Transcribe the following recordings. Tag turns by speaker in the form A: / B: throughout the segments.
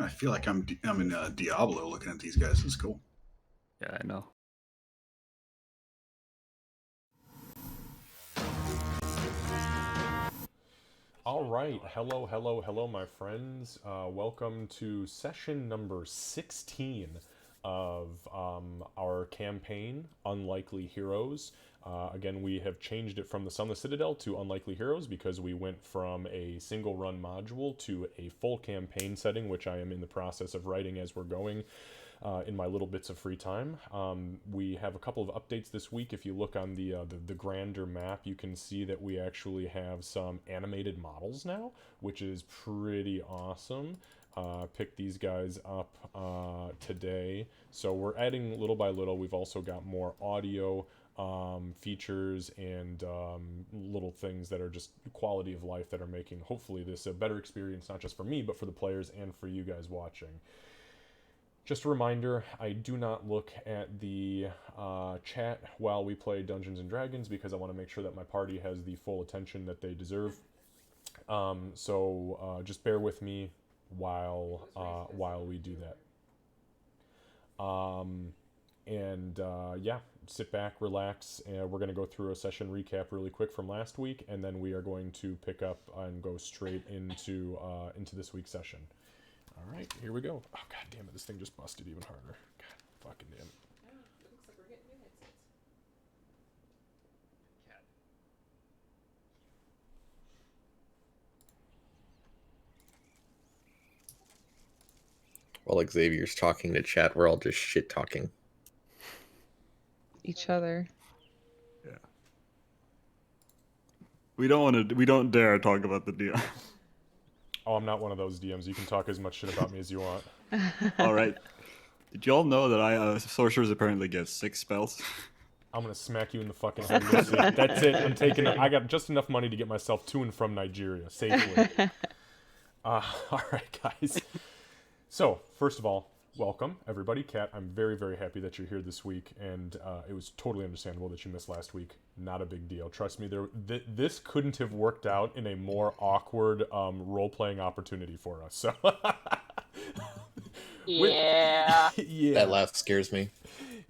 A: I feel like I'm in Diablo looking at these guys. This is cool.
B: Yeah, I know.
C: All right, hello, my friends. Welcome to session number 16 of our campaign, Unlikely Heroes. Again, we have changed it from the Sunless Citadel to Unlikely Heroes because we went from a single run module to a full campaign setting, which I am in the process of writing as we're going. In my little bits of free time. We have a couple of updates this week. If you look on the grander map, you can see that we actually have some animated models now, which is pretty awesome. Picked these guys up today, so we're adding little by little. We've also got more audio features and little things that are just quality of life that are making hopefully this a better experience, not just for me, but for the players and for you guys watching. Just a reminder, I do not look at the chat while we play Dungeons and Dragons because I want to make sure that my party has the full attention that they deserve. So just bear with me while we do that. Yeah, sit back, relax, and we're going to go through a session recap really quick from last week, and then we are going to pick up and go straight into this week's session. All right, here we go. Oh, god damn it, this thing just busted even harder. God fucking damn it.
D: Oh, it looks like we're getting new headsets.
E: While Xavier's talking to chat, we're all just shit talking.
D: Each other.
B: Yeah.
F: We don't dare talk about the deal.
C: Oh, I'm not one of those DMs. You can talk as much shit about me as you want.
F: All right. Did y'all know that sorcerers apparently get 6 spells?
C: I'm gonna smack you in the fucking head. Lucy. That's it. I'm taking it. I got just enough money to get myself to and from Nigeria safely. All right, guys. So, first of all, welcome, everybody. Kat, I'm very, very happy that you're here this week, and it was totally understandable that you missed last week. Not a big deal. Trust me, this couldn't have worked out in a more awkward role-playing opportunity for us. So,
D: Yeah.
C: yeah,
E: That laugh scares me.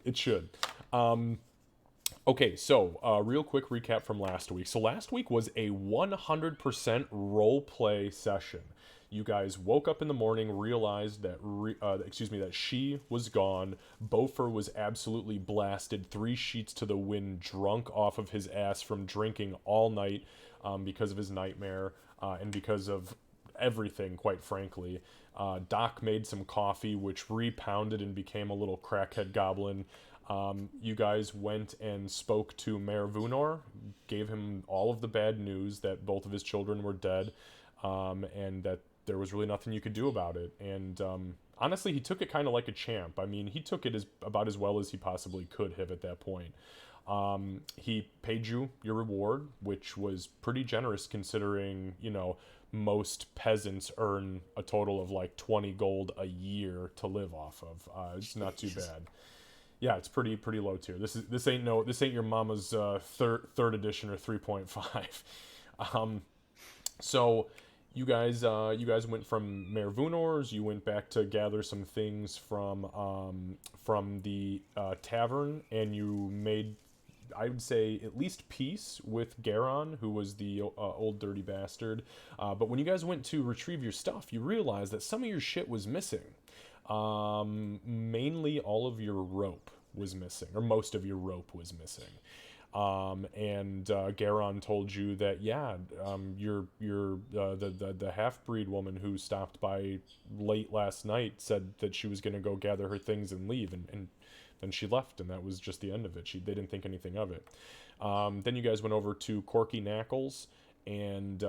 C: it should. Okay, so real quick recap from last week. So last week was a 100% role-play session. You guys woke up in the morning, realized that that she was gone. Bofer was absolutely blasted, 3 sheets to the wind, drunk off of his ass from drinking all night because of his nightmare and because of everything, quite frankly. Doc made some coffee, which repounded and became a little crackhead goblin. You guys went and spoke to Mayor Vunor, gave him all of the bad news that both of his children were dead, and that there was really nothing you could do about it. And honestly, he took it kind of like a champ. I mean, he took it about as well as he possibly could have at that point. He paid you your reward, which was pretty generous considering, most peasants earn a total of like 20 gold a year to live off of. It's not too bad. Yeah, it's pretty low tier. This ain't your mama's third edition or 3.5. So you guys went from Mayor Vunor's. You went back to gather some things from the tavern, and you made, I would say, at least peace with Garon, who was the old dirty bastard. But when you guys went to retrieve your stuff, you realized that some of your shit was missing. Mainly all of your rope was missing, or most of your rope was missing. Garon told you that the half-breed woman who stopped by late last night said that she was going to go gather her things and leave, and then she left, and that was just the end of it. They didn't think anything of it. Then you guys went over to Corky Knackles, and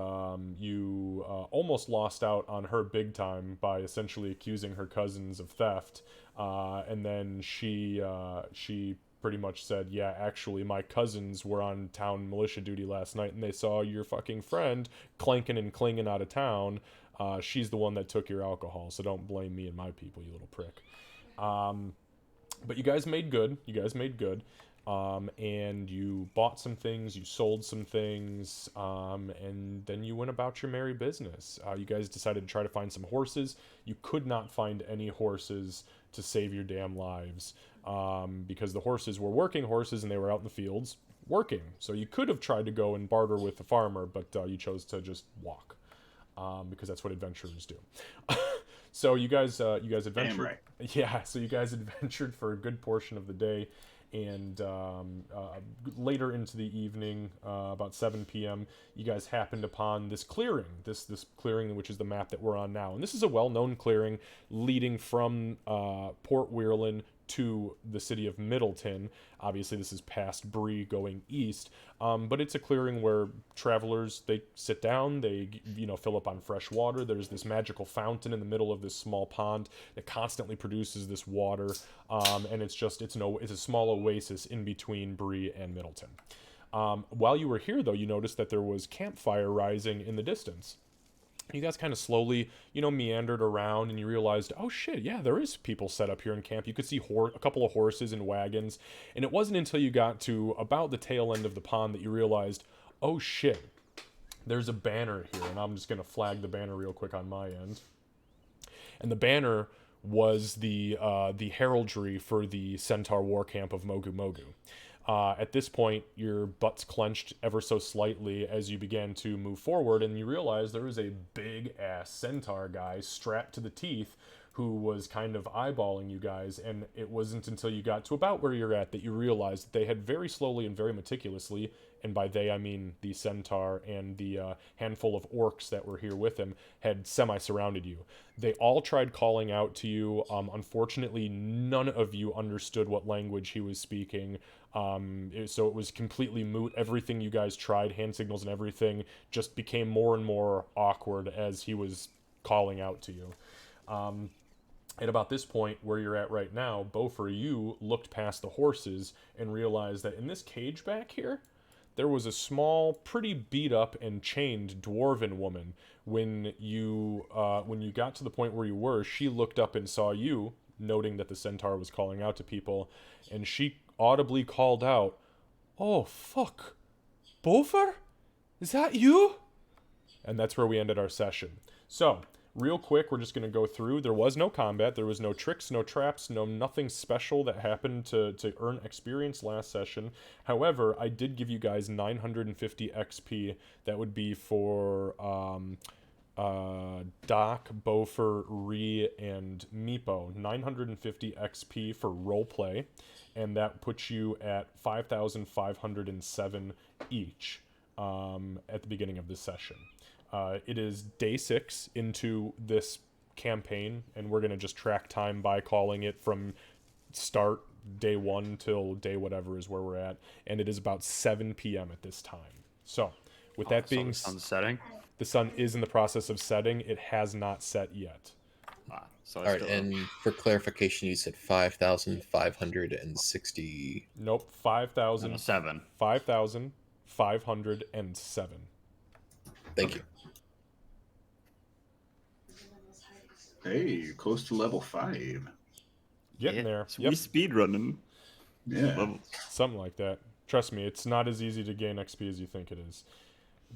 C: you almost lost out on her big time by essentially accusing her cousins of theft. And then she pretty much said, yeah, actually, my cousins were on town militia duty last night, and they saw your fucking friend clanking and clinging out of town. She's the one that took your alcohol, so don't blame me and my people, you little prick. But you guys made good. And you bought some things, you sold some things, and then you went about your merry business. You guys decided to try to find some horses. You could not find any horses to save your damn lives, because the horses were working horses and they were out in the fields working. So you could have tried to go and barter with the farmer, but you chose to just walk, because that's what adventurers do. So you guys adventured.
A: Damn right.
C: Yeah, so you guys adventured for a good portion of the day, and later into the evening, about 7 p.m., you guys happened upon this clearing, this clearing, which is the map that we're on now. And this is a well-known clearing leading from Port Weirland to the city of Middleton. Obviously, this is past Bree going east, but it's a clearing where travelers, they sit down, they fill up on fresh water. There's this magical fountain in the middle of this small pond that constantly produces this water, and it's a small oasis in between Bree and Middleton. While you were here, though, you noticed that there was campfire rising in the distance. You guys kind of slowly, meandered around, and you realized, oh shit, yeah, there is people set up here in camp. You could see a couple of horses and wagons, and it wasn't until you got to about the tail end of the pond that you realized, oh shit, there's a banner here, and I'm just going to flag the banner real quick on my end. And the banner was the heraldry for the Centaur War Camp of Mogu Mogu. At this point, your butts clenched ever so slightly as you began to move forward, and you realize there was a big-ass centaur guy strapped to the teeth who was kind of eyeballing you guys, and it wasn't until you got to about where you're at that you realized that they had very slowly and very meticulously, and by they I mean the centaur and the handful of orcs that were here with him, had semi-surrounded you. They all tried calling out to you. Unfortunately, none of you understood what language he was speaking. So it was completely moot. Everything you guys tried, hand signals and everything, just became more and more awkward as he was calling out to you. At about this point, where you're at right now, Beaufort, you looked past the horses and realized that in this cage back here, there was a small, pretty beat up and chained dwarven woman. When you got to the point where you were, she looked up and saw you, noting that the centaur was calling out to people, and she audibly called out, "Oh, fuck. Beaufort? Is that you?" And that's where we ended our session. So, real quick, we're just going to go through. There was no combat. There was no tricks, no traps, nothing special that happened to earn experience last session. However, I did give you guys 950 XP. That would be for Doc, Beaufort, Ree, and Meepo. 950 XP for roleplay, and that puts you at 5,507 each at the beginning of this session. It is day 6 into this campaign, and we're going to just track time by calling it from start day 1 till day whatever is where we're at, and it is about 7 p.m. at this time. So, with that being
F: So the sun's setting.
C: the sun is in the process of setting. It has not set yet.
F: So
E: All right, and for clarification, you said 5,560.
C: Nope,
F: 7.
C: 5,507.
E: Thank you.
A: Hey, close to level 5.
C: Getting there.
F: So
C: Yep,
F: we speed running.
A: Yeah.
F: Levels.
C: something like that. Trust me, it's not as easy to gain XP as you think it is.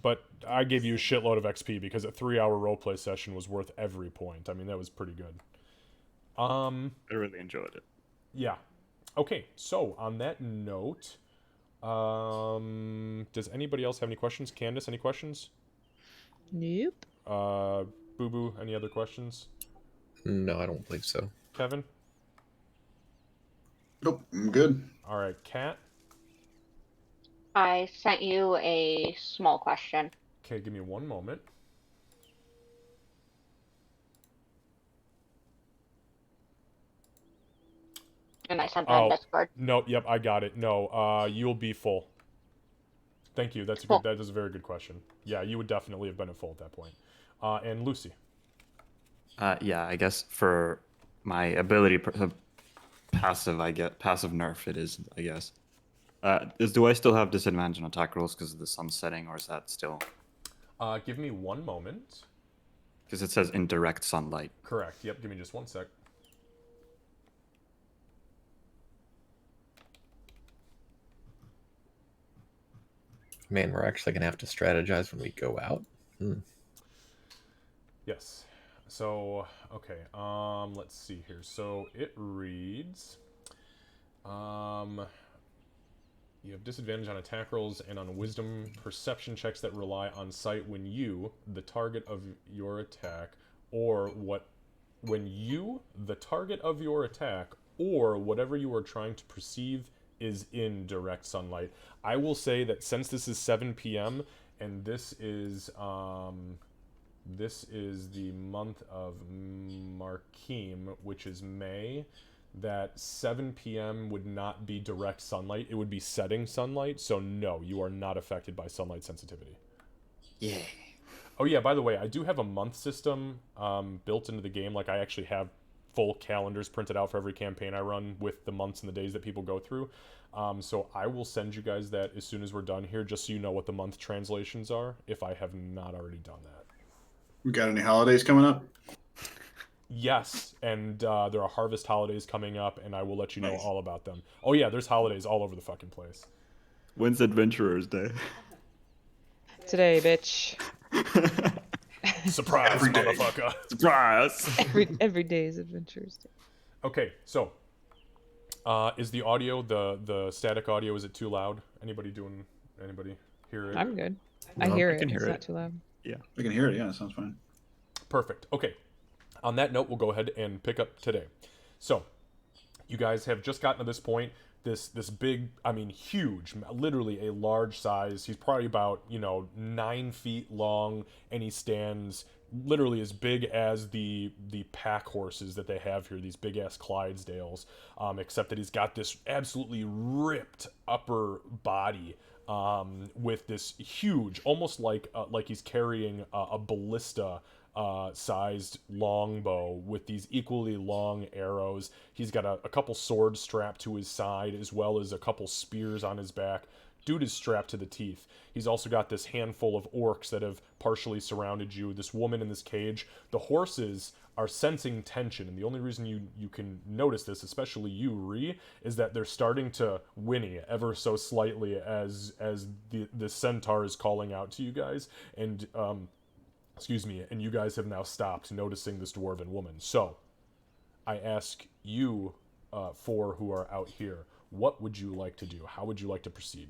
C: But I gave you a shitload of XP because a 3-hour roleplay session was worth every point. I mean, that was pretty good.
F: I really enjoyed it.
C: Yeah. Okay, so on that note, does anybody else have any questions? Candace, any questions?
G: Nope.
C: Boo Boo, any other questions?
E: No, I don't believe so.
C: Kevin?
A: Nope, I'm good.
C: All right, Kat?
D: I sent you a small question.
C: Okay, give me one moment.
D: And I sent that on
C: Oh.
D: Discord.
C: No, yep, I got it. No, you'll be full. Thank you. That's a
D: Full.
C: good. That is a very good question. Yeah, you would definitely have been at full at that point. And Lucy.
F: Yeah, I guess for my ability passive, I get passive nerf. It is, I guess. Do I still have disadvantage on attack rolls because of the sun setting, or is that still?
C: Give me one moment.
F: Because it says in direct sunlight.
C: Correct. Yep. Give me just one sec.
E: Man, we're actually gonna have to strategize when we go out.
C: Yes. So, okay. Let's see here. So it reads, you have disadvantage on attack rolls and on wisdom perception checks that rely on sight when you, the target of your attack, or the target of your attack, or whatever you are trying to perceive is in direct sunlight. I will say that since this is 7 p.m. and this is the month of Markim, which is May, that 7 p.m. would not be direct sunlight. It would be setting sunlight. So no, you are not affected by sunlight sensitivity.
F: Yeah.
C: Oh yeah, by the way, I do have a month system built into the game. Like I actually have full calendars printed out for every campaign I run with the months and the days that people go through. So I will send you guys that as soon as we're done here, just so you know what the month translations are, if I have not already done that.
A: We got any holidays coming up?
C: Yes, and there are harvest holidays coming up, and I will let you know
A: Nice.
C: all about them. Oh yeah, there's holidays all over the fucking place.
F: When's Adventurers Day?
G: Today, bitch.
C: Surprise,
A: Every day.
C: motherfucker.
F: Surprise!
G: Every day is Adventures Day.
C: Okay, so is the audio, the static audio, is it too loud? Anybody hear it?
G: I'm good. I
F: No,
G: hear
F: I
G: it.
F: can hear
G: It's
F: it.
G: not too loud.
A: I can hear it. Yeah, it sounds fine.
C: Perfect. Okay. On that note, we'll go ahead and pick up today. So, you guys have just gotten to this point. This big, I mean, huge, literally a large size. He's probably about 9 feet long, and he stands literally as big as the pack horses that they have here. These big ass Clydesdales, except that he's got this absolutely ripped upper body. With this huge, almost like he's carrying a ballista sized longbow with these equally long arrows. He's got a couple swords strapped to his side, as well as a couple spears on his back. Dude is strapped to the teeth. He's also got this handful of orcs that have partially surrounded you, this woman in this cage. The horses are sensing tension, and the only reason you can notice this, especially you, Ree, is that they're starting to whinny ever so slightly as the centaur is calling out to you guys, and and you guys have now stopped noticing this dwarven woman. So I ask you four who are out here, what would you like to do? How would you like to proceed?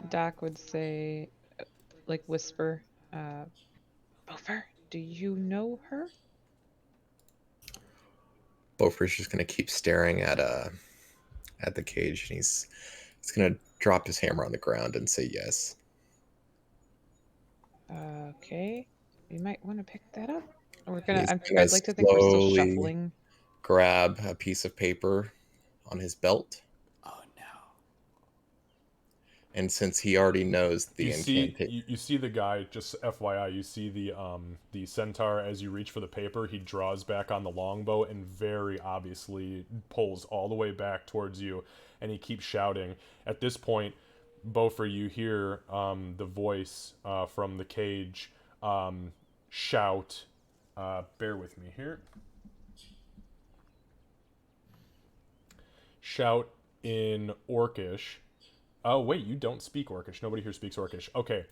G: Doc would say, like, whisper, Bofer, do you know her?
E: Beaufort's just gonna keep staring at the cage, and he's gonna drop his hammer on the ground and say yes.
G: Okay. We might want to pick that up. We're
E: He's
G: gonna.
E: gonna
G: I'd like to think we're still
E: slowly
G: shuffling.
E: Grab a piece of paper on his belt,
F: Oh no.
E: and since he already knows the
C: You see,
E: incantation,
C: you see the guy, just FYI, you see the centaur as you reach for the paper, he draws back on the longbow and very obviously pulls all the way back towards you, and he keeps shouting. At this point, Beaufort, you hear the voice from the cage shout, bear with me here, shout in Orcish. Oh, wait, you don't speak Orcish. Nobody here speaks Orcish. Okay.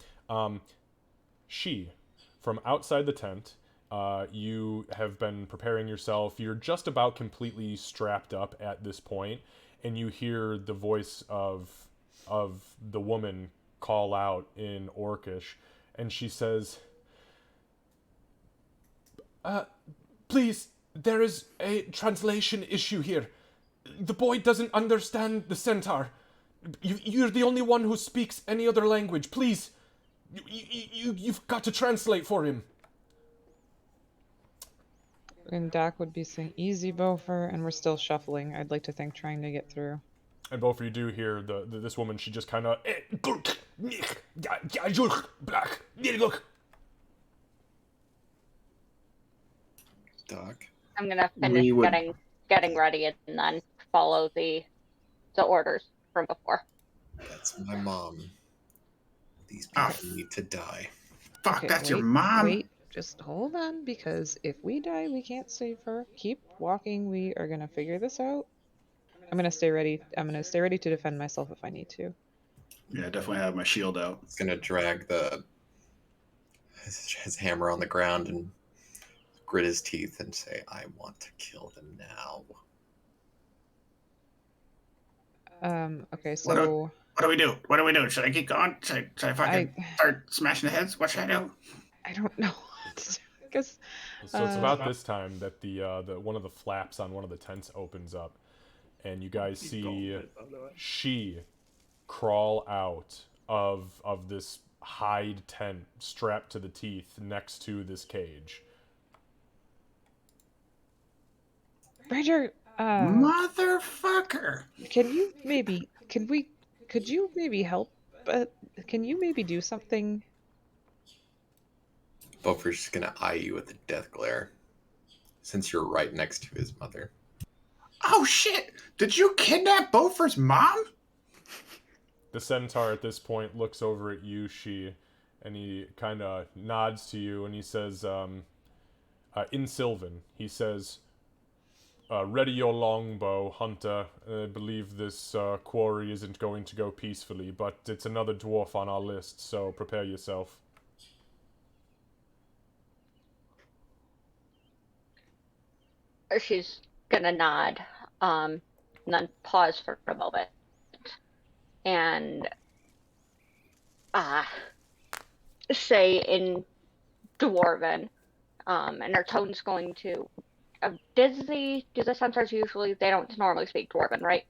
C: She, from outside the tent, you have been preparing yourself. You're just about completely strapped up at this point, and you hear the voice of the woman call out in Orcish, and she says, please, there is a translation issue here. The boy doesn't understand the centaur. You're the only one who speaks any other language. Please, you've got to translate for him.
G: And Doc would be saying, easy, Bofer, and we're still shuffling. I'd like to think trying to get through.
C: And both of you do hear this woman. She just kind of
E: Doc.
D: I'm gonna
A: We
D: finish
A: would-
D: getting ready and then follow the orders from before.
E: That's my mom. These
A: Ah.
E: people need to die.
A: Fuck,
G: Okay,
A: that's your
G: wait,
A: mom.
G: Wait, just hold on, because if we die, we can't save her. Keep walking. We are gonna figure this out. I'm gonna stay ready. I'm gonna stay ready to defend myself if I need to.
A: Yeah, definitely have my shield out.
E: He's gonna drag his hammer on the ground and grit his teeth and say, "I want to kill them now."
G: Okay, so
A: What do we do? What do we do? Should I keep going? Should I fucking
G: I
A: start smashing the heads? What should I do?
G: I don't know what to do. I guess
C: So it's about this time that the one of the flaps on one of the tents opens up, and you guys see she crawl out of this hide tent strapped to the teeth next to this cage.
G: Ranger,
A: Motherfucker!
G: can you maybe could you maybe help? Can you maybe do something?
E: Beaufort's just gonna eye you with a death glare, since you're right next to his mother.
A: Oh shit! Did you kidnap Beaufort's mom?
C: The centaur at this point looks over at you, she, and he kind of nods to you, and he says, in Sylvan, he says, ready your longbow, hunter. I believe this quarry isn't going to go peacefully, but it's another dwarf on our list, so prepare yourself.
D: She's gonna nod, and then pause for a moment, and say in Dwarven, and her tone's going to. Do the centaurs usually? They don't normally speak Dwarven, right?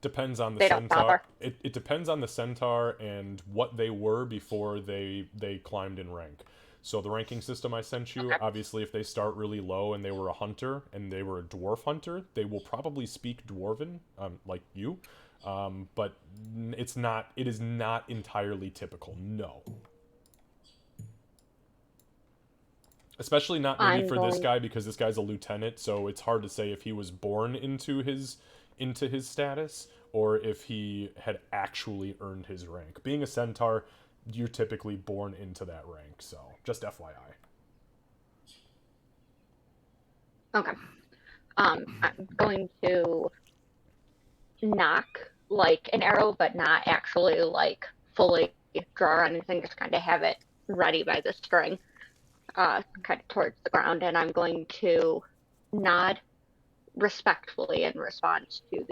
C: Depends on the
D: They don't
C: centaur.
D: bother.
C: It depends on the centaur and what they were before they climbed in rank. So the ranking system I sent you,
D: Okay.
C: obviously if they start really low and they were a hunter and they were a dwarf hunter, they will probably speak Dwarven, like you. But it is not entirely typical, no. Especially not maybe for this guy, because this guy's a lieutenant, so it's hard to say if he was born into his status or if he had actually earned his rank. Being a centaur, you're typically born into that rank, so just FYI.
D: Okay. I'm going to knock like an arrow, but not actually like fully draw or anything, just kind of have it ready by the string, kind of towards the ground, and I'm going to nod respectfully in response to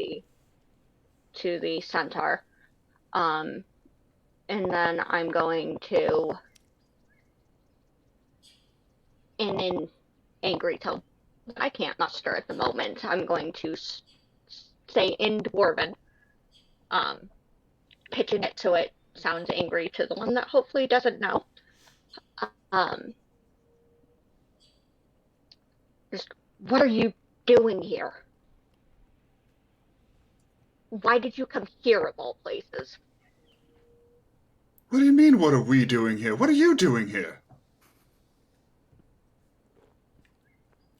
D: the centaur. And then I'm going to, in an angry tone, I can't muster at the moment, I'm going to say in Dwarven, pitching it so it sounds angry to the one that hopefully doesn't know. Just, what are you doing here? Why did you come here of all places?
A: What do you mean, what are we doing here? What are you doing here?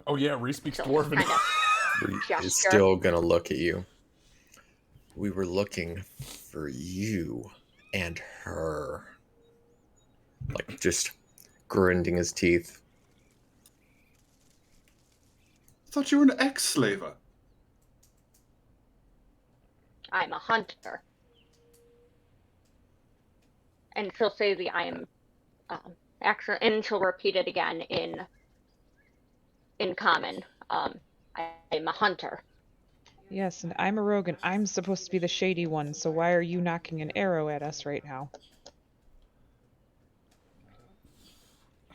C: Oh yeah, Reese speaks
D: So
C: Dwarven.
D: kind of
E: He's
D: gesture.
E: still gonna look at you. We were looking for you and her. Like, just grinding his teeth.
A: I thought you were an ex-slaver.
D: I'm a hunter. And she'll say the I am, actually, and she'll repeat it again in common. I'm a hunter.
G: Yes, and I'm a rogue, and I'm supposed to be the shady one. So why are you knocking an arrow at us right now?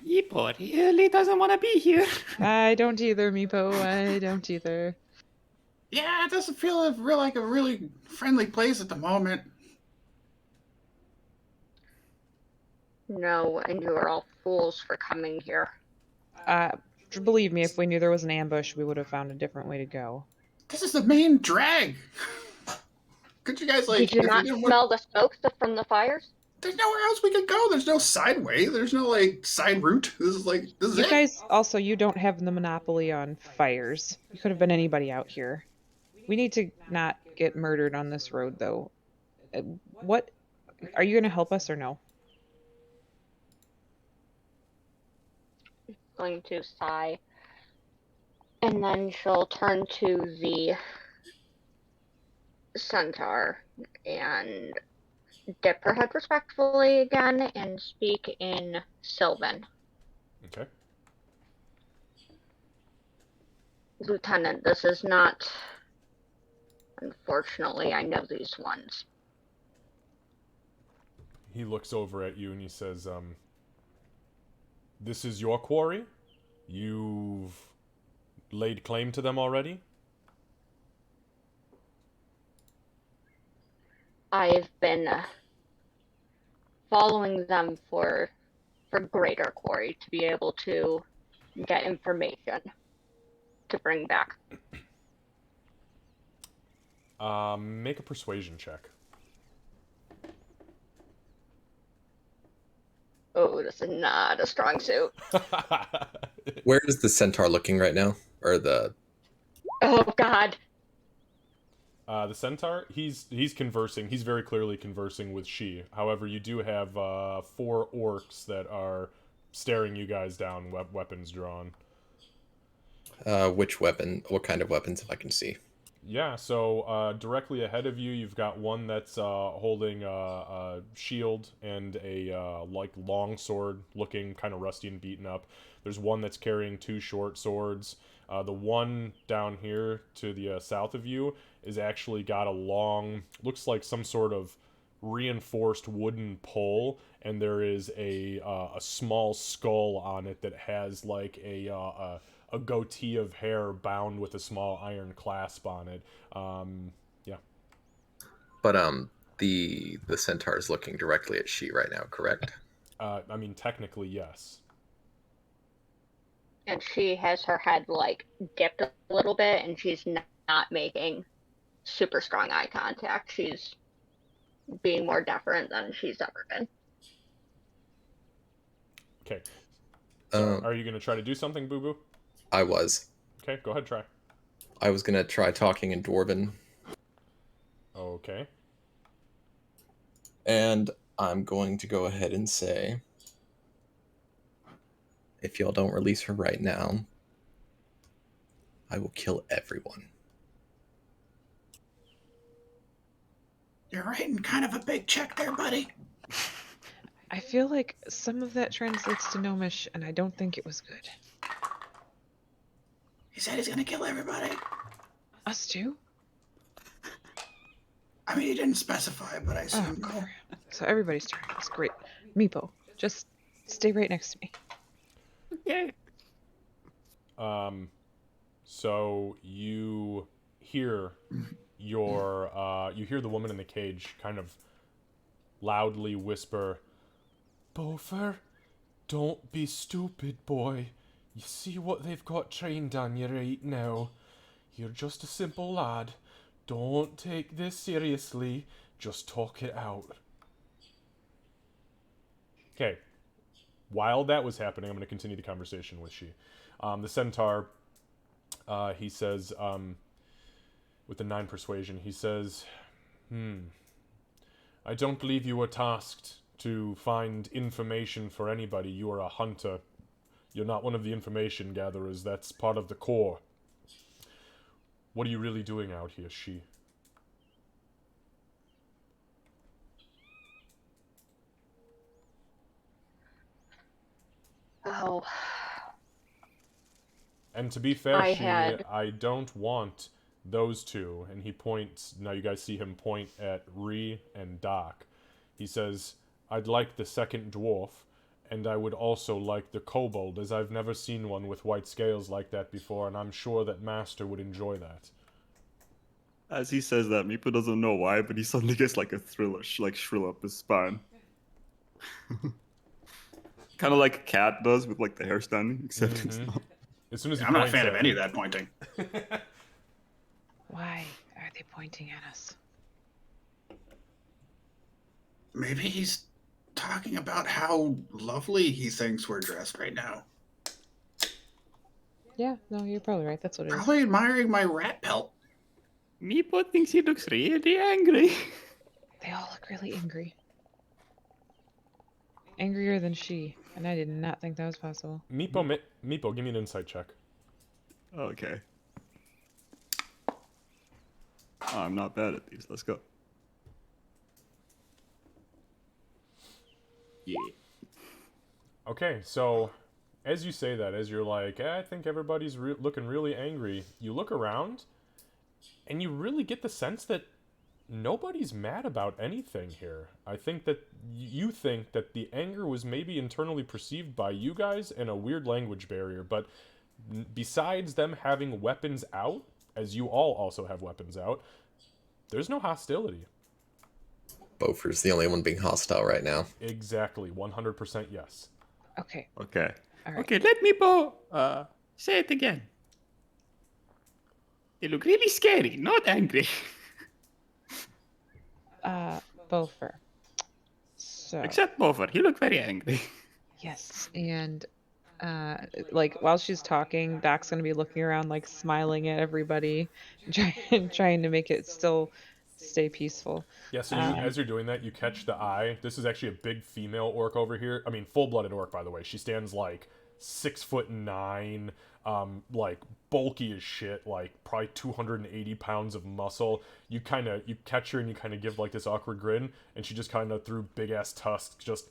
F: Yeepo really doesn't want to be here.
G: I don't either, Meepo. I don't either.
A: Yeah, it doesn't feel like a really friendly place at the moment.
D: No, and you are all fools for coming here.
G: Believe me, if we knew there was an ambush, we would have found a different way to go.
A: This is the main drag. Could you guys, like...
D: Did you
A: if
D: not
A: didn't
D: smell the smoke from the fires?
A: There's nowhere else we could go. There's no side way. There's no, like, side route. This is
G: You
A: it.
G: guys, also, you don't have the monopoly on fires. You could have been anybody out here. We need to not get murdered on this road, though. What? Are you going to help us or no?
D: Going to sigh. And then she'll turn to Centaur and dip her head respectfully again and speak in Sylvan.
C: Okay.
D: Lieutenant, this is not. Unfortunately, I know these ones.
C: He looks over at you and he says, this is your quarry? You've laid claim to them already?
D: I've been following them for greater quarry to be able to get information to bring back.
C: Make a persuasion check.
D: Oh, this is not a strong suit.
E: Where is the centaur looking right now? Or the...
D: Oh God.
C: The centaur, he's conversing. He's very clearly conversing with she. However, you do have 4 orcs that are staring you guys down, weapons drawn.
E: which weapon? What kind of weapons, if I can see?
C: Yeah, so directly ahead of you, you've got one that's holding a shield and a like long sword, looking kind of rusty and beaten up. There's one that's carrying 2 short swords. The one down here to the south of you is actually got a long, looks like some sort of reinforced wooden pole, and there is a small skull on it that has like a goatee of hair bound with a small iron clasp on it. Yeah.
E: But the centaur is looking directly at she right now, correct?
C: I mean, technically, yes.
D: And she has her head like dipped a little bit, and she's not making super strong eye contact. She's being more deferent than she's ever been.
C: Okay. So are you going to try to do something, Boo Boo?
E: I was.
C: Okay, go ahead, try.
E: I was gonna try talking in Dwarven.
C: Okay.
E: And I'm going to go ahead and say, if y'all don't release her right now, I will kill everyone.
A: You're writing kind of a big check there, buddy.
G: I feel like some of that translates to Gnomish, and I don't think it was good.
A: He said he's gonna kill everybody.
G: Us too?
A: I mean, he didn't specify, but I assumed.
G: Oh, so everybody's turn. That's great. Meepo, just stay right next to me.
B: Okay.
C: So you hear you hear the woman in the cage kind of loudly whisper, "Bofer, don't be stupid, boy. You see what they've got trained on you right now. You're just a simple lad. Don't take this seriously. Just talk it out." Okay. While that was happening, I'm going to continue the conversation with she. The centaur, he says, with the 9 persuasion, he says, I don't believe you were tasked to find information for anybody. You are a hunter. You're not one of the information gatherers. That's part of the core. What are you really doing out here, she?
D: Oh.
C: And to be fair,
D: I
C: don't want those two. And he points, now you guys see him point at Ree and Doc. He says, I'd like the second dwarf, and I would also like the kobold, as I've never seen one with white scales like that before, and I'm sure that Master would enjoy that.
F: As he says that, Meepo doesn't know why, but he suddenly gets like a thriller, shrill up his spine. Kind of like a cat does with like the hair standing, except it's not.
C: As soon as he
A: I'm not a
C: points
A: fan
C: at
A: of any
C: him-
A: of that pointing.
G: Why are they pointing at us?
A: Maybe he's talking about how lovely he thinks we're dressed right now.
G: Yeah, no, you're probably right. That's what it is.
A: Probably admiring my rat pelt.
B: Meepo thinks he looks really angry.
G: They all look really angry. Angrier than she, and I did not think that was possible.
C: Meepo, give me an insight check.
F: Okay. Oh, I'm not bad at these. Let's go. Yeah.
C: Okay, so as you say that, as you're like, I think everybody's looking really angry, you look around and you really get the sense that nobody's mad about anything here. I think that you think that the anger was maybe internally perceived by you guys and a weird language barrier, but besides them having weapons out, as you all also have weapons out, there's no hostility.
E: Beaufort's the only one being hostile right now.
C: Exactly, 100% yes.
G: Okay.
F: Okay.
G: All right.
B: Okay, let me say it again. They look really scary, not angry.
G: Beaufort. So
B: Except Beaufort, he looked very angry.
G: yes, and like while she's talking, Doc's gonna be looking around, like smiling at everybody, trying to make it still stay peaceful.
C: Yeah, so you, as you're doing that, you catch the eye. This is actually a big female orc over here. I mean, full-blooded orc, by the way. She stands like 6'9", like bulky as shit, like probably 280 pounds of muscle. You catch her and you kind of give like this awkward grin, and she just kind of through big ass tusks just.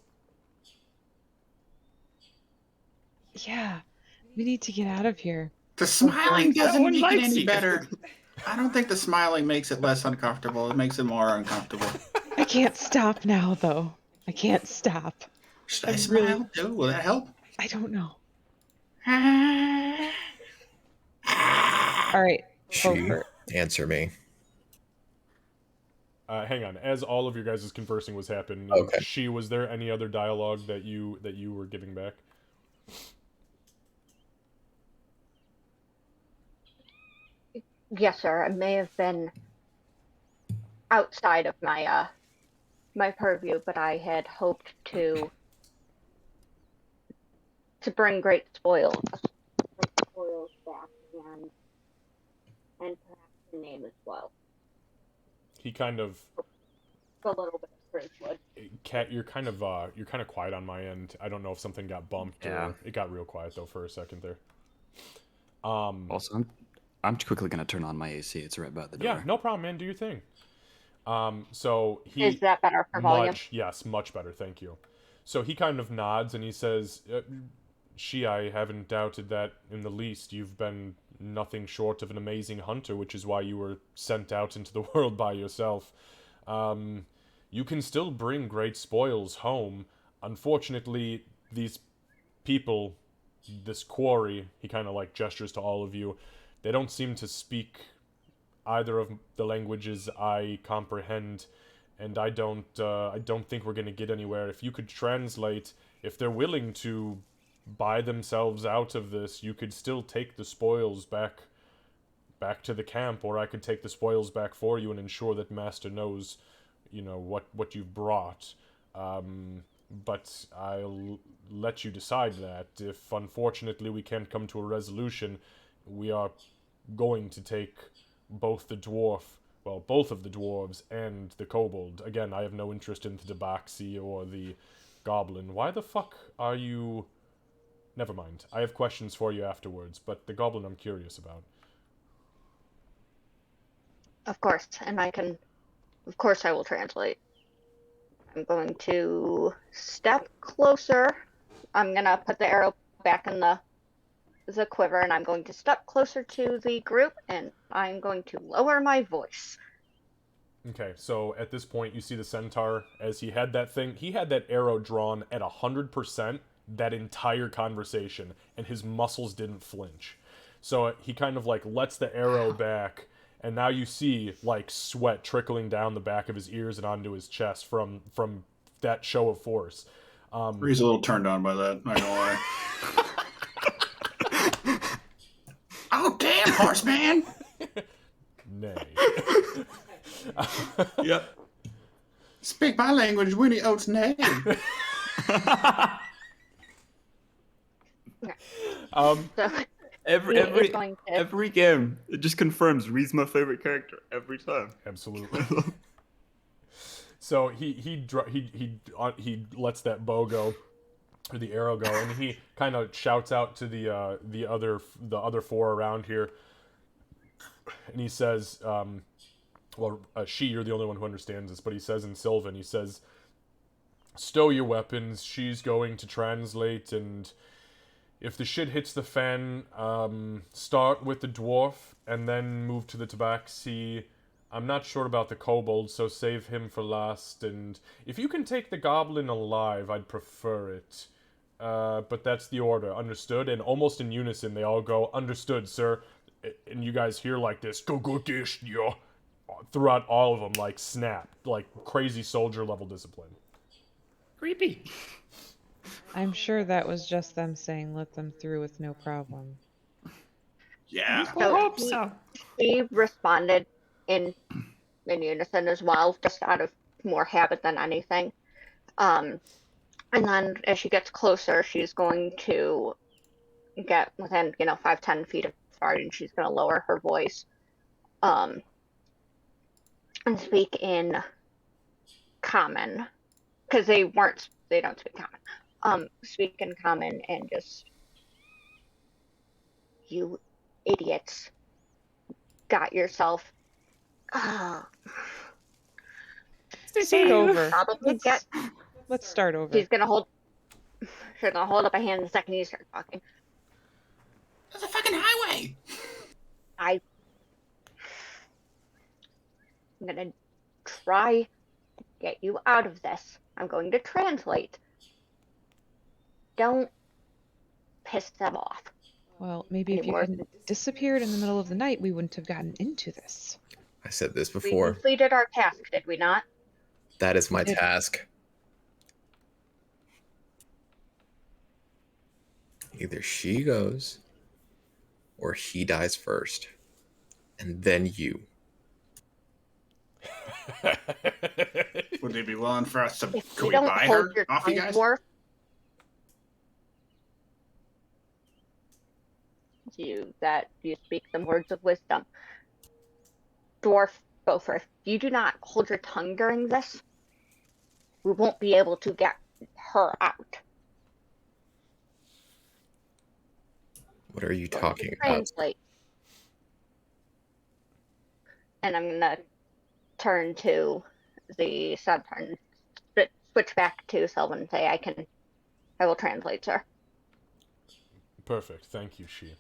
G: Yeah, we need to get out of here.
A: The smiling doesn't
B: one
A: make it
B: likes
A: any
B: you.
A: better. I don't think the smiling makes it less uncomfortable. It makes it more uncomfortable.
G: I can't stop now, though. I can't stop.
A: Should I
G: I'm
A: smile
G: really-
A: too? Will that help?
G: I don't know. All right,
E: She,
G: Beaufort.
E: answer me.
C: Hang on. As all of your guys' conversing was happening,
E: Okay.
C: was there any other dialogue that you were giving back?
D: Yes, sir. It may have been outside of my my purview, but I had hoped to bring great spoils back and perhaps the name as well.
C: He kind of.
D: A little bit of Bridgewood.
C: Kat, you're kind of quiet on my end. I don't know if something got bumped
F: Yeah.
C: or it got real quiet though for a second there.
F: Also, I'm quickly gonna turn on my AC. It's right by the door.
C: Yeah, no problem, man. Do your thing. So he
D: Is that better for volume?
C: much better. Thank you. So he kind of nods and he says, I haven't doubted that in the least. You've been nothing short of an amazing hunter, which is why you were sent out into the world by yourself. You can still bring great spoils home. Unfortunately, these people, this quarry," he kind of like gestures to all of you, "they don't seem to speak either of the languages I comprehend, and I don't think we're gonna get anywhere. If you could translate, if they're willing to buy themselves out of this, you could still take the spoils back to the camp, or I could take the spoils back for you and ensure that Master knows, what you've brought. But I'll let you decide that. If unfortunately we can't come to a resolution, we are going to take both of the dwarves and the kobold. Again, I have no interest in the Tabaxi or the goblin. Why the fuck are you... Never mind. I have questions for you afterwards, but the goblin I'm curious about.
D: Of course, and of course I will translate. I'm going to step closer. I'm going to put the arrow back in the quiver, and I'm going to step closer to the group, and I'm going to lower my voice.
C: Okay, so at this point you see the centaur, as he had that arrow drawn at 100% that entire conversation, and his muscles didn't flinch. So he kind of like lets the arrow back, and now you see like sweat trickling down the back of his ears and onto his chest from that show of force.
A: He's a little turned on by that, not gonna lie. Oh, damn, horseman!
C: Nay.
F: Yep.
A: Speak my language, Winnie Oats nay.
D: So
F: Every
D: he is going to,
F: every game, it just confirms Reed's my favorite character every time.
C: Absolutely. So he lets that bow go, or the arrow go, and he kind of shouts out to the other four around here, and he says, well, she, you're the only one who understands this, but he says in Sylvan, he says, stow your weapons, she's going to translate, and if the shit hits the fan, start with the dwarf, and then move to the tabaxi. I'm not sure about the kobold, so save him for last, and if you can take the goblin alive, I'd prefer it. But that's the order, understood? And almost in unison, they all go, understood, sir. And you guys hear like this, go dish, yeah, throughout all of them, like snap, like crazy soldier level discipline.
B: Creepy.
G: I'm sure that was just them saying let them through with no problem.
A: Yeah.
B: I hope
D: he-
B: so.
D: She responded in unison as well, just out of more habit than anything. And then as she gets closer, she's going to get within 5-10 feet of Bard, and she's going to lower her voice and speak in common, because they don't speak common. Speak in common and just, you idiots got yourself
G: Start over.
D: probably get.
G: Let's start over.
D: She's gonna hold up a hand the second you start talking.
A: There's a fucking highway.
D: I'm gonna try to get you out of this. I'm going to translate. Don't piss them off.
G: Well, maybe if you
D: Anymore.
G: hadn't disappeared in the middle of the night, we wouldn't have gotten into this.
E: I said this
D: We
E: before.
D: completed our task, did we not?
E: That is my
G: Yeah.
E: task. Either she goes or he dies first. And then you.
A: Would they be willing for us to?
D: If
A: Can
D: you
A: we
D: don't
A: buy
D: hold
A: her
D: your
A: off you
D: tongue,
A: guys?
D: dwarf, you speak some words of wisdom. Dwarf, go first. If you do not hold your tongue during this, we won't be able to get her out.
E: What are you
D: Going to
E: talking about?
D: translate. And I'm gonna turn to the subturn, switch back to Sylvan and say, I will translate, sir.
C: Perfect. Thank you, she.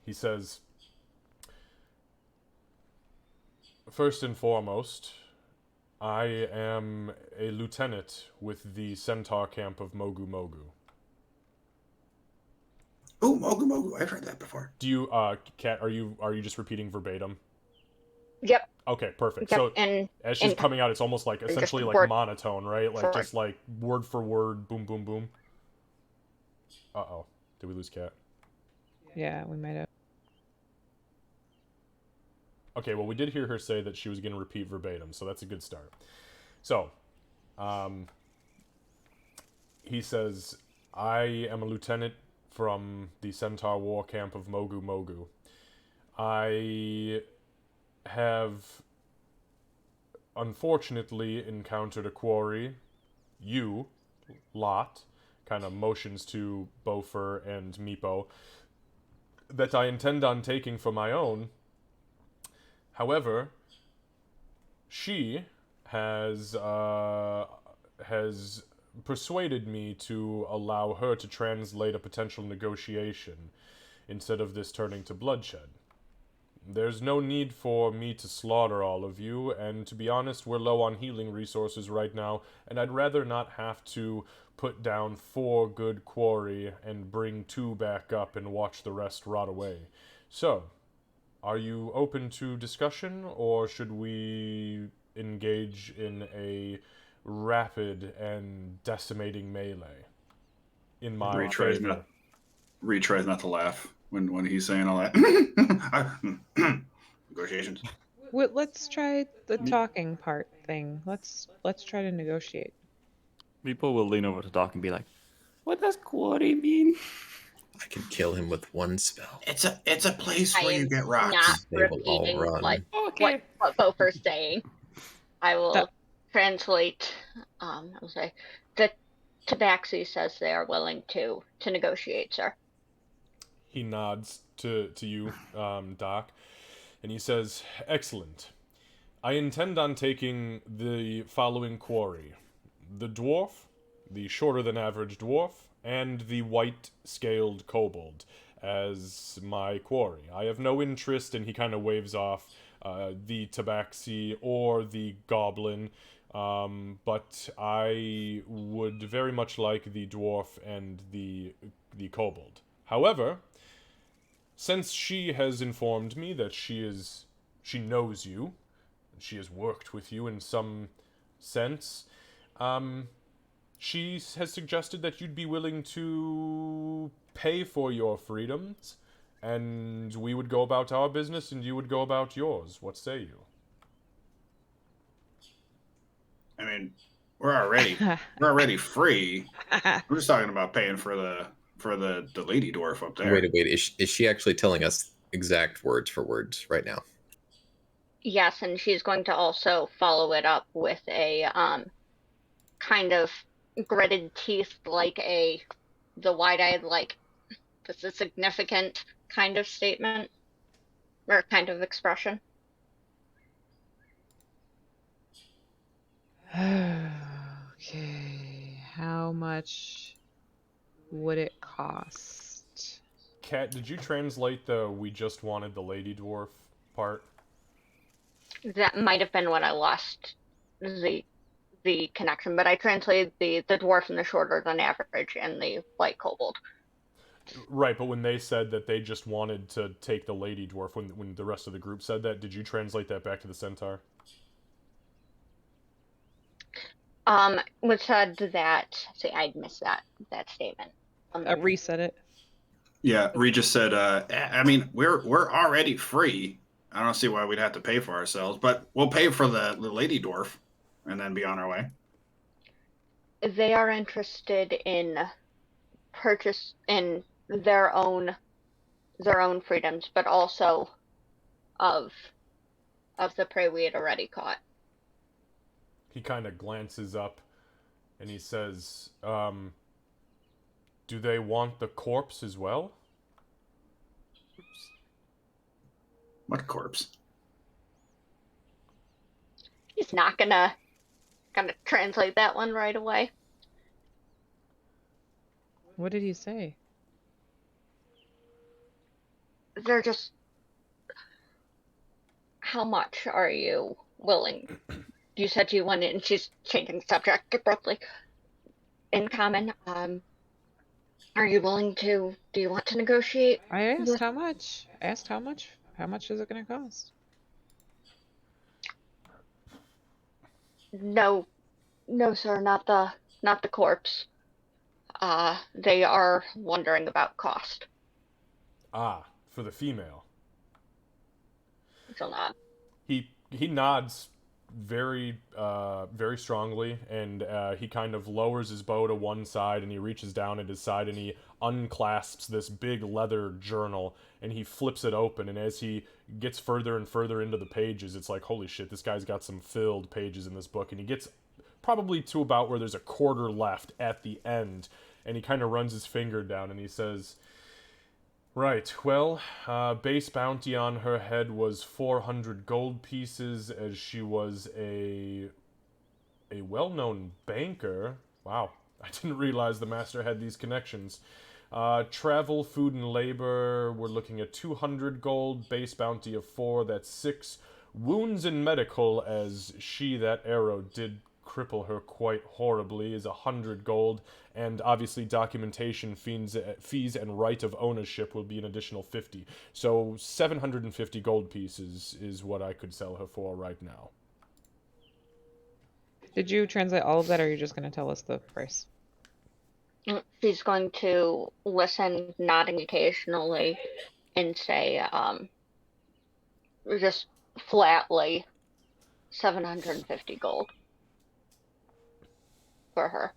C: He says, first and foremost, I am a lieutenant with the Centaur camp of Mogu Mogu.
A: Oh, Mogu Mogu. I've heard that before.
C: Do you, Kat, are you just repeating verbatim?
D: Yep.
C: Okay, perfect.
D: Yep.
C: So
D: And
C: as she's
D: and-
C: coming out, it's almost like
D: just
C: essentially like
D: word
C: monotone, right? Like
D: for
C: just like word for word, boom, boom, boom. Uh-oh. Did we lose Kat?
G: Yeah, we might have.
C: Okay, well, we did hear her say that she was going to repeat verbatim, so that's a good start. So, he says, I am a lieutenant from the Centaur War Camp of Mogu Mogu. I have unfortunately encountered a quarry. You, Lot, kind of motions to Bofer and Meepo, that I intend on taking for my own. However, she has persuaded me to allow her to translate a potential negotiation instead of this turning to bloodshed. There's no need for me to slaughter all of you, and to be honest, we're low on healing resources right now, and I'd rather not have to put down 4 good quarry and bring 2 back up and watch the rest rot away. So, are you open to discussion, or should we engage in a rapid and decimating melee? In my
A: Retries
C: favor.
A: Retries not to laugh when he's saying all that. Negotiations.
G: Well, let's try the talking part thing. Let's try to negotiate.
F: People will lean over to Doc and be like,
B: What does quarry mean?
E: I can kill him with one spell.
A: It's a place
D: I
A: where you
D: am
A: get rocks.
D: not
E: They will all
D: repeating
E: run.
D: like
B: Okay.
D: what Bofer's saying. I will
G: That-
D: translate. I'll say the Tabaxi says they are willing to negotiate, sir.
C: He nods to you, Doc, and he says, excellent. I intend on taking the following quarry: the dwarf, the shorter than average dwarf, and the white scaled kobold as my quarry. I have no interest, and he kind of waves off the tabaxi or the goblin, but I would very much like the dwarf and the kobold. However, since she has informed me that she knows you, she has worked with you in some sense, she has suggested that you'd be willing to pay for your freedoms, and we would go about our business and you would go about yours. What say you?
A: I mean, we're already free. We're just talking about paying for the lady dwarf up there.
E: Wait. Is she actually telling us exact words for words right now?
D: Yes, and she's going to also follow it up with a kind of gritted teeth, like the wide-eyed, like, this is significant kind of statement or kind of expression.
G: Okay, how much would it cost?
C: Kat, did you translate the "we just wanted the lady dwarf" part?
D: That might have been when I lost the connection, but I translated the dwarf and the shorter than average and the white kobold.
C: Right, but when they said that they just wanted to take the lady dwarf, when the rest of the group said that, did you translate that back to the centaur?
D: Which said that, see, I'd missed that statement.
G: Reset it.
A: Yeah, Regis said, I mean, we're already free. I don't see why we'd have to pay for ourselves, but we'll pay for the lady dwarf and then be on our way.
D: They are interested in purchase in their own freedoms, but also of the prey we had already caught.
C: He kind of glances up and he says, do they want the corpse as well?
A: What corpse?
D: He's not gonna translate that one right away.
G: What did he say?
D: They're just, how much are you willing? You said you wanted, and she's changing the subject abruptly. In common, are you willing to? Do you want to negotiate?
G: I asked how much. How much is it going to cost?
D: No, sir, not the corpse. They are wondering about cost.
C: Ah, for the female.
D: So nod.
C: He nods very strongly, and he kind of lowers his bow to one side, and he reaches down at his side, and he unclasps this big leather journal, and he flips it open, and as he gets further and further into the pages, it's like, holy shit, this guy's got some filled pages in this book, and he gets probably to about where there's a quarter left at the end, and he kind of runs his finger down, and he says, right, well, base bounty on her head was 400 gold pieces, as she was a well-known banker. Wow, I didn't realize the master had these connections. Travel, food, and labor, we're looking at 200 gold, base bounty of 4, that's 6. Wounds and medical, as that arrow did cripple her quite horribly, is 100 gold, and obviously documentation fees and right of ownership will be an additional 50. So 750 gold pieces is what I could sell her for right now.
G: Did you translate all of that, or are you just going to tell us the price?
D: She's going to listen, nodding occasionally, and say, just flatly, 750 gold for her.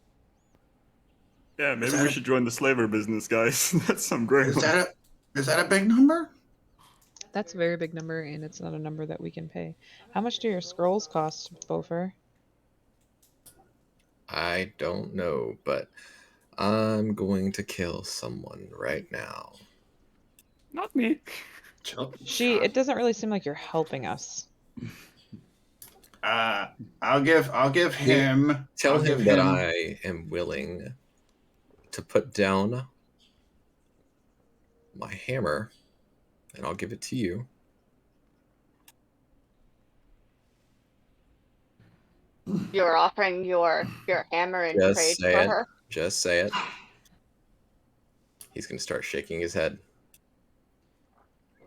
F: Yeah, maybe we should join the slaver business, guys. That's some great.
A: Is that a big number?
G: That's a very big number, and it's not a number that we can pay. How much do your scrolls cost, Bofer?
E: I don't know, but I'm going to kill someone right now.
F: Not me.
G: It doesn't really seem like you're helping us.
A: I'll give him.
E: Tell
A: I'll give
E: him that I am willing to put down my hammer, and I'll give it to you.
D: You're offering your hammer in
E: Just
D: trade
E: say
D: for
E: it.
D: her?
E: Just say it. He's going to start shaking his head.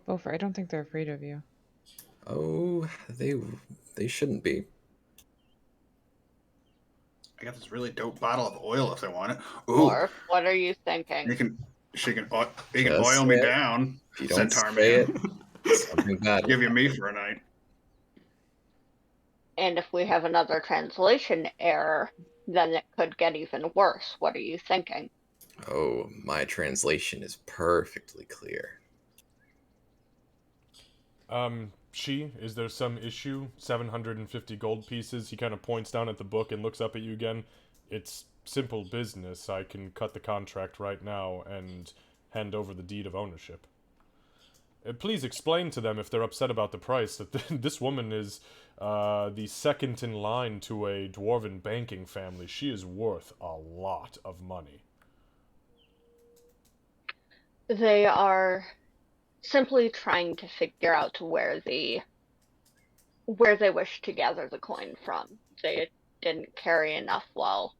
G: Beaufort, I don't think they're afraid of you.
E: Oh, they shouldn't be.
A: I got this really dope bottle of oil if they want it. Ooh,
D: Or what are you thinking?
A: you can
E: Just
A: oil me
E: say it.
A: down.
E: If you don't
A: Centaur
E: say
A: man.
E: it, something bad will
A: Give you me for a night.
D: And if we have another translation error, then it could get even worse. What are you thinking?
E: Oh, my translation is perfectly clear.
C: Is there some issue? 750 gold pieces. He kind of points down at the book and looks up at you again. It's simple business. I can cut the contract right now and hand over the deed of ownership. Please explain to them if they're upset about the price that this woman is the second in line to a dwarven banking family. She is worth a lot of money.
D: They are simply trying to figure out where they wish to gather the coin from. They didn't carry enough while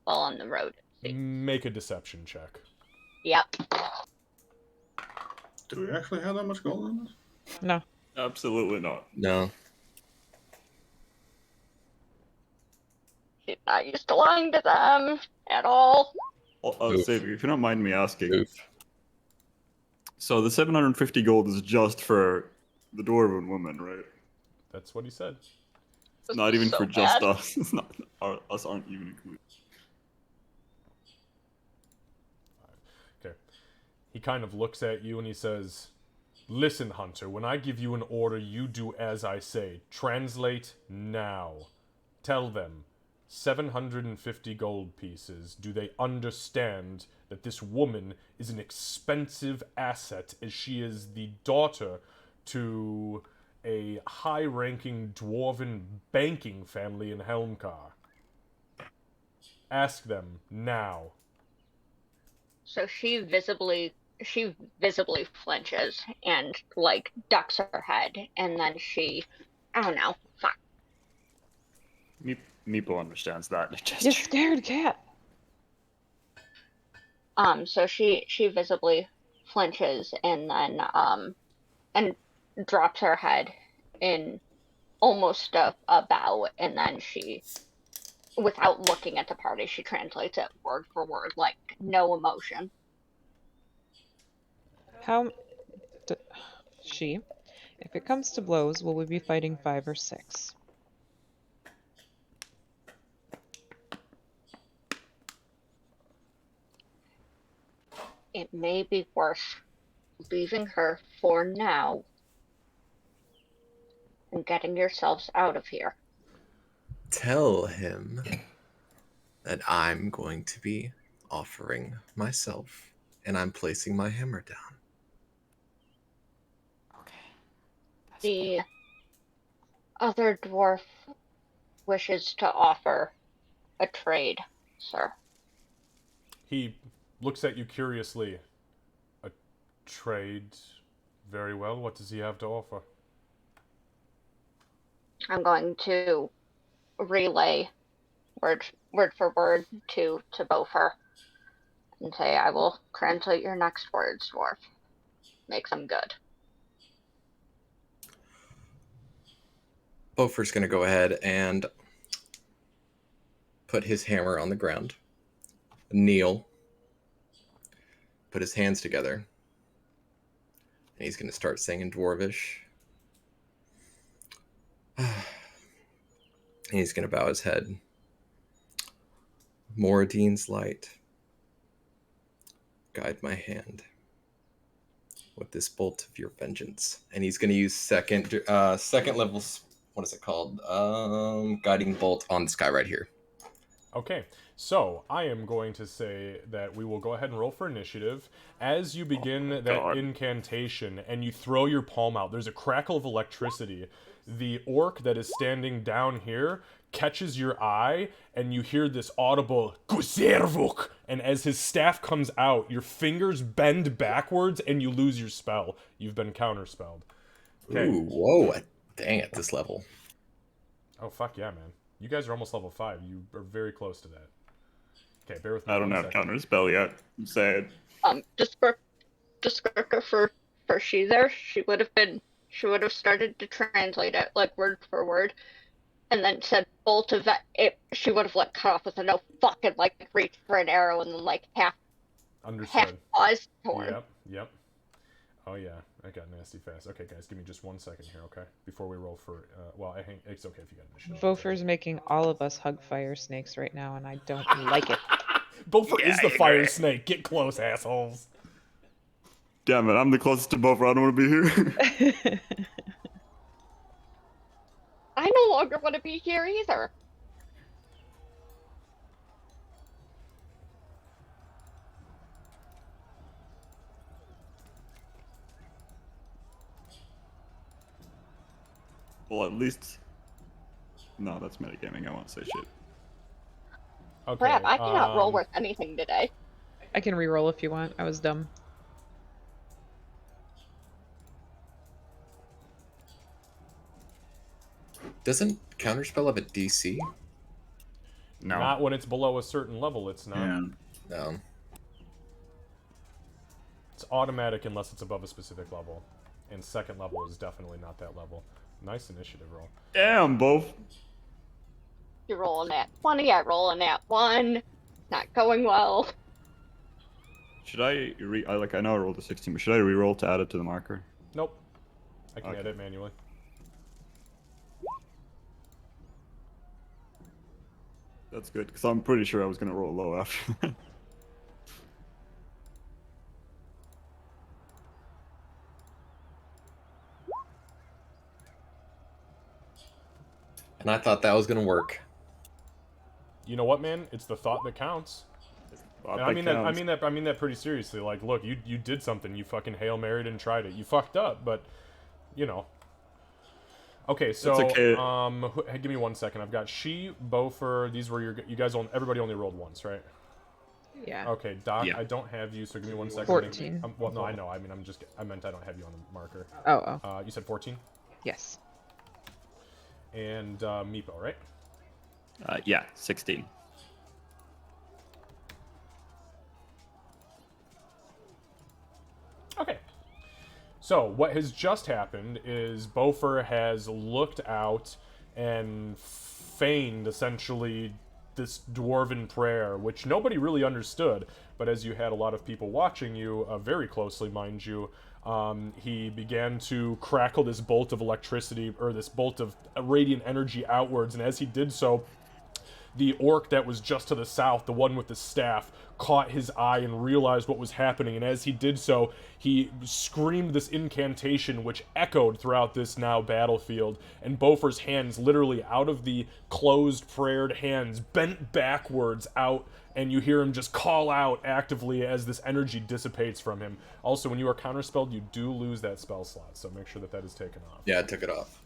D: on the road.
C: Make a deception check.
D: Yep.
A: Do we actually have that much gold on this?
G: No.
F: Absolutely not.
E: No.
D: She's not used to lying to them at all.
F: I'll save you if you don't mind me asking.
E: Oof.
F: So the 750 gold is just for the dwarven woman, right?
C: That's what he said.
F: It's not even
D: So
F: for just
D: bad.
F: us. It's not. Us aren't even included.
C: Okay. He kind of looks at you and he says, "Listen, Hunter, when I give you an order, you do as I say. Translate now. Tell them, 750 gold pieces. Do they understand that this woman is an expensive asset as she is the daughter to a high-ranking dwarven banking family in Helmcar? Ask them now."
D: So she visibly flinches and like ducks her head, and then I don't know. Fuck.
F: Meepo understands that.
G: You scared cat.
D: So she visibly flinches and then and drops her head in almost a bow, and then she, without looking at the party, she translates it word for word, like no emotion.
G: If it comes to blows, will we be fighting 5 or 6?
D: It may be worth leaving her for now and getting yourselves out of here.
E: Tell him that I'm going to be offering myself, and I'm placing my hammer down.
D: The other dwarf wishes to offer a trade, sir.
C: He looks at you curiously. A trade? Very well. What does he have to offer?
D: I'm going to relay word for word to Beaufort and say, I will translate your next words, dwarf. Make them good.
E: Beaufort's going to go ahead and put his hammer on the ground, kneel, put his hands together, and he's going to start saying in Dwarvish. And he's going to bow his head. Moradine's light, guide my hand with this bolt of your vengeance. And he's going to use second level, what is it called? Guiding bolt on this guy right here.
C: Okay. So I am going to say that we will go ahead and roll for initiative. As you begin that
F: God.
C: incantation and you throw your palm out, there's a crackle of electricity. The orc that is standing down here catches your eye, and you hear this audible "Guzervuk," and as his staff comes out, your fingers bend backwards and you lose your spell. You've been counterspelled. Okay.
E: Ooh, whoa. Dang, at this level.
C: Oh, fuck yeah, man. You guys are almost level 5. You are very close to that. Okay, bear with me.
F: I don't
C: one
F: have
C: second.
F: counter spell yet. I'm sad.
D: Just for she there, she would have started to translate it like word for word, and then said bolt of it. She would have like cut off with a no fucking like reach for an arrow and then like half
C: Understood.
D: paused torn.
C: Yep. Oh yeah, I got nasty fast. Okay, guys, give me just 1 second here, okay? Before we roll for, well, I think it's okay if you got initiative.
G: Vofer's making all of us hug fire snakes right now, and I don't like it.
C: Bofer is the
F: I
C: fire
F: agree.
C: snake. Get close, assholes.
F: Damn it, I'm the closest to Bofer. I don't want to be here.
D: I no longer want to be here either.
F: Well, at least. No, that's metagaming. I won't say shit.
C: Okay.
D: Crap, I cannot roll worth anything today.
G: I can re-roll if you want. I was dumb.
E: Doesn't Counterspell have a DC?
F: No.
C: Not when it's below a certain level, it's not.
A: Yeah.
E: No.
C: It's automatic unless it's above a specific level. And second level is definitely not that level. Nice initiative roll.
F: Damn, both.
D: You're rolling at 20, I rolling at 1. Not going well.
F: Should I I know I rolled a 16, but should I re-roll to add it to the marker?
C: Nope. I can
F: Okay.
C: edit manually.
F: That's good, because I'm pretty sure I was gonna roll low after that.
E: And I thought that was gonna work.
C: You know what, man? It's the thought that counts. And I mean that. I mean that pretty seriously. Like, look, you did something. You fucking Hail Married and tried it. You fucked up, but you know. Okay, so
F: okay.
C: Hey, give me 1 second. I've got She, Bofer. These were you guys. Everybody only rolled once, right?
G: Yeah.
C: Okay, Doc.
A: Yeah.
C: I don't have you, so give me 1 second.
G: 14.
C: Well, no, I know. I mean, I meant I don't have you on the marker.
G: Oh.
C: You said 14,
G: Yes.
C: and Meepo, right?
F: Yeah, 16.
C: Okay. So what has just happened is Bofer has looked out and feigned essentially this dwarven prayer, which nobody really understood. But as you had a lot of people watching you very closely, mind you, he began to crackle this bolt of electricity, or this bolt of radiant energy outwards. And as he did so, the orc that was just to the south, the one with the staff, caught his eye and realized what was happening, and as he did so, he screamed this incantation which echoed throughout this now battlefield, and Bofer's hands, literally out of the closed prayered hands, bent backwards out, and you hear him just call out actively as this energy dissipates from him. Also, when you are counterspelled, you do lose that spell slot, so make sure that that is taken off.
E: Yeah, I took it off.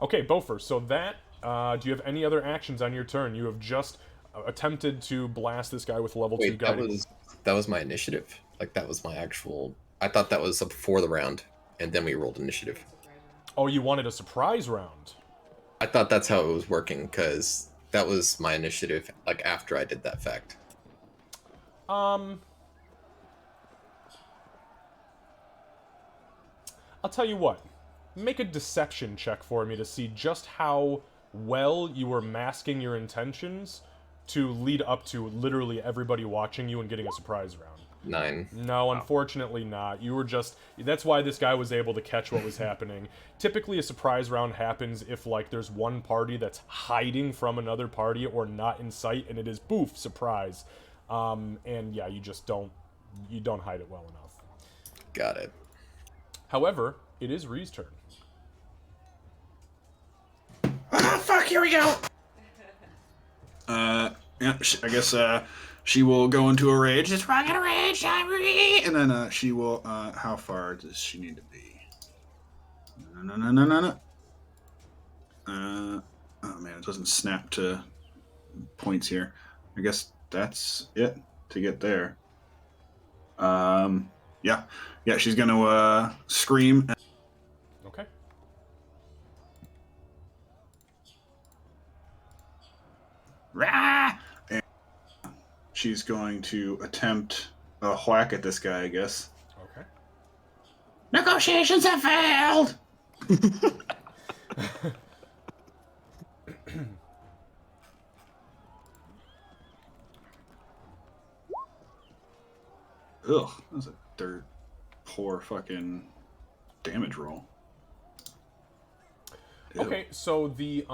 C: Okay, Bofer, so that, do you have any other actions on your turn? You have just attempted to blast this guy with level 2
E: Wait,
C: guiding.
E: that was my initiative. Like that was my actual. I thought that was before the round, and then we rolled initiative.
C: Oh, you wanted a surprise round.
E: I thought that's how it was working because that was my initiative. Like after I did that fact.
C: I'll tell you what. Make a deception check for me to see just how well you were masking your intentions to lead up to literally everybody watching you and getting a surprise round.
E: 9.
C: No, unfortunately not. You were just... That's why this guy was able to catch what was happening. Typically, a surprise round happens if, like, there's one party that's hiding from another party or not in sight, and it is, boof, surprise. And, yeah, you just don't you don't hide it well enough.
E: Got it.
C: However, it is Ree's turn.
A: Ah, fuck, here we go. Yeah, I guess she will go into a rage. It's fucking a rage time, and then she will. How far does she need to be? No. Oh man, it doesn't snap to points here. I guess that's it to get there. Yeah, she's gonna scream.
C: Okay.
A: Rah! And she's going to attempt a whack at this guy, I guess.
C: Okay.
A: Negotiations have failed! Ugh, that was a dirt poor fucking damage roll. Ew.
C: Okay, so the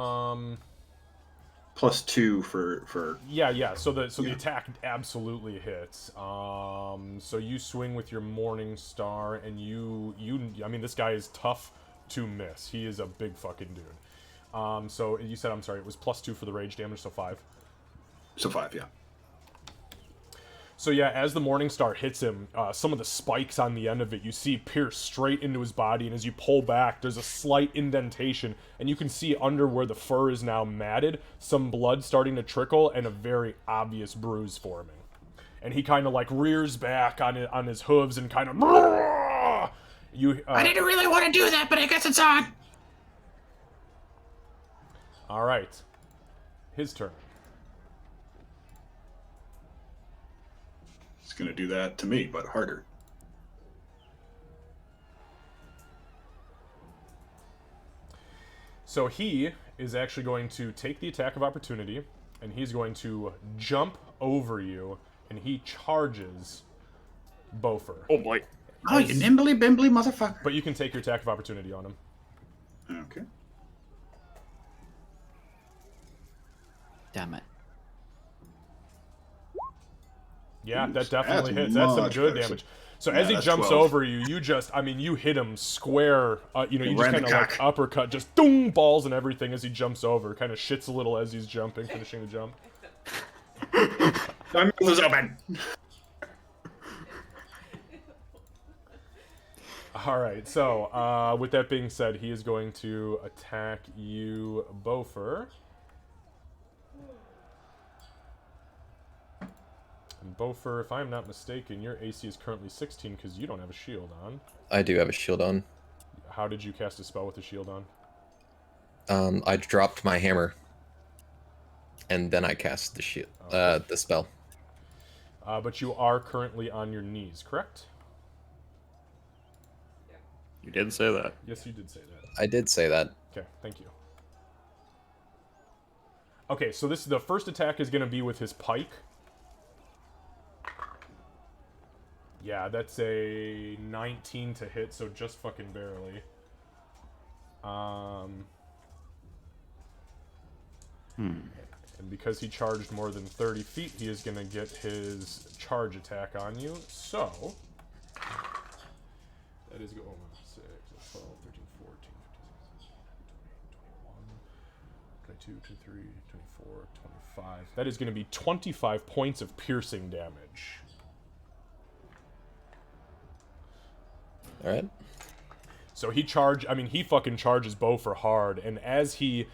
A: +2 for
C: yeah. So the attack absolutely hits. So you swing with your Morning Star, and you I mean, this guy is tough to miss. He is a big fucking dude. So you said, I'm sorry, it was +2 for the rage damage, so 5.
A: So 5, yeah.
C: So yeah, as the Morning Star hits him, some of the spikes on the end of it you see pierce straight into his body, and as you pull back, there's a slight indentation, and you can see under where the fur is now matted, some blood starting to trickle, and a very obvious bruise forming. And he kind of like rears back on his hooves and kind of.
A: I didn't really want to do that, but I guess it's on.
C: All right, his turn.
A: It's gonna do that to me, but harder.
C: So he is actually going to take the attack of opportunity, and he's going to jump over you, and he charges Bofer.
F: Oh boy.
A: Oh, you nimbly bimbly motherfucker.
C: But you can take your attack of opportunity on him.
A: Okay.
F: Damn it.
C: Yeah,
A: Ooh,
C: that definitely
A: that's
C: hits. That's some
A: much
C: good
A: better.
C: damage. So
A: Yeah,
C: as he
A: that's
C: jumps
A: 12.
C: over you, you hit him square. You just
A: Right in
C: kind
A: the
C: of like
A: cock.
C: uppercut, just doom, balls and everything as he jumps over. Kind of shits a little as he's jumping, finishing the jump.
A: My mouth is open.
C: All right. So with that being said, he is going to attack you, Bofer. And Bofer, if I'm not mistaken, your AC is currently 16 because you don't have a shield on.
E: I do have a shield on.
C: How did you cast a spell with a shield on?
E: I dropped my hammer, and then I cast the shield, the spell.
C: But you are currently on your knees, correct?
F: You did say that.
C: Yes, you did say that.
E: I did say that.
C: Okay, thank you. Okay, so the first attack is going to be with his pike. Yeah, that's a 19 to hit, so just fucking barely. And because he charged more than 30 feet, he is going to get his charge attack on you. So, that is going 6, 12, 13, 14, 15, 16, 17, 18, 19, 20, 21, 22, 23, 24, 25. That is going to be 25 points of piercing damage.
E: All right.
C: So he fucking charges Bofer hard, and as he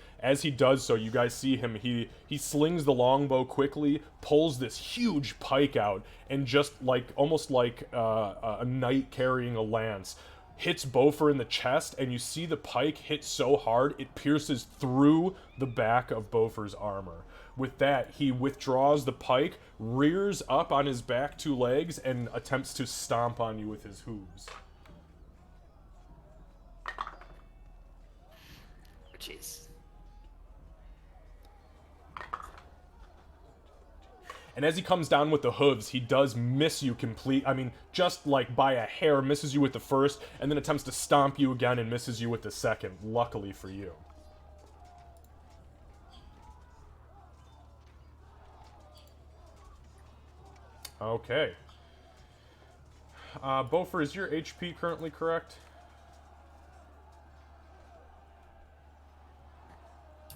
C: does so, you guys see him, he slings the longbow quickly, pulls this huge pike out, and just like, almost like a knight carrying a lance, hits Bofer in the chest, and you see the pike hit so hard, it pierces through the back of Bofer's armor. With that, he withdraws the pike, rears up on his back 2 legs, and attempts to stomp on you with his hooves.
F: Jeez.
C: And as he comes down with the hooves, he does miss you just like by a hair, misses you with the first, and then attempts to stomp you again and misses you with the second, luckily for you. Okay. Beaufort, is your HP currently correct?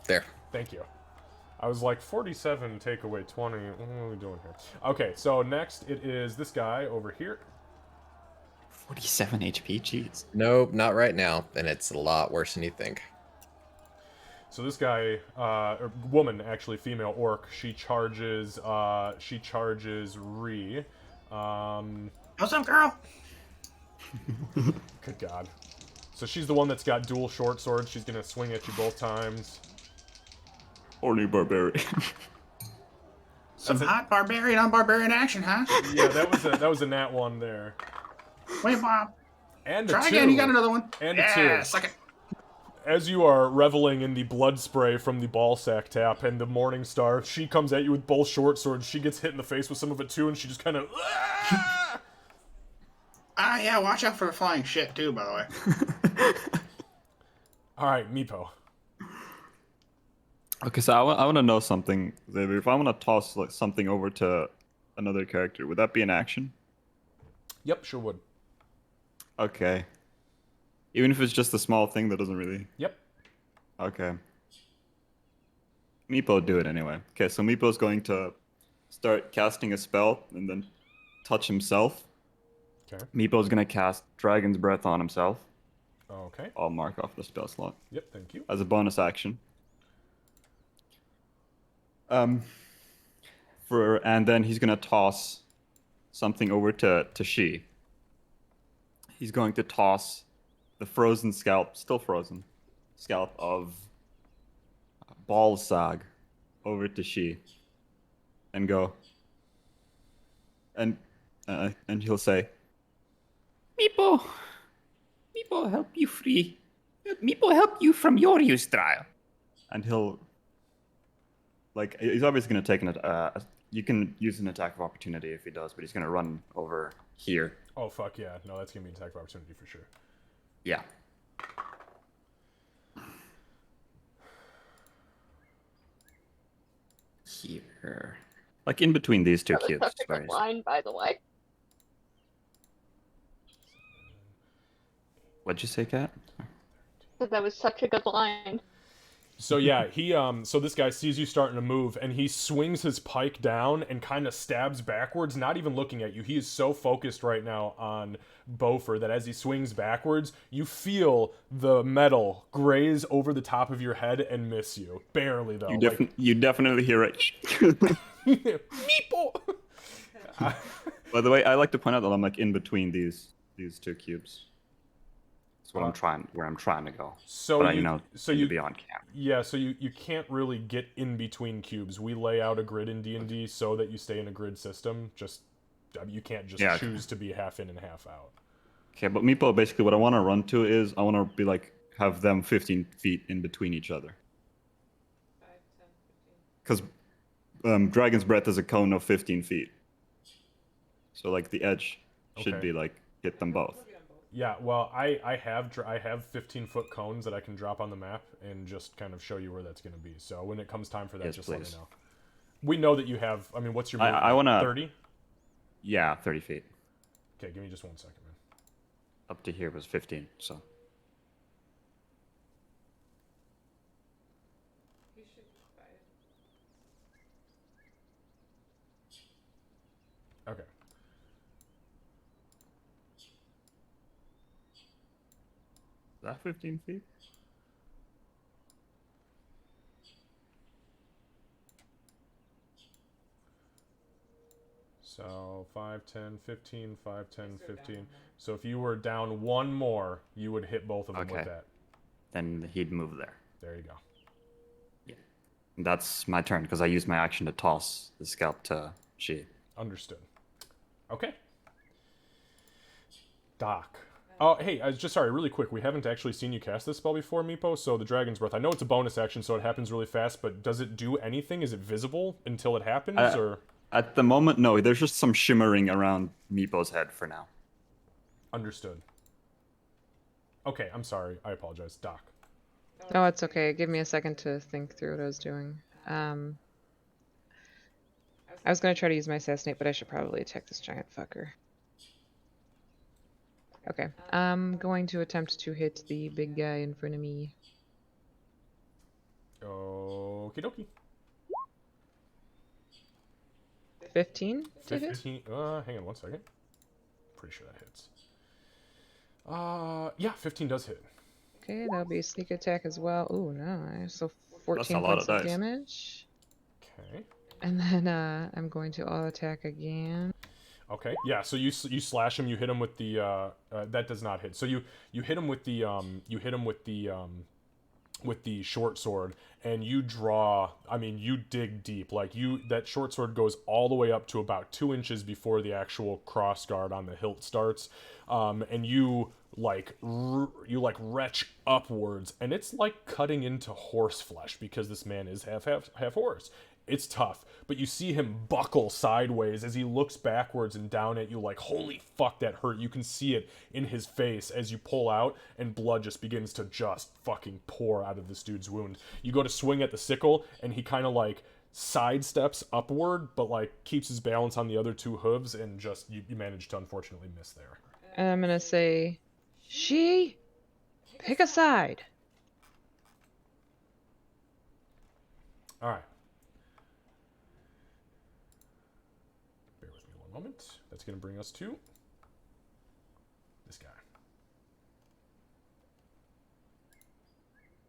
E: There.
C: Thank you. I was like, 47 take away 20. What are we doing here? Okay, so next it is this guy over here.
F: 47 HP, jeez.
E: Nope, not right now. And it's a lot worse than you think.
C: So this guy, or woman, actually, female orc, she charges Ree.
A: What's up, girl?
C: Good God. So she's the one that's got dual short swords. She's gonna swing at you both times.
F: Horny barbarian.
A: Some hot barbarian on barbarian action, huh?
C: Yeah, that was a nat one there.
A: Wait, Bob.
C: And a
A: Try
C: two.
A: again. You got another one.
C: And a
A: yeah,
C: two.
A: suck it.
C: As you are reveling in the blood spray from the ball sack tap and the Morning Star, she comes at you with both short swords. She gets hit in the face with some of it too, and she just kind of.
A: Yeah, watch out for the flying shit too, by the way.
C: All right, Meepo.
F: Okay, so I want to know something, Xavier. If I want to toss like something over to another character, would that be an action?
C: Yep, sure would.
F: Okay. Even if it's just a small thing that doesn't really...
C: Yep.
F: Okay. Meepo do it anyway. Okay, so Meepo's going to start casting a spell and then touch himself.
C: Okay.
F: Meepo's going to cast Dragon's Breath on himself.
C: Okay.
F: I'll mark off the spell slot.
C: Yep, thank you.
F: As a bonus action. And then he's going to toss something over to She. He's going to toss the frozen scalp, still frozen, scalp of Balsag over to She, and go. And he'll say,
B: Meepo help you free. Meepo help you from your use trial.
F: and he'll, like, he's obviously going to take you can use an attack of opportunity if he does, but he's going to run over here.
C: Oh, fuck yeah. No, that's going to be an attack of opportunity for sure.
F: Yeah. Here. Like in between these two
D: That was
F: cubes.
D: such a good line, by the way.
F: What'd you say, Kat?
D: That was such a good line.
C: So yeah, so this guy sees you starting to move, and he swings his pike down and kind of stabs backwards, not even looking at you. He is so focused right now on Beaufort that as he swings backwards, you feel the metal graze over the top of your head and miss you. Barely, though.
F: You definitely hear it.
C: Meeple!
F: By the way, I like to point out that I'm like in between these two cubes. That's what where I'm trying to go.
C: So
F: but
C: you
F: be on camera.
C: Yeah, so you can't really get in between cubes. We lay out a grid in D&D so that you stay in a grid system. You can't just choose to be half in and half out.
F: Okay, but Meepo, basically what I want to run to is I want to be like have them 15 feet in between each other. 5, 10, 15. Because Dragon's Breath is a cone of 15 feet. So like the edge should be like hit them both.
C: Yeah, well, I have 15-foot cones that I can drop on the map and just kind of show you where that's going to be. So when it comes time for that,
F: Yes,
C: just
F: please.
C: let me know. We know that you have. I mean, what's your movement?
F: I want to
C: 30.
F: Yeah, 30 feet.
C: Okay, give me just 1 second, man.
F: Up to here was 15. So.
C: Okay.
F: Is that 15 feet?
C: So 5, 10, 15, 5, 10, 15. So if you were down one more, you would hit both of them with that.
F: Then he'd move there.
C: There you go.
F: Yeah. That's my turn because I used my action to toss the scalp to She.
C: Understood. Okay. Doc. Oh, hey, I was just sorry, really quick. We haven't actually seen you cast this spell before, Meepo. So the Dragon's Breath. I know it's a bonus action, so it happens really fast. But does it do anything? Is it visible until it happens, or?
F: At the moment, no. There's just some shimmering around Meepo's head for now.
C: Understood. Okay, I'm sorry. I apologize, Doc.
G: Oh, it's okay. Give me a second to think through what I was doing. I was going to try to use my assassinate, but I should probably attack this giant fucker. Okay, I'm going to attempt to hit the big guy in front of me.
C: Okie dokie.
G: 15 to hit?
C: 15. Hang on one second. Pretty sure that hits. Yeah, 15 does hit.
G: Okay, that'll be a sneak attack as well. Ooh, nice. So 14
F: That's a lot
G: points
F: of
G: of
F: dice.
G: damage.
C: Okay.
G: And then I'm going to auto attack again.
C: Okay. Yeah. So you slash him. You hit him with the that does not hit. So you hit him with the with the short sword, and you draw. I mean, you dig deep. Like that short sword goes all the way up to about 2 inches before the actual cross guard on the hilt starts, and you retch upwards, and it's like cutting into horse flesh because this man is half horse. It's tough, but you see him buckle sideways as he looks backwards and down at you like, holy fuck, that hurt. You can see it in his face as you pull out, and blood just begins to just fucking pour out of this dude's wound. You go to swing at the sickle, and he kind of like sidesteps upward, but like keeps his balance on the other 2 hooves, and just you manage to unfortunately miss there.
G: And I'm going to say, she, pick a side.
C: All right. Bear with me one moment. That's going to bring us to this guy.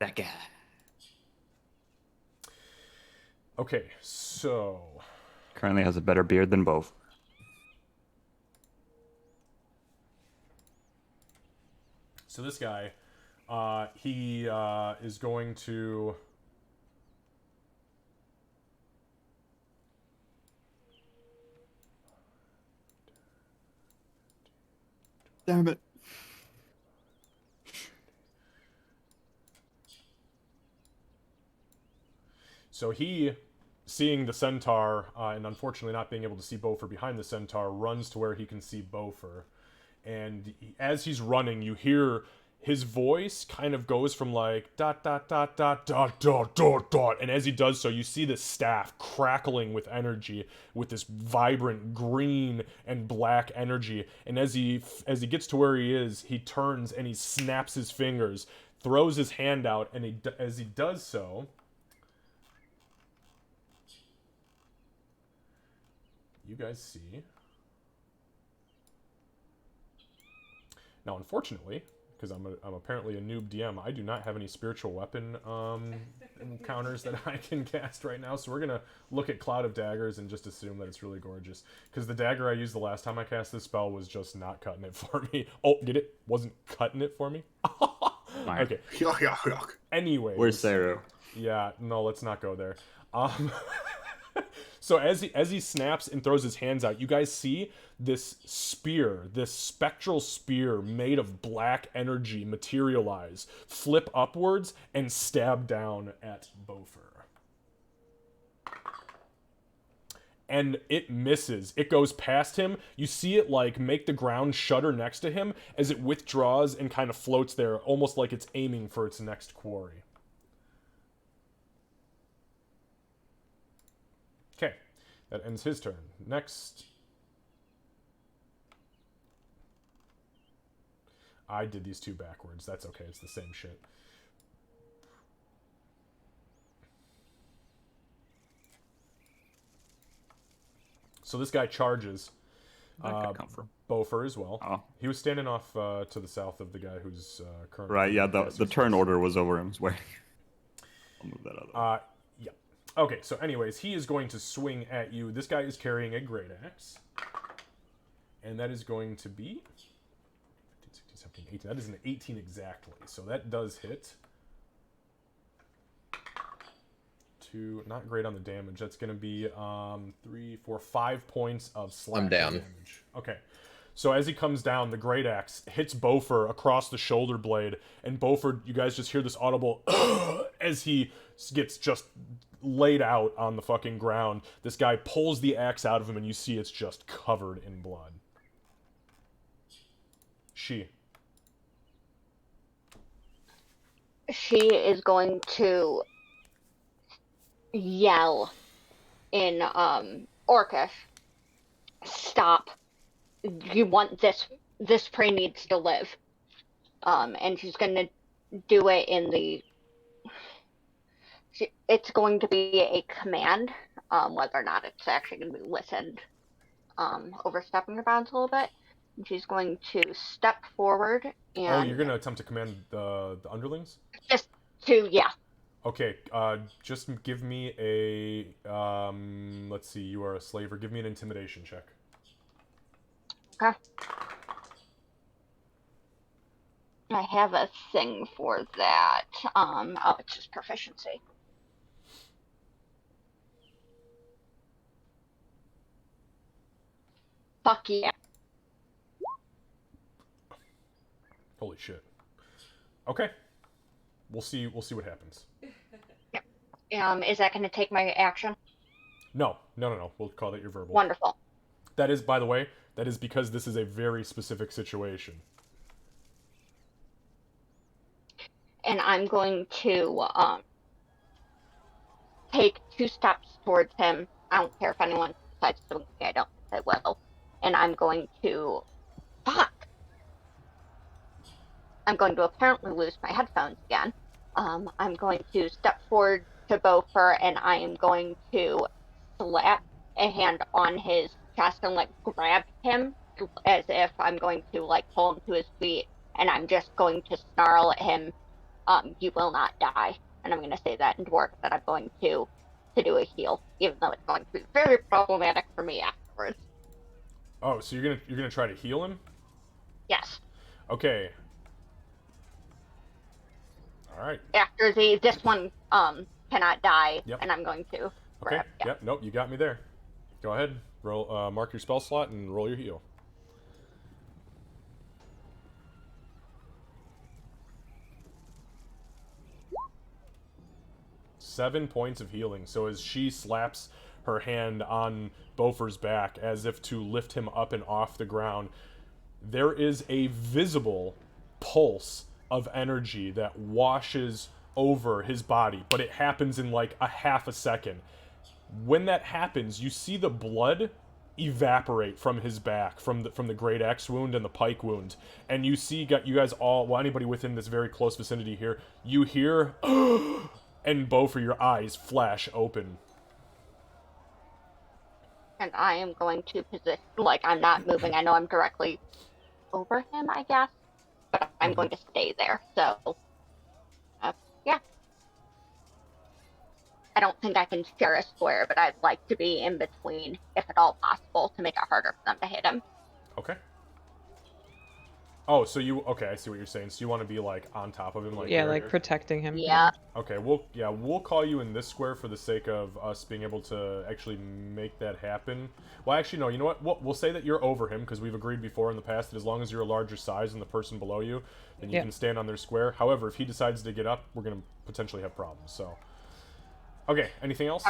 F: That guy.
C: Okay, so
F: Currently has a better beard than both.
C: this guy, he is going to.
F: Damn it.
C: So he, seeing the centaur, and unfortunately not being able to see Beaufort behind the centaur, runs to where he can see Beaufort. And as he's running, you hear his voice kind of goes from like dot dot dot dot dot dot dot dot, and as he does so, you see the staff crackling with energy, with this vibrant green and black energy. And as he gets to where he is, he turns and he snaps his fingers, throws his hand out, and as he does so, you guys see. Now, unfortunately, because I'm apparently a noob DM, I do not have any spiritual weapon encounters that I can cast right now. So we're gonna look at Cloud of Daggers and just assume that it's really gorgeous. Because the dagger I used the last time I cast this spell was just not cutting it for me. Oh, get it? Wasn't cutting it for me. Okay.
A: Yuck, yuck, yuck.
C: Anyways.
F: Where's Saru?
C: Yeah, no, let's not go there. So as he snaps and throws his hands out, you guys see this spear, this spectral spear made of black energy materialize, flip upwards, and stab down at Beaufort. And it misses. It goes past him. You see it like make the ground shudder next to him as it withdraws and kind of floats there, almost like it's aiming for its next quarry. Okay, that ends his turn. Next. I did these two backwards. That's okay, it's the same shit. So this guy charges
F: That could come from.
C: Beaufort as well.
F: Oh.
C: He was standing off to the south of the guy who's currently...
F: Right, yeah, the
C: casting
F: turn
C: spells.
F: order was over him. I'll move that out.
C: Yeah. Okay, so anyways, he is going to swing at you. This guy is carrying a great axe. And that is going to be 15, 16, 17, 18. That is an 18 exactly. So that does hit. Not great on the damage. That's going to be 3, 4, 5 points of slashing
E: down.
C: damage. Okay. So as he comes down, the great axe hits Beaufort across the shoulder blade, and Beaufort, you guys just hear this audible as he gets just laid out on the fucking ground. This guy pulls the axe out of him, and you see it's just covered in blood. She
D: is going to yell in Orcish, "Stop. You want this this prey needs to live. And she's gonna do it in the. It's going to be a command, whether or not it's actually going to be listened. Overstepping her bounds a little bit. And she's going to step forward and.
C: Oh, you're gonna attempt to command the underlings?
D: Just to, yeah.
C: Okay, just give me a, let's see, you are a slaver. Give me an intimidation check.
D: Okay. I have a thing for that. Oh, it's just proficiency. Fuck yeah.
C: Holy shit. Okay. We'll see what happens.
D: Is that going to take my action?
C: No. We'll call that your verbal.
D: Wonderful.
C: That is, by the way, that is because this is a very specific situation.
D: And I'm going to take 2 steps towards him. I don't care if anyone decides to. I don't think they will. And I'm going to. Fuck! I'm going to apparently lose my headphones again. I'm going to step forward to Beaufort, and I am going to slap a hand on his chest and, like, grab him as if I'm going to, like, pull him to his feet. And I'm just going to snarl at him, you will not die. And I'm going to say that in Dwarf, that I'm going to do a heal, even though it's going to be very problematic for me afterwards.
C: Oh, so you're gonna try to heal him?
D: Yes.
C: Okay. All right.
D: After this one cannot die,
C: Yep.
D: and I'm going to.
C: Okay.
D: Grab, yeah.
C: Yep. Nope. You got me there. Go ahead. Roll. Mark your spell slot and roll your heal. Seven points of healing. So as she slaps her hand on Beaufort's back as if to lift him up and off the ground, there is a visible pulse of energy that washes over his body, but it happens in like a half a second. When that happens, you see the blood evaporate from his back, from the great axe wound and the pike wound, and you see you guys all, well, anybody within this very close vicinity here, you hear and Beaufort, your eyes flash open.
D: And I am going to position, like, I'm not moving. I know I'm directly over him, I guess, but I'm going to stay there. So, yeah. I don't think I can share a square, but I'd like to be in between, if at all possible, to make it harder for them to hit him.
C: Okay. Oh, so okay, I see what you're saying. So you want to be like on top of him, like
G: Yeah,
C: here,
G: like
C: here?
G: protecting him.
D: Yeah.
C: Okay, we'll call you in this square for the sake of us being able to actually make that happen. Well, actually, no. You know what? We'll say that you're over him because we've agreed before in the past that as long as you're a larger size than the person below you, then you
G: Yeah.
C: can stand on their square. However, if he decides to get up, we're gonna potentially have problems. So, okay. Anything else?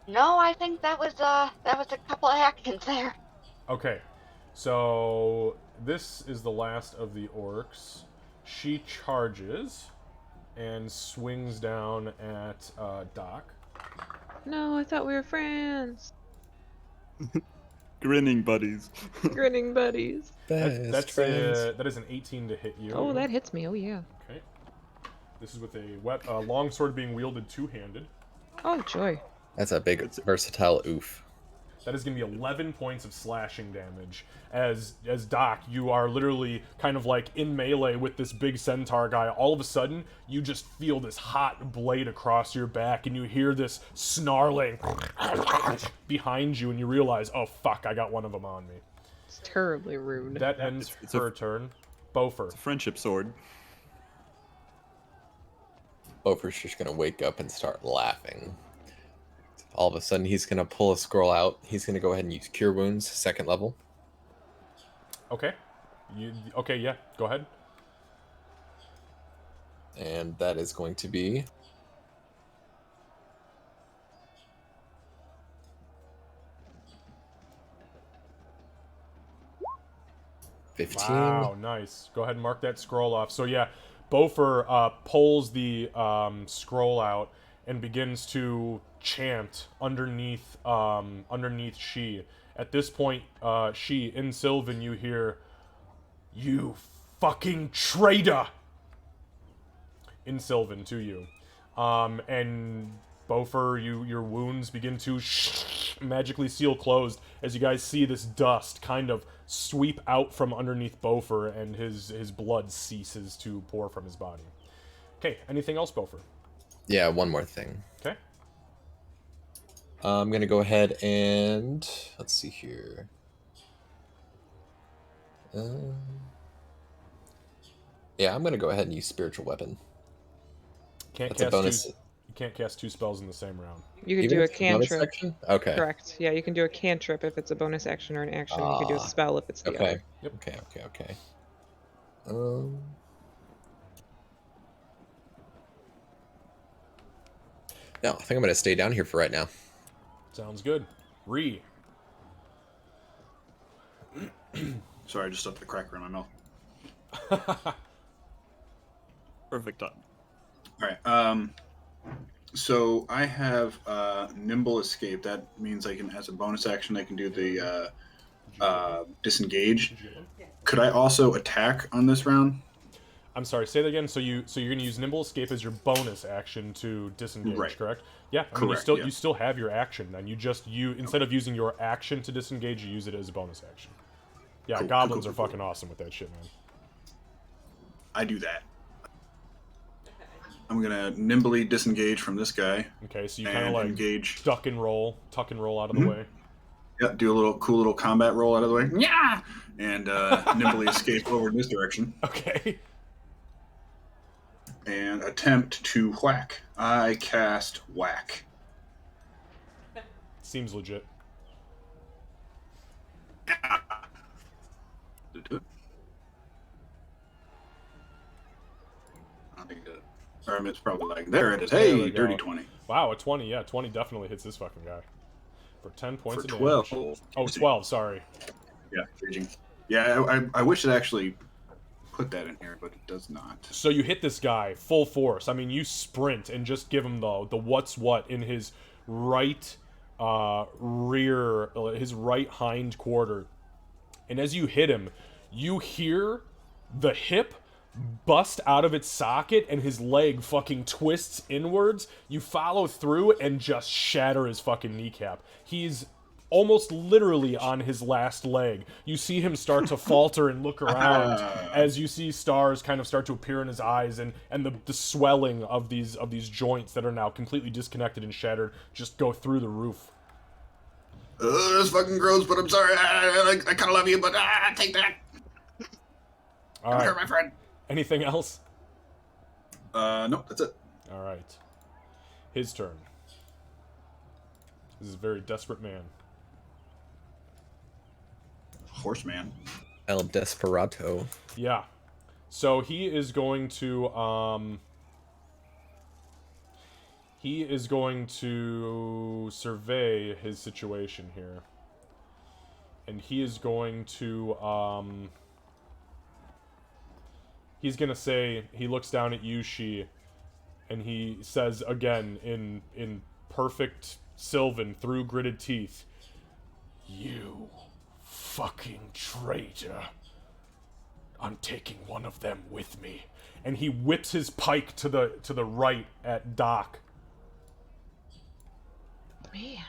D: No, I think that was a couple of actions there.
C: Okay, so this is the last of the orcs. She charges and swings down at Doc.
G: No, I thought we were friends.
F: Grinning buddies.
G: Grinning buddies.
E: Best friends.
C: That is an 18 to hit you.
G: Oh, that hits me. Oh, yeah.
C: Okay. This is with a long sword being wielded two-handed.
G: Oh, joy.
E: That's a big versatile oof.
C: That is going to be 11 points of slashing damage. As Doc, you are literally kind of like in melee with this big centaur guy. All of a sudden, you just feel this hot blade across your back, and you hear this snarling behind you, and you realize, oh fuck, I got one of them on me.
G: It's terribly rude.
C: That ends
F: it's
C: her turn. Beaufort.
F: It's a friendship sword.
E: Beaufort's just gonna wake up and start laughing. All of a sudden, he's gonna pull a scroll out. He's gonna go ahead and use Cure Wounds, 2nd level.
C: Okay. Okay, yeah, go ahead.
E: And that is going to be 15.
C: Wow, nice. Go ahead and mark that scroll off. So yeah, Beaufort pulls the scroll out and begins to chant underneath she, At this point, in Sylvan, you hear, "You fucking traitor!" In Sylvan, to you. And Bofer, your wounds begin to magically seal closed as you guys see this dust kind of sweep out from underneath Bofer, and his blood ceases to pour from his body. Okay, anything else, Bofer?
E: Yeah, one more thing.
C: Okay.
E: I'm gonna go ahead and let's see here. Yeah, I'm gonna go ahead and use spiritual weapon.
C: Can't
E: That's a
C: cast
E: bonus.
C: you can't cast 2 spells in the same round.
G: You can
E: Even
G: do a
E: if it's bonus
G: cantrip.
E: action? Okay.
G: Correct. Yeah, you can do a cantrip if it's a bonus action or an action. You can do a
E: Ah,
G: spell if it's the
E: Okay.
G: other.
C: Yep.
E: Okay. No, I think I'm gonna stay down here for right now.
C: Sounds good. Ree.
A: Sorry, I just stuffed the cracker in my mouth.
F: Perfect time.
A: All right. So I have nimble escape. That means I can, as a bonus action, I can do the disengage. Could I also attack on this round?
C: I'm sorry, say that again. So you're going to use Nimble Escape as your bonus action to disengage,
A: Right.
C: correct? Yeah, I mean,
A: Correct,
C: you still have your action, and you instead of using your action to disengage, you use it as a bonus action. Yeah,
A: Cool,
C: goblins
A: cool,
C: are
A: cool.
C: fucking awesome with that shit, man.
A: I do that. I'm gonna nimbly disengage from this guy
C: Okay, so you kind
A: and
C: of like
A: engage.
C: tuck and roll out of the way.
A: Yeah, do a cool little combat roll out of the way. Yeah, and nimbly escape over in this direction
C: Okay.
A: and attempt to whack. I cast whack.
C: Seems legit.
A: Did it do it? I don't think it did. Or it's probably like, there it is.
C: There
A: Hey,
C: we go.
A: dirty 20.
C: Wow, a 20. Yeah, 20 definitely hits this fucking guy. For 10 points
A: For
C: of
A: 12.
C: damage. Oh, 12, sorry.
A: Yeah, raging. Yeah, I wish it actually put that in here, but it does not.
C: So you hit this guy full force. I mean, you sprint and just give him the what's what in his right rear, his right hind quarter. And as you hit him, you hear the hip bust out of its socket and his leg fucking twists inwards. You follow through and just shatter his fucking kneecap. He's almost literally on his last leg. You see him start to falter and look around as you see stars kind of start to appear in his eyes, and the swelling of these joints that are now completely disconnected and shattered just go through the roof.
A: That's fucking gross, but I'm sorry. I kind of love you, but take that.
C: All
A: Don't
C: right.
A: hurt my friend.
C: Anything else?
A: Nope, that's it.
C: All right. His turn. This is a very desperate man.
A: Horseman.
E: El Desperado.
C: Yeah. So he is going to survey his situation here. And he is going to he's going to say, he looks down at Yushi and he says again in perfect Sylvan through gritted teeth, "You fucking traitor. I'm taking one of them with me." And he whips his pike to the right at Doc.
G: Man.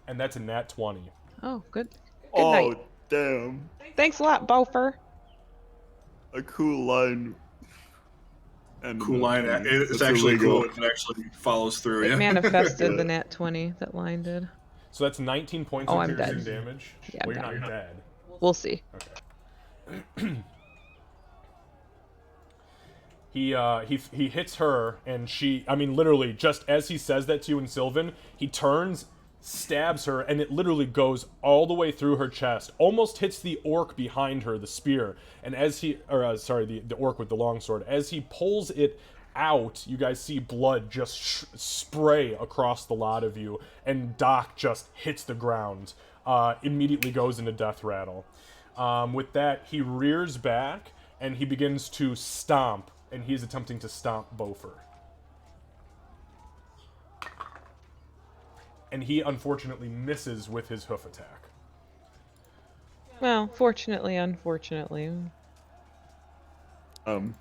C: And that's a nat 20.
G: Oh, good. Good
F: Oh,
G: night.
F: damn.
G: Thanks a lot, Bofer.
F: A cool line. And
A: Cool line. It's
F: That's
A: actually
F: illegal.
A: cool if it actually follows through.
G: It
A: Yeah.
G: manifested the nat 20 that line did.
C: So that's 19 points
G: Oh,
C: of
G: I'm
C: piercing
G: dead.
C: damage.
G: Yeah, I'm
C: well, you're
G: dead.
C: not dead.
G: We'll see.
C: Okay. He hits her, and she, I mean, literally, just as he says that to you in Sylvan, he turns, stabs her, and it literally goes all the way through her chest, almost hits the orc behind her, the spear, and as he, the orc with the longsword, as he pulls it out, you guys see blood just spray across the lot of you, and Doc just hits the ground, immediately goes into death rattle. With that, he rears back, and he begins to stomp, and he's attempting to stomp Bofer. and he unfortunately misses with his hoof attack.
G: Well, fortunately, unfortunately.
A: Kind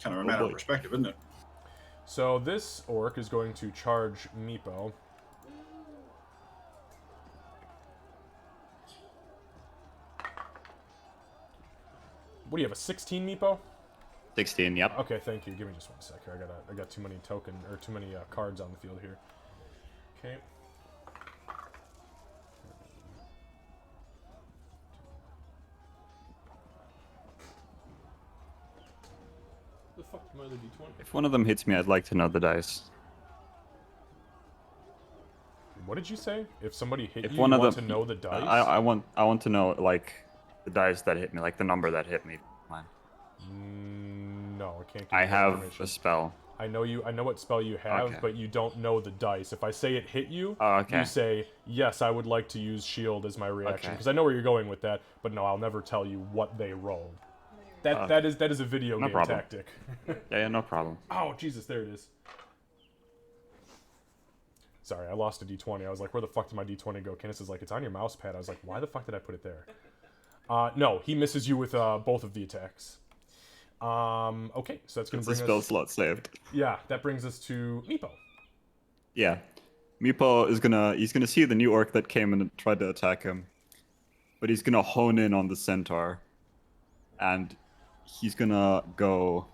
A: of a
F: Oh
A: matter of
F: boy.
A: perspective, isn't it?
C: So this orc is going to charge Meepo. What do you have, a 16, Meepo?
F: 16. Yep.
C: Okay, thank you. Give me just 1 sec here. I got too many too many cards on the field here. Okay. The fuck am I the D20?
F: If one of them hits me, I'd like to know the dice.
C: What did you say? If somebody hit
F: If
C: you,
F: one
C: you
F: of
C: want
F: them,
C: to know the dice?
F: I want to know like the dice that hit me, like the number that hit me. Mine.
C: No, I can't give
F: I
C: you that
F: have
C: information.
F: a spell.
C: I know what spell you have,
F: Okay.
C: but you don't know the dice. If I say it hit you,
F: Oh, okay.
C: you say, yes, I would like to use shield as my reaction.
F: Okay.
C: Because I know where you're going with that, but no, I'll never tell you what they rolled. That is a video
F: No
C: game
F: problem.
C: tactic.
F: Yeah, no problem.
C: Oh, Jesus, there it is. Sorry, I lost a D20. I was like, where the fuck did my D20 go? Kenneth is like, it's on your mouse pad. I was like, why the fuck did I put it there? No, he misses you with both of the attacks. Okay, so that's going
F: It's
C: to
F: a
C: bring
F: spell
C: us...
F: slot saved.
C: Yeah, that brings us to Meepo.
F: Yeah. Meepo is he's gonna see the new orc that came and tried to attack him. But he's gonna hone in on the centaur. And he's gonna go.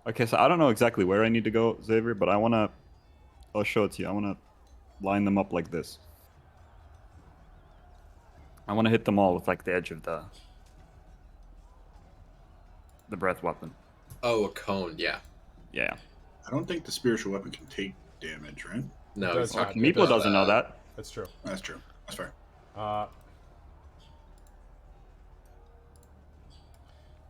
F: Okay, so I don't know exactly where I need to go, Xavier, but I'll show it to you. I wanna line them up like this. I wanna hit them all with like the edge of the breath weapon.
E: Oh, a cone. Yeah.
F: Yeah.
A: I don't think the spiritual weapon can take damage, right?
E: No,
C: It does
E: it's
C: not.
E: not.
C: It
F: Meepo
C: does
F: doesn't know that.
C: That's true.
A: That's true. That's fair.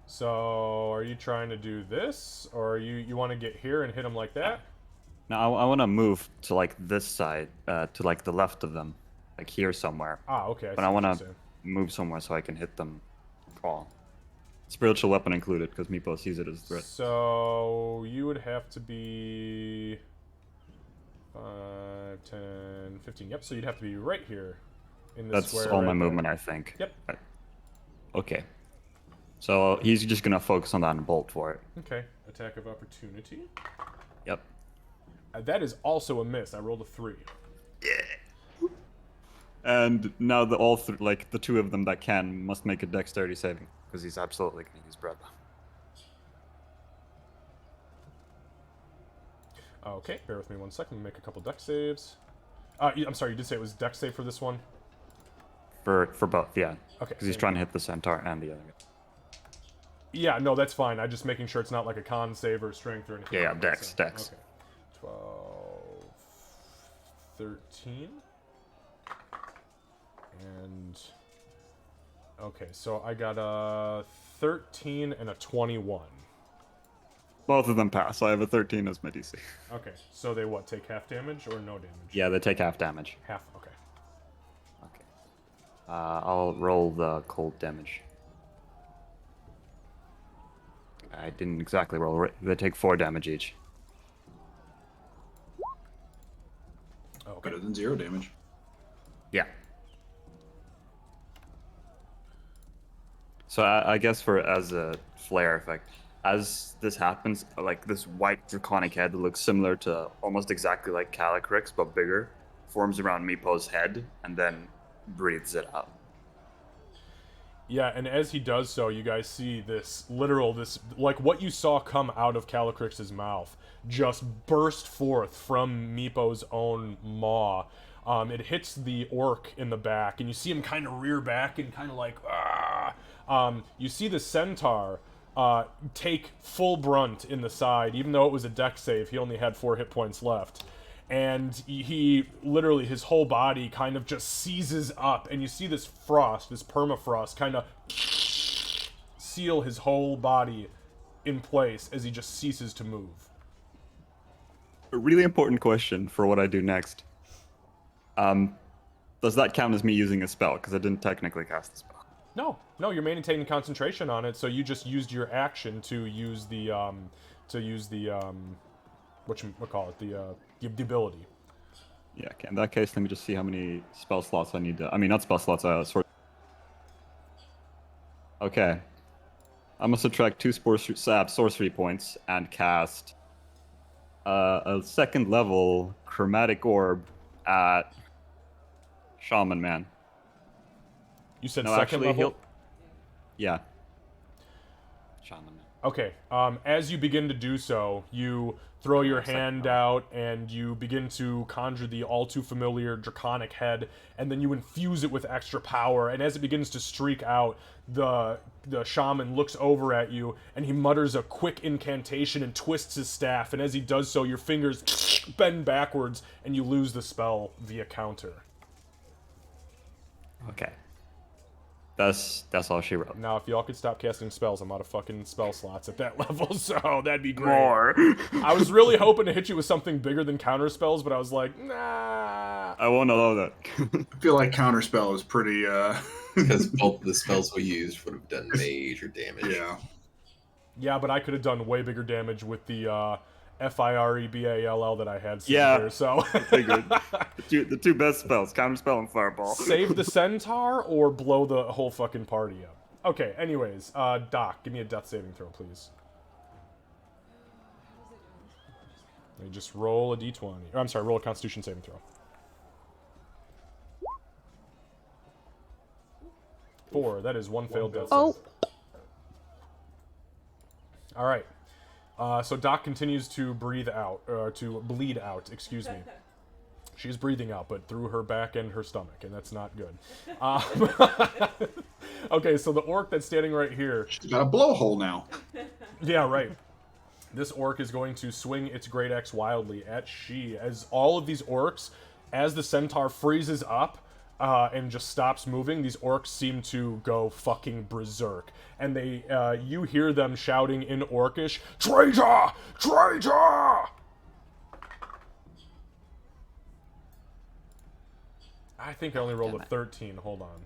C: So, are you trying to do this, or you want to get here and hit him like that?
F: Now I want to move to like this side, to like the left of them, like here somewhere.
C: Ah, okay.
F: But I want to move somewhere so I can hit them. All. Spiritual weapon included, because Meepo sees it as a threat.
C: So, you would have to be 5, 10, 15. Yep, so you'd have to be right here in this
F: That's
C: square
F: all
C: right
F: my
C: there.
F: movement, I think.
C: Yep.
F: Right. Okay. So he's just gonna focus on that and bolt for it.
C: Okay, attack of opportunity.
F: Yep.
C: That is also a miss. I rolled a 3.
F: And now like the two of them that can must make a dexterity saving because he's absolutely gonna use breath.
C: Okay, bear with me 1 second. Let me make a couple dex saves. I'm sorry, you did say it was dex save for this one?
F: For both, yeah.
C: Okay.
F: Because he's trying to hit the centaur and the other guy.
C: Yeah, no, that's fine. I'm just making sure it's not like a con save or strength or anything.
F: Yeah,
C: like
F: dex,
C: that,
F: dex.
C: Okay. 12, 13. And... Okay, so I got a 13 and a 21.
F: Both of them pass. I have a 13 as my DC.
C: Okay, so they what, take half damage or no damage?
F: Yeah, they take half damage.
C: Half, okay.
F: Okay. I'll roll the cold damage. I didn't exactly roll. They take 4 damage each.
C: Okay.
A: Better than 0 damage.
F: Yeah. So I guess as a flare effect, as this happens, like this white draconic head that looks similar to almost exactly like Calycrix but bigger, forms around Meepo's head and then breathes it out.
C: Yeah, and as he does so, you guys see this like what you saw come out of Calycrix's mouth just burst forth from Meepo's own maw. It hits the orc in the back, and you see him kind of rear back and kind of like, ah. You see the centaur take full brunt in the side, even though it was a dex save, he only had 4 hit points left. And he literally, his whole body kind of just seizes up, and you see this frost, this permafrost, kind of seal his whole body in place as he just ceases to move.
F: A really important question for what I do next. Does that count as me using a spell? Because I didn't technically cast the spell.
C: No, you're maintaining concentration on it, so you just used your action to use the the ability.
F: Yeah, okay. In that case, let me just see how many spell slots I need to. I mean, not spell slots. Sword. Okay. I'm gonna subtract 2 sorcery points and cast a second level chromatic orb at Shaman Man.
C: You said
F: No,
C: second
F: actually,
C: level?
F: Yeah. Shaman Man.
C: Okay. As you begin to do so, you throw your
F: Second
C: hand
F: level.
C: out and you begin to conjure the all too familiar draconic head, and then you infuse it with extra power. And as it begins to streak out, the shaman looks over at you and he mutters a quick incantation and twists his staff. And as he does so, your fingers bend backwards and you lose the spell via counter.
F: Okay. That's all she wrote.
C: Now, if y'all could stop casting spells, I'm out of fucking spell slots at that level, so that'd be great.
F: More.
C: I was really hoping to hit you with something bigger than counter spells, but I was like, nah.
F: I won't allow that.
A: I feel like counterspell is pretty.
E: Because both the spells we used would have done major damage.
A: Yeah.
C: Yeah, but I could have done way bigger damage with the Fireball that I had sitting
F: Yeah.
C: here, so.
F: Figured. The two best spells, counterspell and fireball.
C: Save the centaur or blow the whole fucking party up. Okay, anyways, Doc, give me a death saving throw, please. You just roll a d20. Or, I'm sorry, roll a constitution saving throw. 4, that is one failed death
D: Oh.
C: save. Alright. So Doc continues to bleed out, excuse me. She's breathing out, but through her back and her stomach, and that's not good. Okay, so the orc that's standing right here.
A: She's got a blowhole now.
C: Yeah, right. This orc is going to swing its great axe wildly at She. As all of these orcs, as the centaur freezes up and just stops moving, these orcs seem to go fucking berserk. And they, you hear them shouting in Orcish, "Traitor! Traitor!" I think I only rolled a 13. Hold on.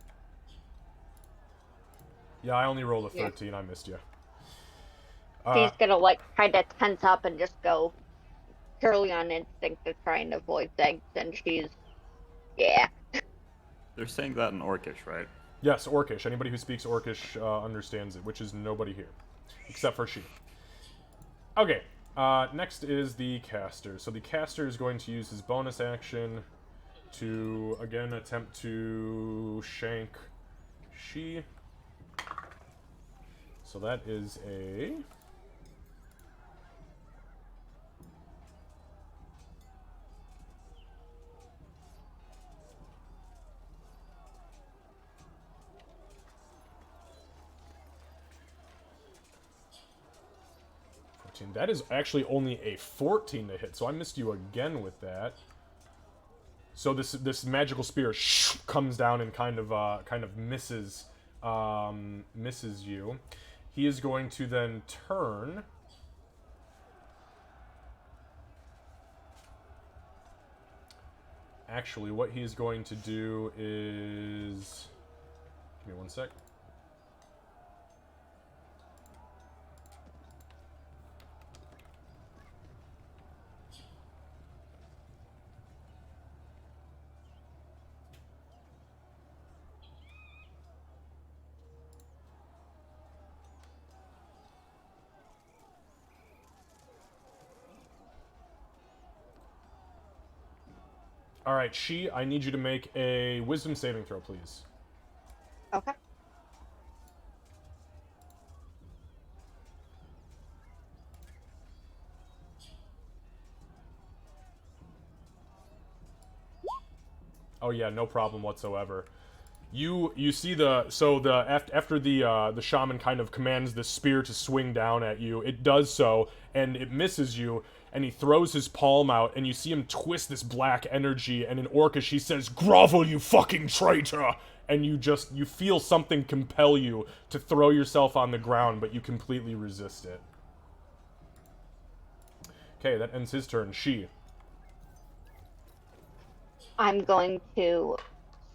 C: Yeah, I only rolled a 13. I missed you.
D: She's gonna like kind of tense up and just go purely on instinct of trying to avoid things, and yeah.
F: They're saying that in Orcish, right?
C: Yes, Orcish. Anybody who speaks Orcish understands it, which is nobody here. Except for She. Okay, next is the caster. So the caster is going to use his bonus action to, again, attempt to shank She. So that is a... That is actually only a 14 to hit, so I missed you again with that. So this magical spear comes down and kind of misses you. He is going to then turn. Actually, what he is going to do is, give me one sec. Alright, She, I need you to make a wisdom saving throw, please.
D: Okay.
C: Oh yeah, no problem whatsoever. You see after the shaman kind of commands the spear to swing down at you, it does so, and it misses you, and he throws his palm out, and you see him twist this black energy, and in Orcish he says, "Grovel, you fucking traitor!" And you feel something compel you to throw yourself on the ground, but you completely resist it. Okay, that ends his turn. She.
D: I'm going to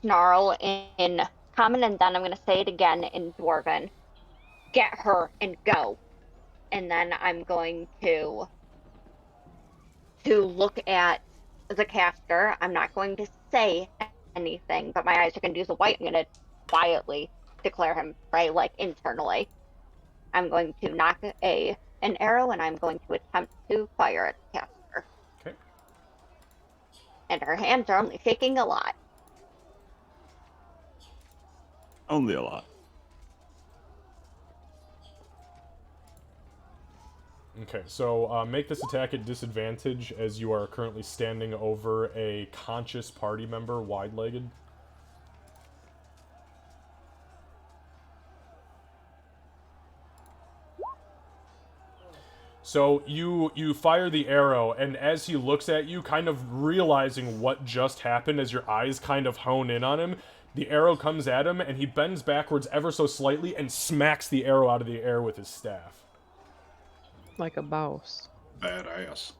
D: snarl in common, and then I'm going to say it again in Dwarven. Get her and go. And then I'm going to look at as a caster, I'm not going to say anything, but my eyes are going to do the white. I'm going to quietly declare him prey, like internally. I'm going to knock an arrow, and I'm going to attempt to fire at the caster.
C: Okay.
D: And her hands are only shaking a lot.
F: Only a lot.
C: Okay, so make this attack at disadvantage as you are currently standing over a conscious party member, wide-legged. So you fire the arrow, and as he looks at you, kind of realizing what just happened as your eyes kind of hone in on him, the arrow comes at him, and he bends backwards ever so slightly and smacks the arrow out of the air with his staff.
G: Like a boss.
A: Badass.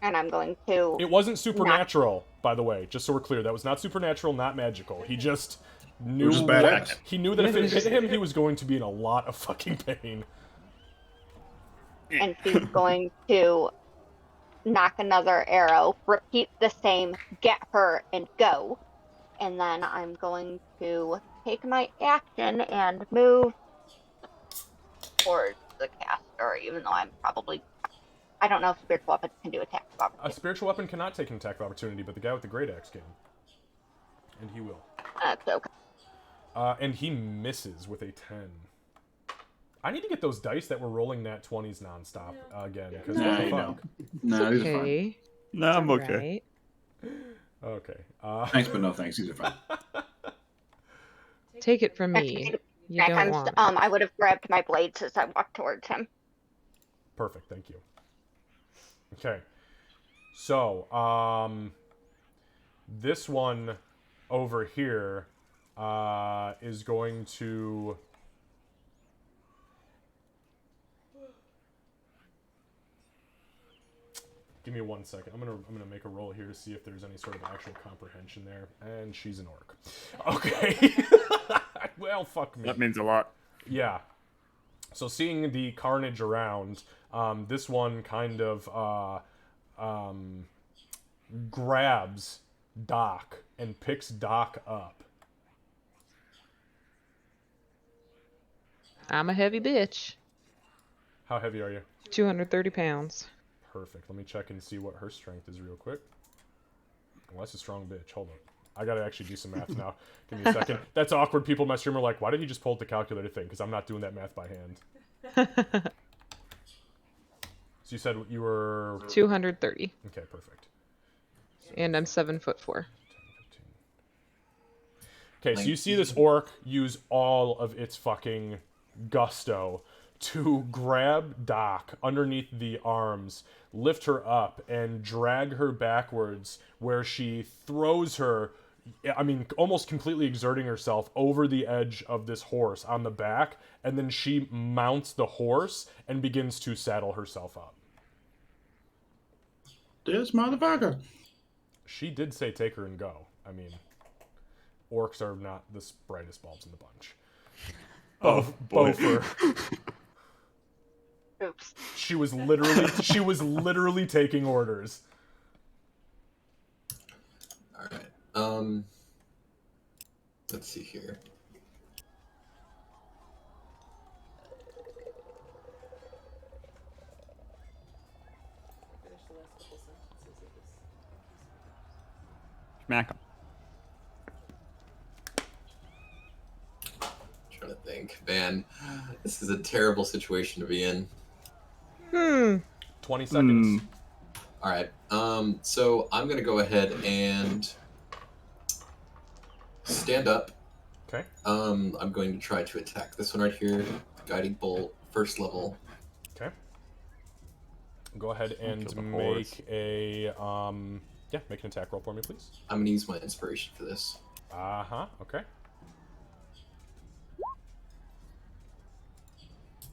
D: And I'm going to...
C: It wasn't supernatural, by the way, just so we're clear. That was not supernatural, not magical. He just knew
A: Which is badass.
C: he knew that if it hit him, he was going to be in a lot of fucking pain.
D: And she's going to knock another arrow, repeat the same, get her, and go. And then I'm going to take my action and move towards the caster, even though I'm probably... I don't know if spiritual weapons can do attacks of
C: A
D: opportunity.
C: spiritual weapon cannot take an attack of opportunity, but the guy with the great axe can. And he will.
D: That's okay.
C: And he misses with a 10. I need to get those dice that were rolling nat 20s nonstop again, because
A: Nah,
C: what the
A: you
C: fuck?
A: don't. No, these are fine.
G: Okay.
F: No, I'm
G: it's
F: okay.
G: alright.
C: Okay.
A: Thanks, but no thanks. These are fine.
G: Take it from me. You don't
D: Sometimes,
G: want it.
D: I would have grabbed my blades as I walked towards him.
C: Perfect, thank you. Okay. So, this one over here is going to... Give me 1 second. I'm gonna make a roll here to see if there's any sort of actual comprehension there. And she's an orc. Okay. Well, fuck me.
F: That means a lot.
C: Yeah. So seeing the carnage around, this one kind of grabs Doc and picks Doc up.
G: I'm a heavy bitch.
C: How heavy are you?
G: 230 pounds.
C: Perfect. Let me check and see what her strength is real quick. Well, that's a strong bitch. Hold on. I gotta actually do some math now. Give me a second. That's awkward. People in my stream are like, why did he just pull up the calculator thing? Because I'm not doing that math by hand. So you said you were...
G: 230.
C: Okay, perfect.
G: And I'm 7'4".
C: 10, 15. Okay, so you see this orc use all of its fucking gusto to grab Doc underneath the arms, lift her up, and drag her backwards, where she throws her, I mean, almost completely exerting herself over the edge of this horse on the back, and then she mounts the horse and begins to saddle herself up.
A: This motherfucker.
C: She did say take her and go. I mean, orcs are not the brightest bulbs in the bunch. Bofer.
D: Oops.
C: She was literally taking orders.
E: All right. Let's see here.
F: Smack him.
E: Trying to think, man. This is a terrible situation to be in.
C: 20 seconds.
E: All right. So I'm gonna go ahead and stand up.
C: Okay.
E: I'm going to try to attack this one right here. Guiding bolt, first level.
C: Okay. Go ahead and
F: Kill the horse.
C: make a make an attack roll for me, please.
E: I'm gonna use my inspiration for this.
C: Okay.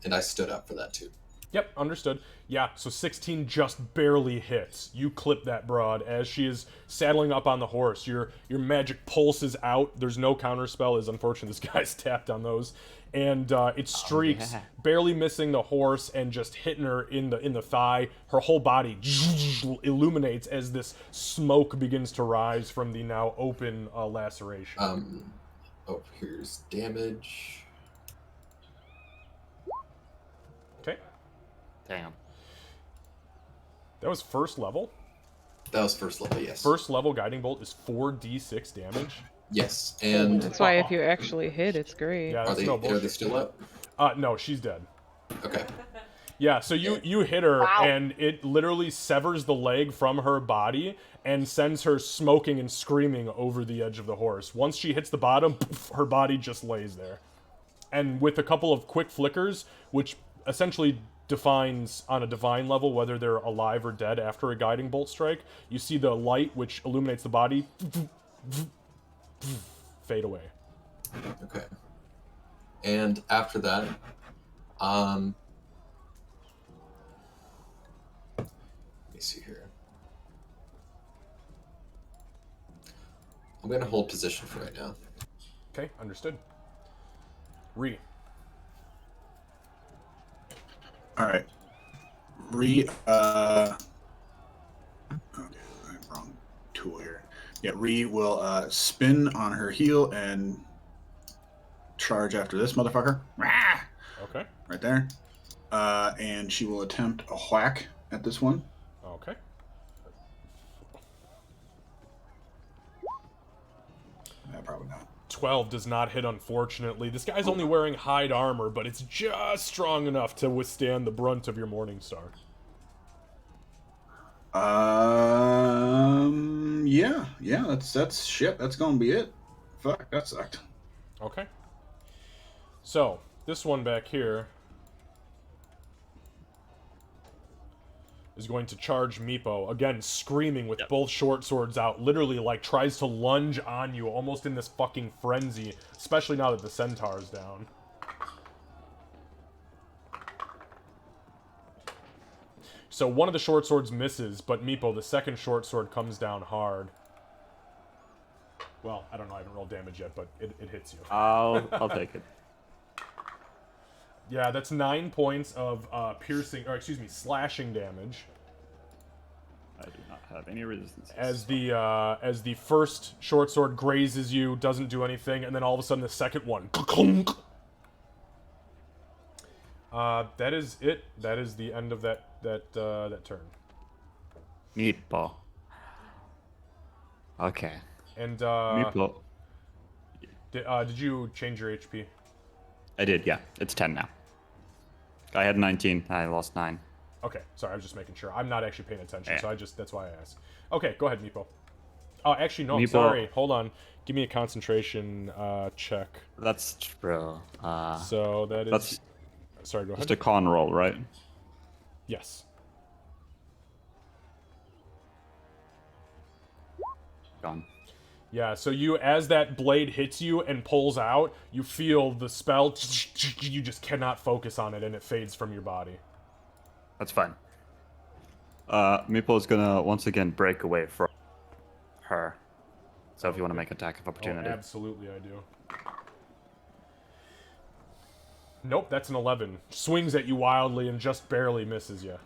E: And I stood up for that too.
C: Yep, understood. Yeah, so 16 just barely hits. You clip that broad as she is saddling up on the horse. Your magic pulse is out. There's no counterspell, as unfortunate this guy's tapped on those. And it streaks,
F: yeah.
C: barely missing the horse and just hitting her in the thigh. Her whole body illuminates as this smoke begins to rise from the now open laceration.
E: Oh, here's damage.
C: Okay.
F: Damn.
C: That was first level.
E: That was first level, yes.
C: First level guiding bolt is 4d6 damage.
E: Yes, and
G: That's why if you actually hit, it's great.
C: Yeah,
E: are
C: that's
E: they
C: no
E: are they
C: bullshit.
E: still up?
C: No, she's dead.
E: Okay.
C: Yeah, so you hit her
D: Wow.
C: and it literally severs the leg from her body and sends her smoking and screaming over the edge of the horse. Once she hits the bottom, poof, her body just lays there. And with a couple of quick flickers, which essentially defines on a divine level whether they're alive or dead after a guiding bolt strike, you see the light which illuminates the body fade away.
E: Okay. And after that, let me see here. I'm gonna hold position for right now.
C: Okay, understood. Re.
A: All right. Okay, wrong tool here. Yeah, Ree will spin on her heel and charge after this motherfucker. Rah!
C: Okay.
A: Right there. And she will attempt a whack at this one.
C: Okay.
A: Probably not.
C: 12 does not hit, unfortunately. This guy's only wearing hide armor, but it's just strong enough to withstand the brunt of your Morningstar.
A: Yeah, that's shit. That's gonna be it. Fuck, that sucked.
C: Okay. So, this one back here is going to charge Meepo, again screaming with both short swords out, literally like tries to lunge on you, almost in this fucking frenzy, especially now that the centaur's down. So one of the short swords misses, but Meepo, the second short sword, comes down hard. Well, I don't know, I haven't rolled damage yet, but it hits you.
F: I'll take it.
C: Yeah, that's 9 points of slashing damage.
F: I do not have any resistance.
C: As the first short sword grazes you, doesn't do anything, and then all of a sudden the second one. That is it. That is the end of that turn.
F: Meatball. Okay.
C: And
F: Meatball.
C: did you change your HP?
F: I did, yeah. It's 10 now. I had 19. I lost 9.
C: Okay, sorry, I was just making sure. I'm not actually paying attention,
F: Yeah.
C: so that's why I asked. Okay, go ahead, Meepo. Oh, actually, no, I'm
F: Meepo.
C: sorry. Hold on. Give me a concentration check.
F: That's true.
C: So that is...
F: That's
C: Sorry, go ahead.
F: just a con roll, right?
C: Yes.
F: Gone.
C: Yeah, so you, as that blade hits you and pulls out, you feel the spell, you just cannot focus on it, and it fades from your body.
F: That's fine. Meeple is gonna once again break away from her. So if you want to make attack of opportunity.
C: Oh, absolutely I do. Nope, that's an 11. Swings at you wildly and just barely misses you.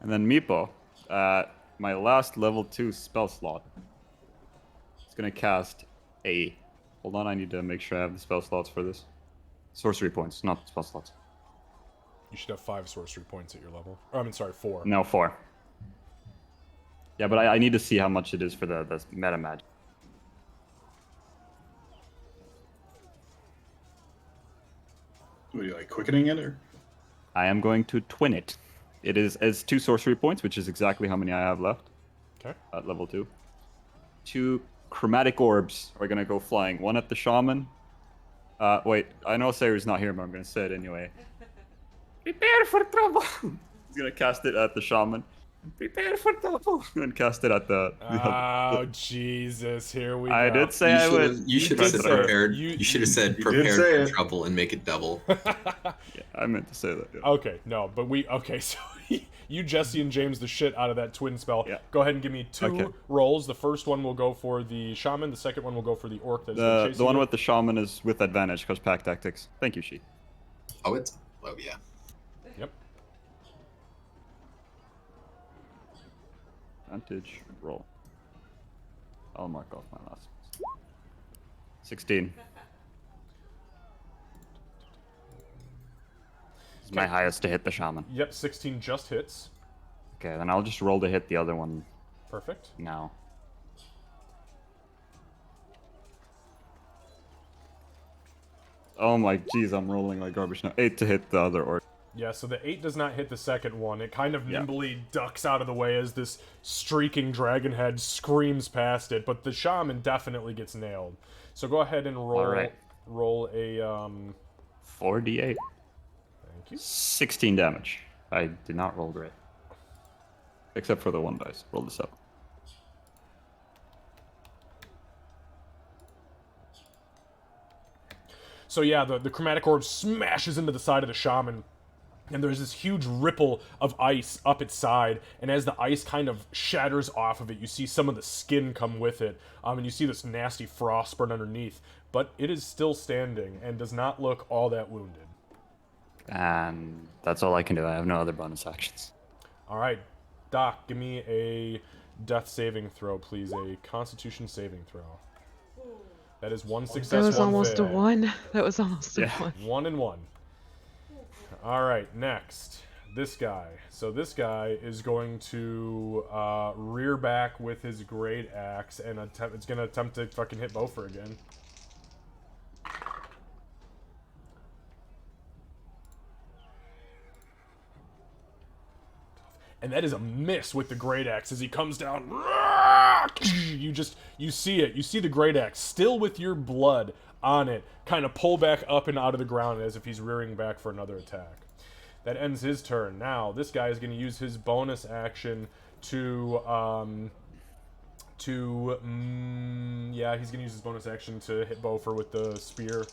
F: And then Meepo, my last level 2 spell slot, is gonna cast a... Hold on, I need to make sure I have the spell slots for this. Sorcery points, not spell slots.
C: You should have 5 sorcery points at your level. Or, I mean, sorry, 4.
F: No, 4. Yeah, but I need to see how much it is for the meta magic.
A: What are you, like, quickening it, or?
F: I am going to twin it. It is as 2 sorcery points, which is exactly how many I have left
C: Okay.
F: at level 2. 2 chromatic orbs are gonna go flying. One at the shaman. Wait, I know Sayru's not here, but I'm gonna say it anyway.
B: Prepare for trouble.
F: He's gonna cast it at the shaman.
B: Prepare for double.
F: And cast it at the.
C: Oh Jesus! Here we go.
F: I did say
E: You
F: I
E: should
F: would.
E: have. You should have
C: did
E: said
C: say it.
E: prepared.
C: You-
E: You should have said
A: you did
E: prepared
A: say
E: for
A: it.
E: trouble and make it double.
F: Yeah, I meant to say that. Yeah.
C: Okay, no, but okay, so you Jesse and James the shit out of that twin spell.
F: Yeah.
C: Go ahead and give me 2
F: Okay.
C: rolls. The first one will go for the shaman. The second one will go for the orc. That is
F: The one
C: you.
F: with the shaman is with advantage because pack tactics. Thank you, she.
E: Oh, it's. Oh yeah.
C: Yep.
F: Advantage roll. I'll mark off my last. 16. This is my highest to hit the shaman.
C: Yep. 16 just hits.
F: Okay, then I'll just roll to hit the other one
C: Perfect.
F: now. Oh my jeez, I'm rolling like garbage now. 8 to hit the other orc.
C: Yeah, so the 8 does not hit the second one. It kind of
F: Yeah.
C: nimbly ducks out of the way as this streaking dragon head screams past it, but the shaman definitely gets nailed. So go ahead and roll
F: Alright.
C: roll a
F: 4d8.
C: thank you.
F: 16 damage. I did not roll great. Except for the 1 dice. Roll this up.
C: So yeah, the chromatic orb smashes into the side of the shaman, and there's this huge ripple of ice up its side, and as the ice kind of shatters off of it, you see some of the skin come with it, and you see this nasty frost burn underneath, but it is still standing and does not look all that wounded.
F: And that's all I can do. I have no other bonus actions.
C: All right, Doc, give me a death saving throw, please. A Constitution saving throw. That is 1 success,
G: That was
C: 1
G: almost a
C: fail.
G: 1. That was almost a
F: Yeah.
G: 1.
C: 1 and 1. All right, next, this guy. So this guy is going to rear back with his great axe and it's going to attempt to fucking hit Beaufort again. And that is a miss with the great axe as he comes down. You see it. You see the great axe still with your blood on it, kind of pull back up and out of the ground as if he's rearing back for another attack. That ends his turn. Now this guy is going to use his bonus action to yeah, he's going to use his bonus action to hit Beaufort with the spear.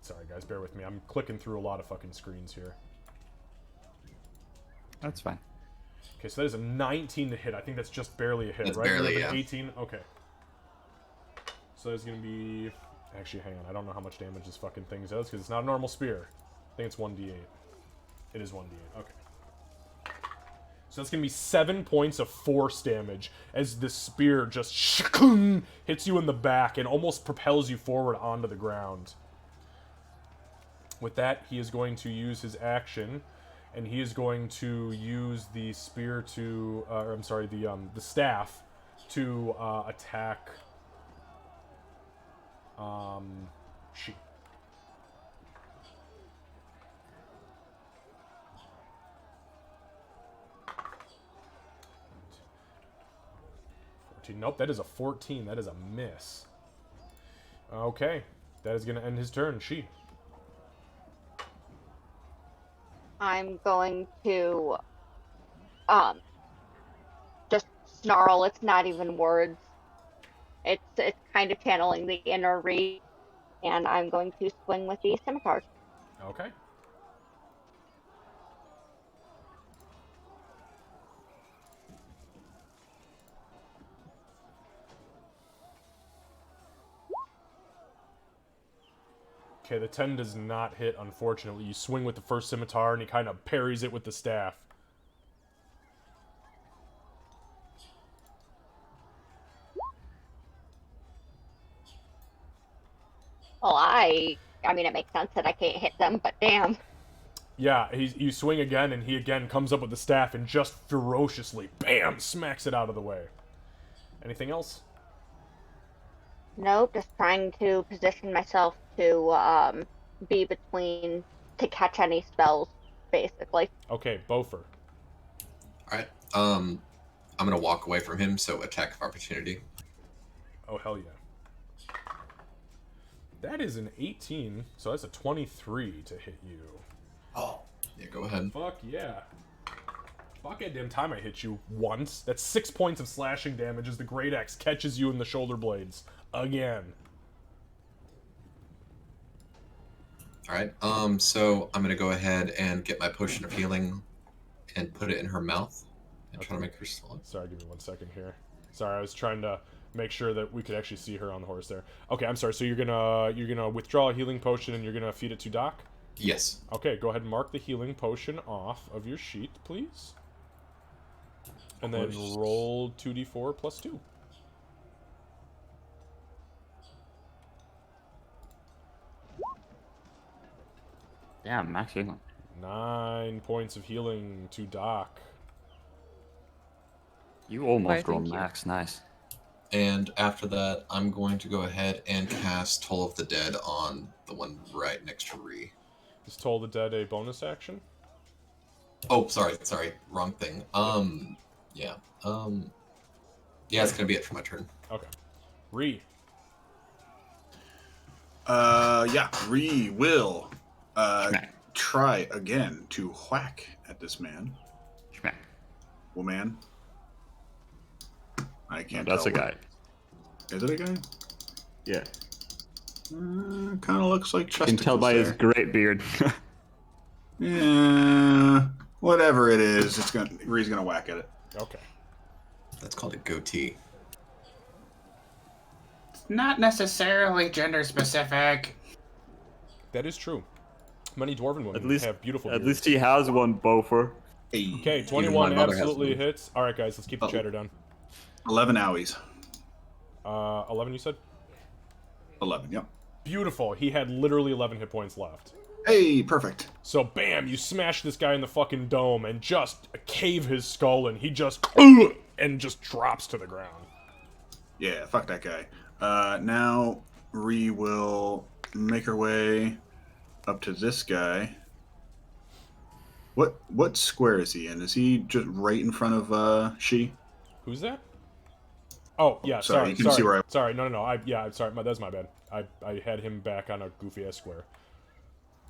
C: Sorry guys, bear with me. I'm clicking through a lot of fucking screens here.
F: That's fine.
C: Okay, so that is a 19 to hit. I think that's just barely a hit,
E: That's
C: right?
E: barely,
C: Another
E: yeah.
C: 18? Okay. So that's going to be... Actually, hang on. I don't know how much damage this fucking thing does, because it's not a normal spear. I think it's 1d8. It is 1d8. Okay. So that's going to be 7 points of force damage as this spear just hits you in the back and almost propels you forward onto the ground. With that, he is going to use his action, and he is going to use the spear to, I'm sorry, the staff to attack she. Nope, that is a 14. That is a miss. Okay, that is going to end his turn. She.
D: I'm going to just snarl. It's not even words. It's kind of channeling the inner read, and I'm going to swing with the scimitar.
C: Okay. Okay, the 10 does not hit, unfortunately. You swing with the first scimitar, and he kind of parries it with the staff.
D: Well, I mean, it makes sense that I can't hit them, but damn.
C: Yeah, you swing again, and he again comes up with the staff and just ferociously, bam, smacks it out of the way. Anything else?
D: Nope, just trying to position myself to be between, to catch any spells, basically.
C: Okay, Beaufort.
E: All right. I'm gonna walk away from him, so attack of opportunity.
C: Oh, hell yeah. That is an 18, so that's a 23 to hit you.
E: Oh, yeah, go ahead.
C: Fuck yeah. Fuck it, damn time I hit you once. That's 6 points of slashing damage as the Great Axe catches you in the shoulder blades. Again.
E: Alright, so I'm gonna go ahead and get my potion of healing and put it in her mouth and try to make her swallow.
C: Sorry, give me 1 second here. Sorry, I was trying to make sure that we could actually see her on the horse there. Okay, I'm sorry. So you're gonna withdraw a healing potion and you're gonna feed it to Doc?
E: Yes.
C: Okay, go ahead and mark the healing potion off of your sheet, please. And then roll 2d4 plus 2.
F: Damn, max healing.
C: 9 points of healing to Doc.
F: You almost
G: Why,
F: rolled
G: thank you.
F: max. Nice.
E: And after that, I'm going to go ahead and cast Toll of the Dead on the one right next to Ree.
C: Is Toll the Dead a bonus action?
E: Oh, sorry, wrong thing. Yeah. Yeah, it's gonna be it for my turn.
C: Okay. Ree.
A: Yeah, Ree will
F: Smack.
A: try again to whack at this man.
F: Smack.
A: Woman. I can't
F: That's
A: tell.
F: a guy.
A: Is it a guy?
F: Yeah.
A: Kind of looks like
F: You can tell
A: chesticles
F: by his
A: there.
F: great beard.
A: Yeah, whatever it is, Ree's gonna whack at it.
C: Okay.
E: That's called a goatee.
B: Not necessarily gender specific.
C: That is true. Many dwarven women
F: At least,
C: have beautiful
F: at
C: beards.
F: least he has one bofer.
A: Hey,
C: Okay,
E: Even
C: 21
E: my mother has
C: absolutely
E: one.
C: hits. All right, guys, let's keep the
E: Oh.
C: chatter down.
A: 11 owies.
C: 11, you said?
A: 11, yep.
C: Beautiful. He had literally 11 hit points left.
A: Hey, perfect.
C: So, bam, you smash this guy in the fucking dome and just cave his skull, and he just and just drops to the ground.
A: Yeah, fuck that guy. Now Ree will make her way up to this guy. What square is he in? Is he just right in front of she?
C: Who's that? Oh, yeah,
A: Sorry,
C: sorry,
A: you can see where I-
C: sorry. No, I'm sorry. That's my bad. I had him back on a goofy ass square.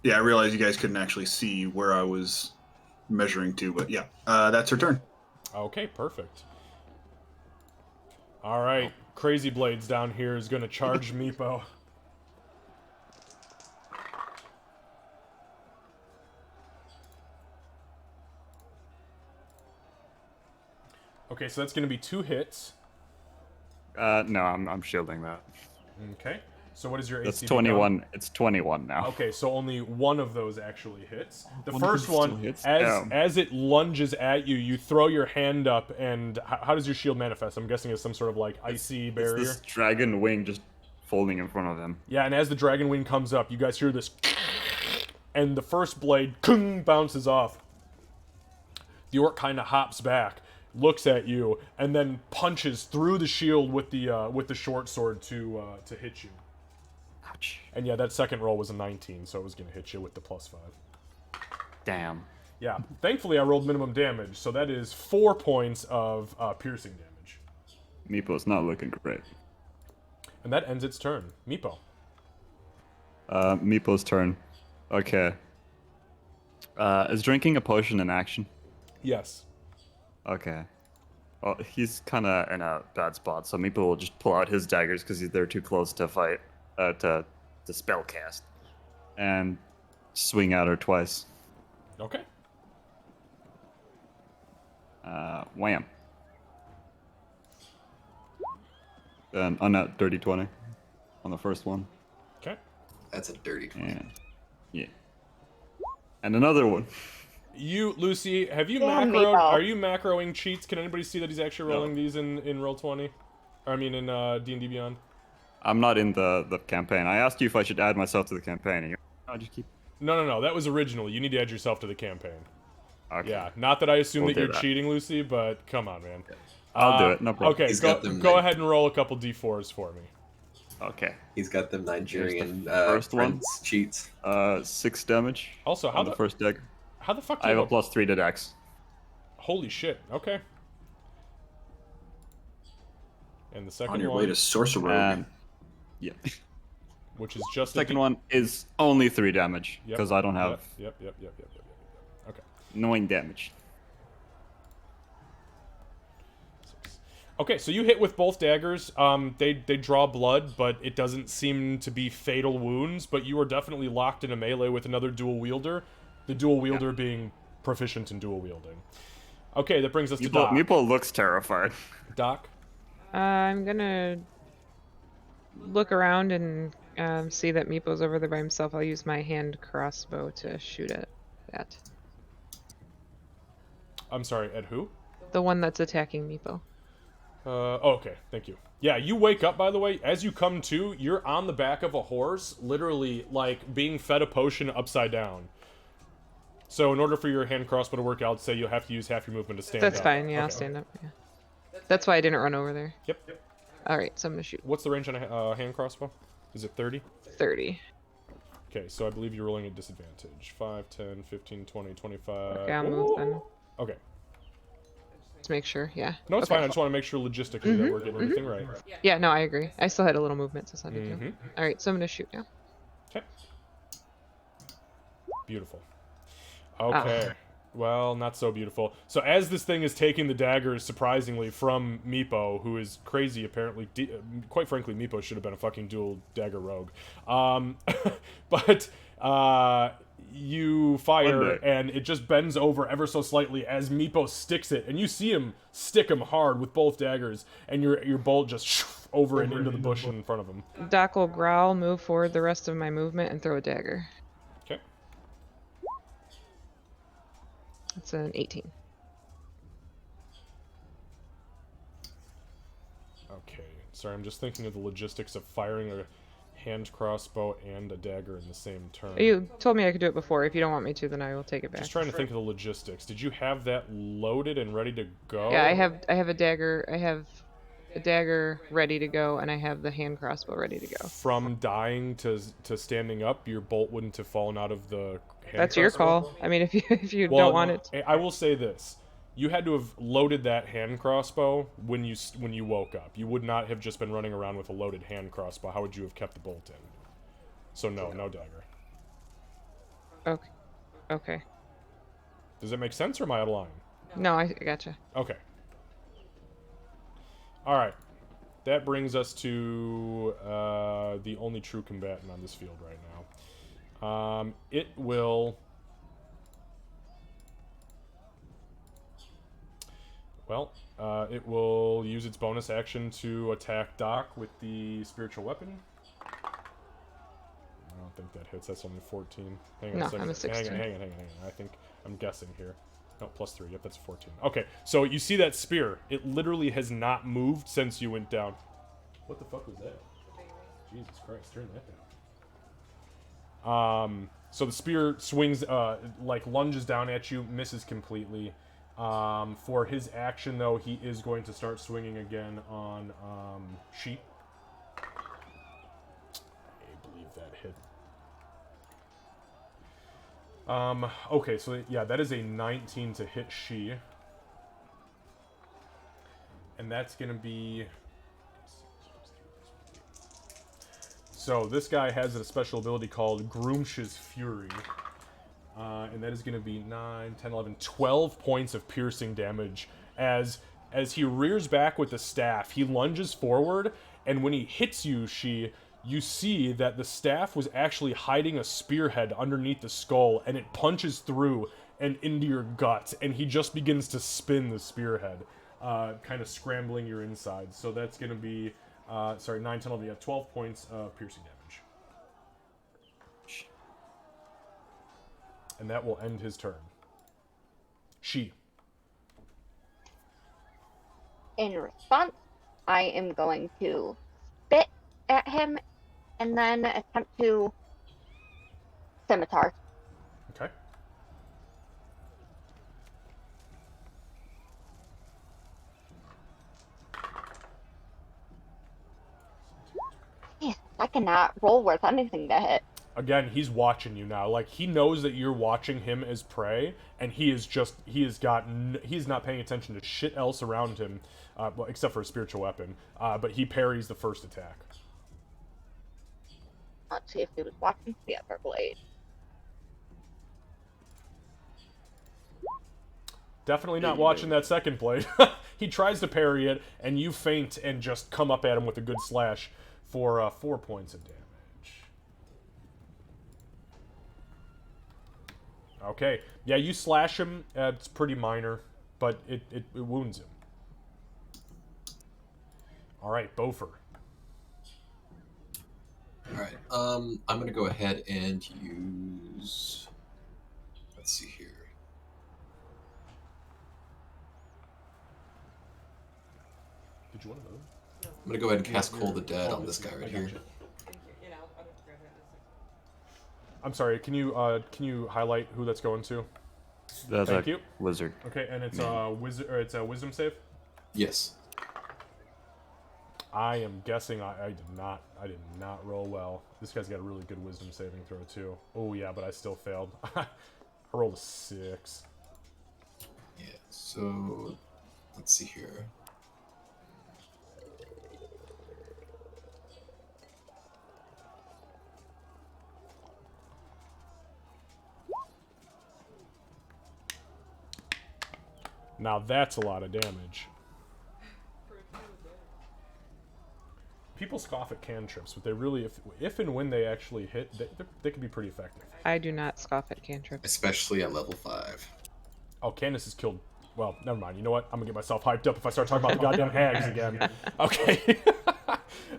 A: Yeah, I realized you guys couldn't actually see where I was measuring to, but yeah, that's her turn.
C: Okay, perfect. All right, Crazy Blades down here is gonna charge Meepo. Okay, so that's gonna be 2 hits.
F: No, I'm shielding that.
C: Okay, so what is your
F: That's
C: AC?
F: 21. It's 21 now.
C: Okay, so only one of those actually hits. The
F: One of
C: first
F: them still
C: one,
F: hits?
C: as
F: Damn.
C: as it lunges at you, you throw your hand up, and how does your shield manifest? I'm guessing it's some sort of like icy
F: It's
C: barrier.
F: this dragon wing just folding in front of him.
C: Yeah, and as the dragon wing comes up, you guys hear this, and the first blade kung, bounces off. The orc kind of hops back, looks at you, and then punches through the shield with the short sword to hit you.
F: Ouch.
C: And yeah, that second roll was a 19, so it was gonna hit you with the +5.
F: Damn.
C: Yeah, thankfully I rolled minimum damage, so that is 4 points of piercing damage.
F: Meepo's not looking great.
C: And that ends its turn. Meepo.
F: Meepo's turn. Okay. Is drinking a potion an action?
C: Yes.
F: Okay. Well, he's kind of in a bad spot, so Meepo will just pull out his daggers because they're too close to fight, to spell cast, and swing at her twice.
C: Okay.
F: Wham. Then on that dirty 20 on the first one.
C: Okay.
E: That's a dirty 20.
F: And yeah. And another one.
C: You, Lucy, have you
D: Damn,
C: macroed?
D: Meepo.
C: Are you macroing cheats? Can anybody see that he's actually rolling these in Roll20? Or, I mean, in D&D Beyond?
F: I'm not in the campaign. I asked you if I should add myself to the campaign. And I just keep.
C: No. That was original. You need to add yourself to the campaign.
F: Okay.
C: Yeah. Not that I assume
F: We'll
C: that
F: do
C: you're
F: that.
C: cheating, Lucy, but come on, man.
F: I'll do it. No problem.
C: Okay,
E: He's
C: go
E: got them
C: go
E: nine-
C: ahead and roll a couple D4s for me.
F: Okay.
E: He's got them Nigerian
F: first one.
E: friends cheats.
F: 6 damage.
C: Also, how
F: on the first dagger.
C: how the fuck do
F: I
C: you
F: have a +3 to dex.
C: Holy shit. Okay. And the second
A: On your
C: one.
A: way to Sorcerer.
F: And yeah.
C: which is just
F: Second one is only 3 damage
C: Yep,
F: because I don't have
C: Yep. Okay.
F: knowing damage.
C: Okay, so you hit with both daggers. They draw blood, but it doesn't seem to be fatal wounds. But you are definitely locked in a melee with another dual wielder. The dual wielder being proficient in dual wielding. Okay, that brings us to Doc.
F: Meeple looks terrified.
C: Doc.
G: I'm gonna look around and see that Meepo's over there by himself. I'll use my hand crossbow to shoot at that.
C: I'm sorry, at who?
G: The one that's attacking Meepo.
C: Okay, thank you. Yeah, you wake up, by the way. As you come to, you're on the back of a horse, literally, like, being fed a potion upside down. So in order for your hand crossbow to work out, say you'll have to use half your movement to stand up.
G: That's fine, yeah, I'll stand up. Yeah. That's why I didn't run over there.
C: Yep.
G: Alright, so I'm gonna shoot.
C: What's the range on a hand crossbow? Is it 30?
G: 30.
C: Okay, so I believe you're rolling at disadvantage. 5, 10, 15, 20, 25...
G: Okay, I'll move then.
C: Okay.
G: Let's make sure, yeah.
C: No, it's
G: Okay.
C: fine. I just want to make sure logistically that we're getting everything right.
G: Yeah, no, I agree. I still had a little movement, so it's not a big deal.
C: Mhm.
G: Alright, so I'm gonna shoot now.
C: Okay. Beautiful. Okay. Well, not so beautiful. So as this thing is taking the daggers, surprisingly, from Meepo, who is crazy, apparently, quite frankly, Meepo should have been a fucking dual dagger rogue. But you fire, and it just bends over ever so slightly as Meepo sticks it, and you see him stick him hard with both daggers, and your bolt just over and into the bush in front of him.
G: Doc will growl, move forward the rest of my movement, and throw a dagger.
C: Okay.
G: It's an 18.
C: Okay. Sorry, I'm just thinking of the logistics of firing a hand crossbow and a dagger in the same turn.
G: You told me I could do it before. If you don't want me to, then I will take it back.
C: Just trying to think of the logistics. Did you have that loaded and ready to go?
G: Yeah, I have a dagger. I have a dagger ready to go, and I have the hand crossbow ready to go.
C: From dying to standing up, your bolt wouldn't have fallen out of the hand
G: That's your
C: crossbow?
G: call. I mean, if you
C: Well,
G: don't want it.
C: I will say this: you had to have loaded that hand crossbow when you woke up. You would not have just been running around with a loaded hand crossbow. How would you have kept the bolt in? So no dagger.
G: Okay. Okay.
C: Does that make sense, or am I out of line?
G: No, I gotcha.
C: Okay. All right. That brings us to the only true combatant on this field right now. It will... Well, it will use its bonus action to attack Doc with the spiritual weapon. I don't think that hits. That's only 14. Hang on
G: No,
C: a second.
G: I'm a 16.
C: Hang on. I think I'm guessing here. No, +3. Yep, that's 14. Okay, so you see that spear. It literally has not moved since you went down. What the fuck was that? Jesus Christ, turn that down. So the spear swings, like lunges down at you, misses completely. For his action, though, he is going to start swinging again on Sheep. I believe that hit. Okay, so yeah, that is a 19 to hit She. And that's gonna be... So this guy has a special ability called Groomsh's Fury. And that is gonna be 9, 10, 11, 12 points of piercing damage. As he rears back with the staff, he lunges forward, and when he hits you, you see that the staff was actually hiding a spearhead underneath the skull, and it punches through and into your gut, and he just begins to spin the spearhead, kind of scrambling your insides. So that's going to be, 9, 10, 11, yeah, 12 points of piercing damage. And that will end his turn. She.
D: In response, I am going to spit at him and then attempt to scimitar.
C: Okay.
D: Yeah, I cannot roll worth anything to hit.
C: Again, he's watching you now. Like, he knows that you're watching him as prey, and he's not paying attention to shit else around him, well, except for a spiritual weapon. But he parries the first attack.
D: Let's see if he was watching the other blade.
C: Definitely not watching that second blade. He tries to parry it, and you feint and just come up at him with a good slash for 4 points of damage. Okay. Yeah, you slash him. It's pretty minor, but it wounds him. All right, Beaufort.
E: All right. I'm gonna go ahead and use. Let's see here.
C: Did you want to move?
E: I'm gonna go ahead and cast Call the Dead on this guy right here.
C: I'm sorry. Can you highlight who that's going to?
F: That's
C: Thank
F: a
C: you.
F: wizard.
C: Okay, and it's a wisdom save.
E: Yes.
C: I am guessing I did not roll well. This guy's got a really good wisdom saving throw too. Oh yeah, but I still failed. I rolled a 6.
E: Yeah. So let's see here.
C: Now that's a lot of damage. People scoff at cantrips, but they really, if and when they actually hit, they can be pretty effective.
G: I do not scoff at cantrips.
E: Especially at level 5.
C: Oh, Candace has killed. Well, never mind. You know what? I'm gonna get myself hyped up if I start talking about the goddamn hags again. Okay.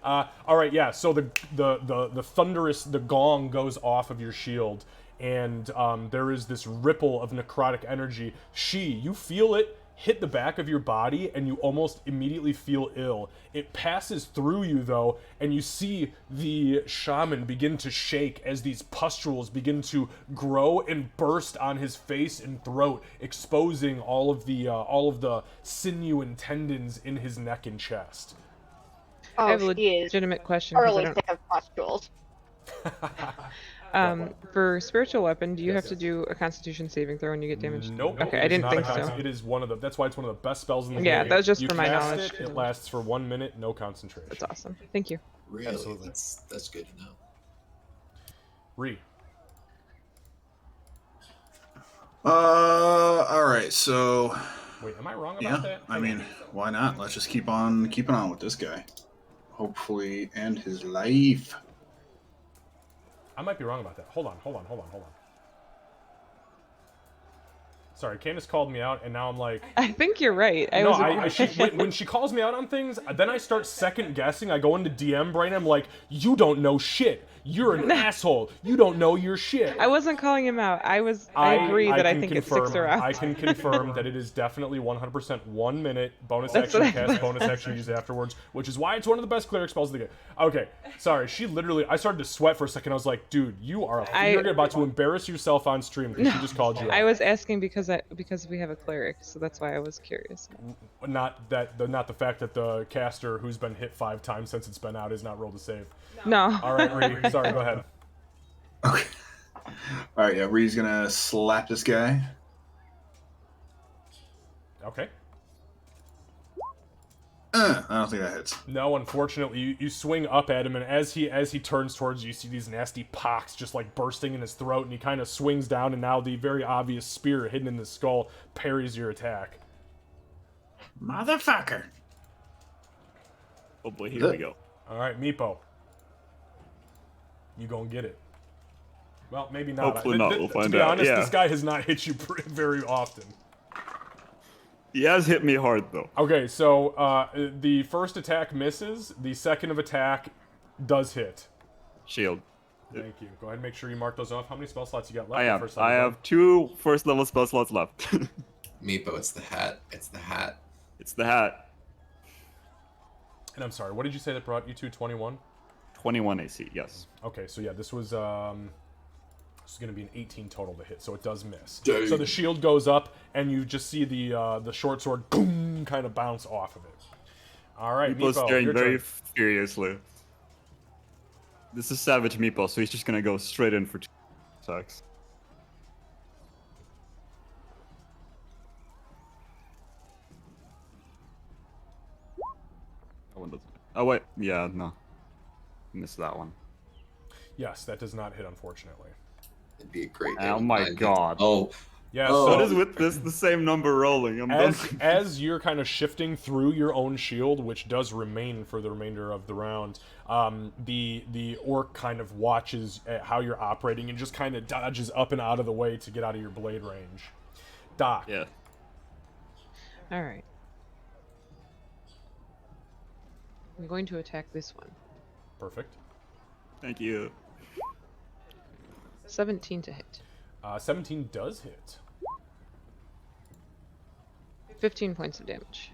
C: All right. Yeah. So the thunderous gong goes off of your shield, and there is this ripple of necrotic energy. You feel it hit the back of your body, and you almost immediately feel ill. It passes through you though, and you see the shaman begin to shake as these pustules begin to grow and burst on his face and throat, exposing all of the sinew and tendons in his neck and chest.
G: I have a
D: he is
G: legitimate question. 'Cause I
D: early
G: don't-
D: sick of pustules.
G: For spiritual weapon, do you have to do a Constitution saving throw when you get damaged?
C: Nope.
G: Okay,
C: it
G: I
C: is
G: didn't
C: not a
G: think so.
C: It is one of the. That's why it's one of the best spells in the game.
G: Yeah, that was just
C: You
G: for my
C: cast
G: knowledge.
C: It lasts for 1 minute, no concentration.
G: That's awesome. Thank you.
E: Really?
C: Absolutely.
E: That's good to know.
C: Re.
A: All right. So,
C: Wait, am I wrong about
A: yeah.
C: that?
A: I mean, why not? Let's just keep on keeping on with this guy. Hopefully, end his life.
C: I might be wrong about that. Hold on. Sorry, Candace called me out, and now I'm like,
G: I think you're right.
C: when she calls me out on things, then I start second guessing. I go into DM brain. I'm like, you don't know shit. You're an asshole. You don't know your shit.
G: I wasn't calling him out. I agree that I
C: can
G: think it
C: confirm,
G: sticks around.
C: I can confirm that it is definitely 100% 1 minute bonus
G: That's
C: action
G: what I
C: cast,
G: thought.
C: bonus action used afterwards, which is why it's one of the best cleric spells of the game. Okay, sorry. I started to sweat for a second. I was like, dude, you're about to embarrass yourself on stream because she just called you out.
G: I was asking because we have a cleric, so that's why I was curious.
C: Not the fact that the caster who's been hit 5 times since it's been out is not rolled a save.
G: No.
C: All right, Ree, sorry, go ahead.
A: Okay. All right. Yeah. Ree's gonna slap this guy.
C: Okay.
A: I don't think that hits.
C: No, unfortunately, you swing up at him, and as he turns towards you, you see these nasty pocks just like bursting in his throat, and he kind of swings down, and now the very obvious spear hidden in the skull parries your attack.
A: Motherfucker.
F: Oh boy, here we go.
C: All right, Meepo. You gonna get it. Well, maybe not.
F: Hopefully not, we'll
C: To
F: find
C: be
F: out,
C: honest,
F: yeah.
C: this guy has not hit you very often.
F: He has hit me hard though.
C: Okay, so the first attack misses. The second of attack does hit.
F: Shield.
C: Thank you. Go ahead and make sure you mark those off. How many spell slots you got left?
F: I
C: for
F: have.
C: first
F: I
C: level?
F: have 2 first level spell slots left.
E: Meepo, it's the hat. It's the hat.
F: It's the hat.
C: And I'm sorry, what did you say that brought you to 21?
F: 21 AC. Yes.
C: Okay, so yeah, this was going to be an 18 total to hit, so it does miss.
E: Dang.
C: So the shield goes up, and you just see the short sword boom kind of bounce off of it. All right,
F: Meepo's
C: Meepo,
F: staring
C: your
F: very
C: turn.
F: furiously. This is Savage Meepo, so he's just gonna go straight in for 2 attacks. That one doesn't. Oh wait, yeah, no. Missed that one.
C: Yes, that does not hit, unfortunately.
E: It'd be a great day.
F: Oh
E: with
F: my
E: 9
F: god.
E: Oh,
C: Yeah,
E: Oh.
F: What
C: so
F: is with this? The same number rolling. I'm done.
C: as you're kind of shifting through your own shield, which does remain for the remainder of the round, the orc kind of watches at how you're operating and just kind of dodges up and out of the way to get out of your blade range. Doc.
F: Yeah.
G: All right. I'm going to attack this one.
C: Perfect.
F: Thank you.
G: 17 to hit.
C: 17 does hit.
G: 15 points of damage.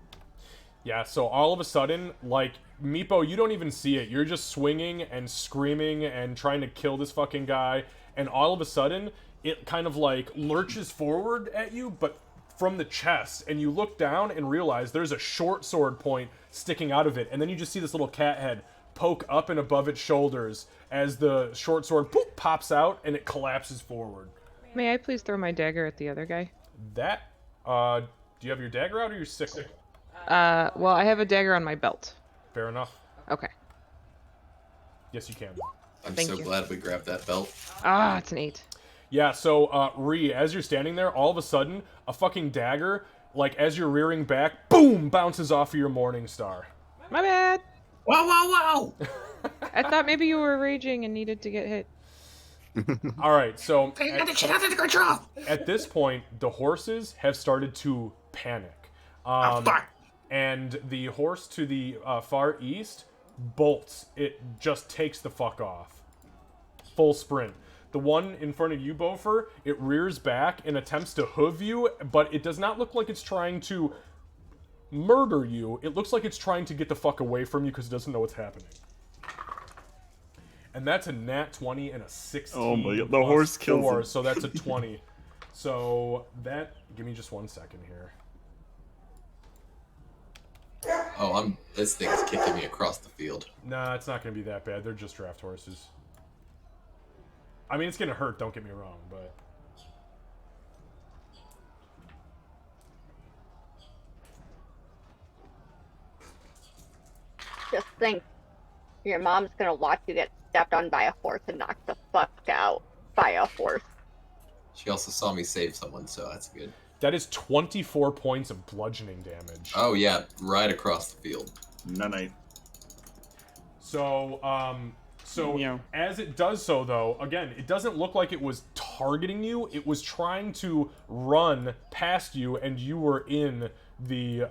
C: Yeah, so all of a sudden, like, Meepo, you don't even see it. You're just swinging and screaming and trying to kill this fucking guy, and all of a sudden, it kind of, like, lurches forward at you, but from the chest, and you look down and realize there's a short sword point sticking out of it, and then you just see this little cat head poke up and above its shoulders as the short sword poop, pops out, and it collapses forward.
G: May I please throw my dagger at the other guy?
C: That, do you have your dagger out or your sickle?
G: Well, I have a dagger on my belt.
C: Fair enough.
G: Okay.
C: Yes, you can.
E: I'm
G: Thank
E: so
G: you.
E: glad we grabbed that belt.
G: Ah, it's an 8.
C: Yeah, so, Ree, as you're standing there, all of a sudden, a fucking dagger, like, as you're rearing back, boom, bounces off of your Morning Star.
G: My bad!
E: Wow, wow, wow!
G: I thought maybe you were raging and needed to get hit.
C: Alright, so,
A: Control.
C: at this point, the horses have started to panic.
A: Fuck.
C: And the horse to the far east bolts. It just takes the fuck off. Full sprint. The one in front of you, Bofer, it rears back and attempts to hoof you, but it does not look like it's trying to murder you. It looks like it's trying to get the fuck away from you because it doesn't know what's happening. And that's a nat 20 and a 16.
F: Oh my god, the
C: plus
F: horse kills
C: 4,
F: him.
C: so that's a 20. So that, give me just 1 second here.
E: Oh, this thing's kicking me across the field.
C: Nah, it's not going to be that bad. They're just draft horses. I mean, it's going to hurt, don't get me wrong, but...
D: Just think, your mom's gonna watch you get stepped on by a horse and knocked the fuck out by a horse.
E: She also saw me save someone, so that's good.
C: That is 24 points of bludgeoning damage.
E: Oh yeah, right across the field.
A: None.
C: So,
F: Meow.
C: as it does so, though, again, it doesn't look like it was targeting you. It was trying to run past you, and you were in the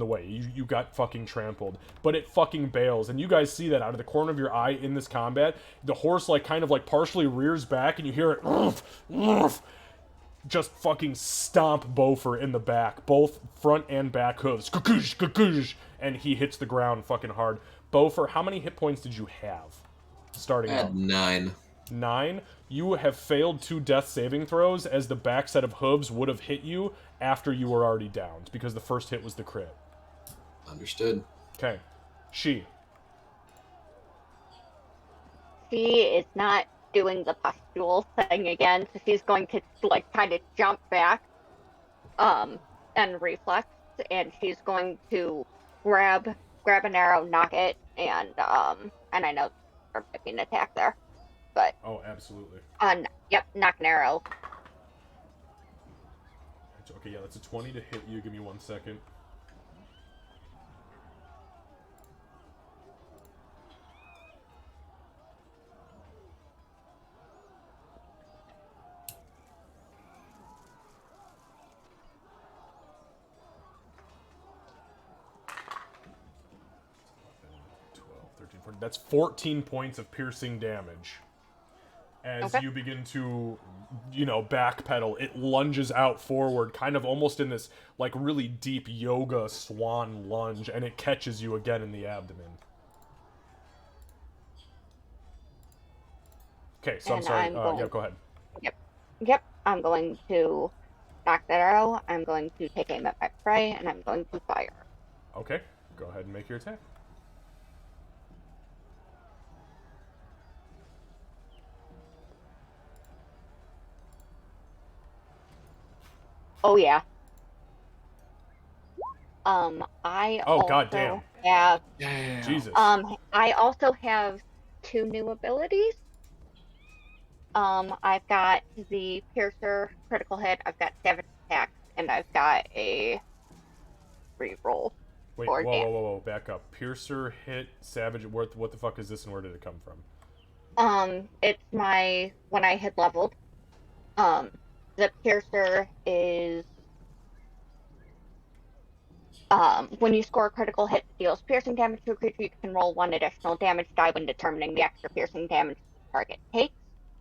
C: way. You got fucking trampled. But it fucking bails, and you guys see that out of the corner of your eye in this combat. The horse, like, kind of, like, partially rears back, and you hear it, just fucking stomp Bofer in the back, both front and back hooves, and he hits the ground fucking hard. Bofer, how many hit points did you have starting
E: I
C: out?
E: had 9.
C: 9. You have failed 2 death saving throws, as the back set of hooves would have hit you after you were already downed, because the first hit was the crit.
E: Understood.
C: Okay. She.
D: She is not doing the pustule thing again, so she's going to like kind of jump back, and reflex, and she's going to grab an arrow, knock it, and I know there might be an attack there, but
C: Oh, absolutely.
D: yep, knock an arrow.
C: Okay, yeah, that's a 20 to hit you. Give me 1 second. That's 14 points of piercing damage. As
D: Okay.
C: you begin to, backpedal, it lunges out forward, kind of almost in this, like, really deep yoga swan lunge, and it catches you again in the abdomen. Okay, so I'm
D: And
C: sorry.
D: I'm going-
C: Yeah, go ahead.
D: Yep, I'm going to knock that arrow, I'm going to take aim at my prey, and I'm going to fire.
C: Okay, go ahead and make your attack.
D: Oh yeah. I
C: Oh,
D: also
C: goddamn.
D: have
C: Jesus.
D: I also have 2 new abilities. I've got the Piercer critical hit, I've got Savage Attack, and I've got a reroll.
C: Wait,
D: Or
C: whoa, whoa, whoa, whoa, back up. Piercer hit Savage. What the fuck is this, and where did it come from?
D: It's my when I had leveled. The Piercer is when you score a critical hit that deals piercing damage to a creature, you can roll 1 additional damage die when determining the extra piercing damage the target takes.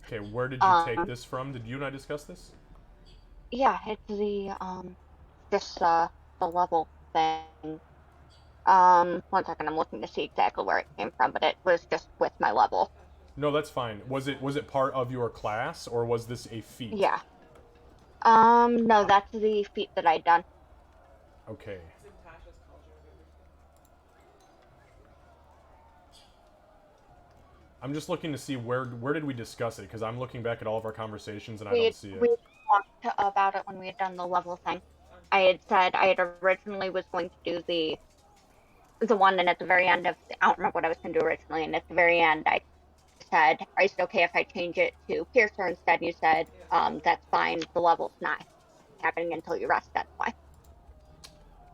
C: Okay, where did you take this from? Did you and I discuss this?
D: Yeah, it's the just the level thing. 1 second, I'm looking to see exactly where it came from, but it was just with my level.
C: No, that's fine. Was it part of your class, or was this a feat?
D: Yeah. No, that's the feat that I'd done.
C: Okay. I'm just looking to see where did we discuss it, because I'm looking back at all of our conversations and I don't see it.
D: We talked about it when we had done the level thing. I had said I had originally was going to do the one, and at the very end of I don't remember what I was going to do originally, and at the very end I said, "Is it okay if I change it to Piercer instead?" You said, "That's fine. The level's not happening until you rest. That's why."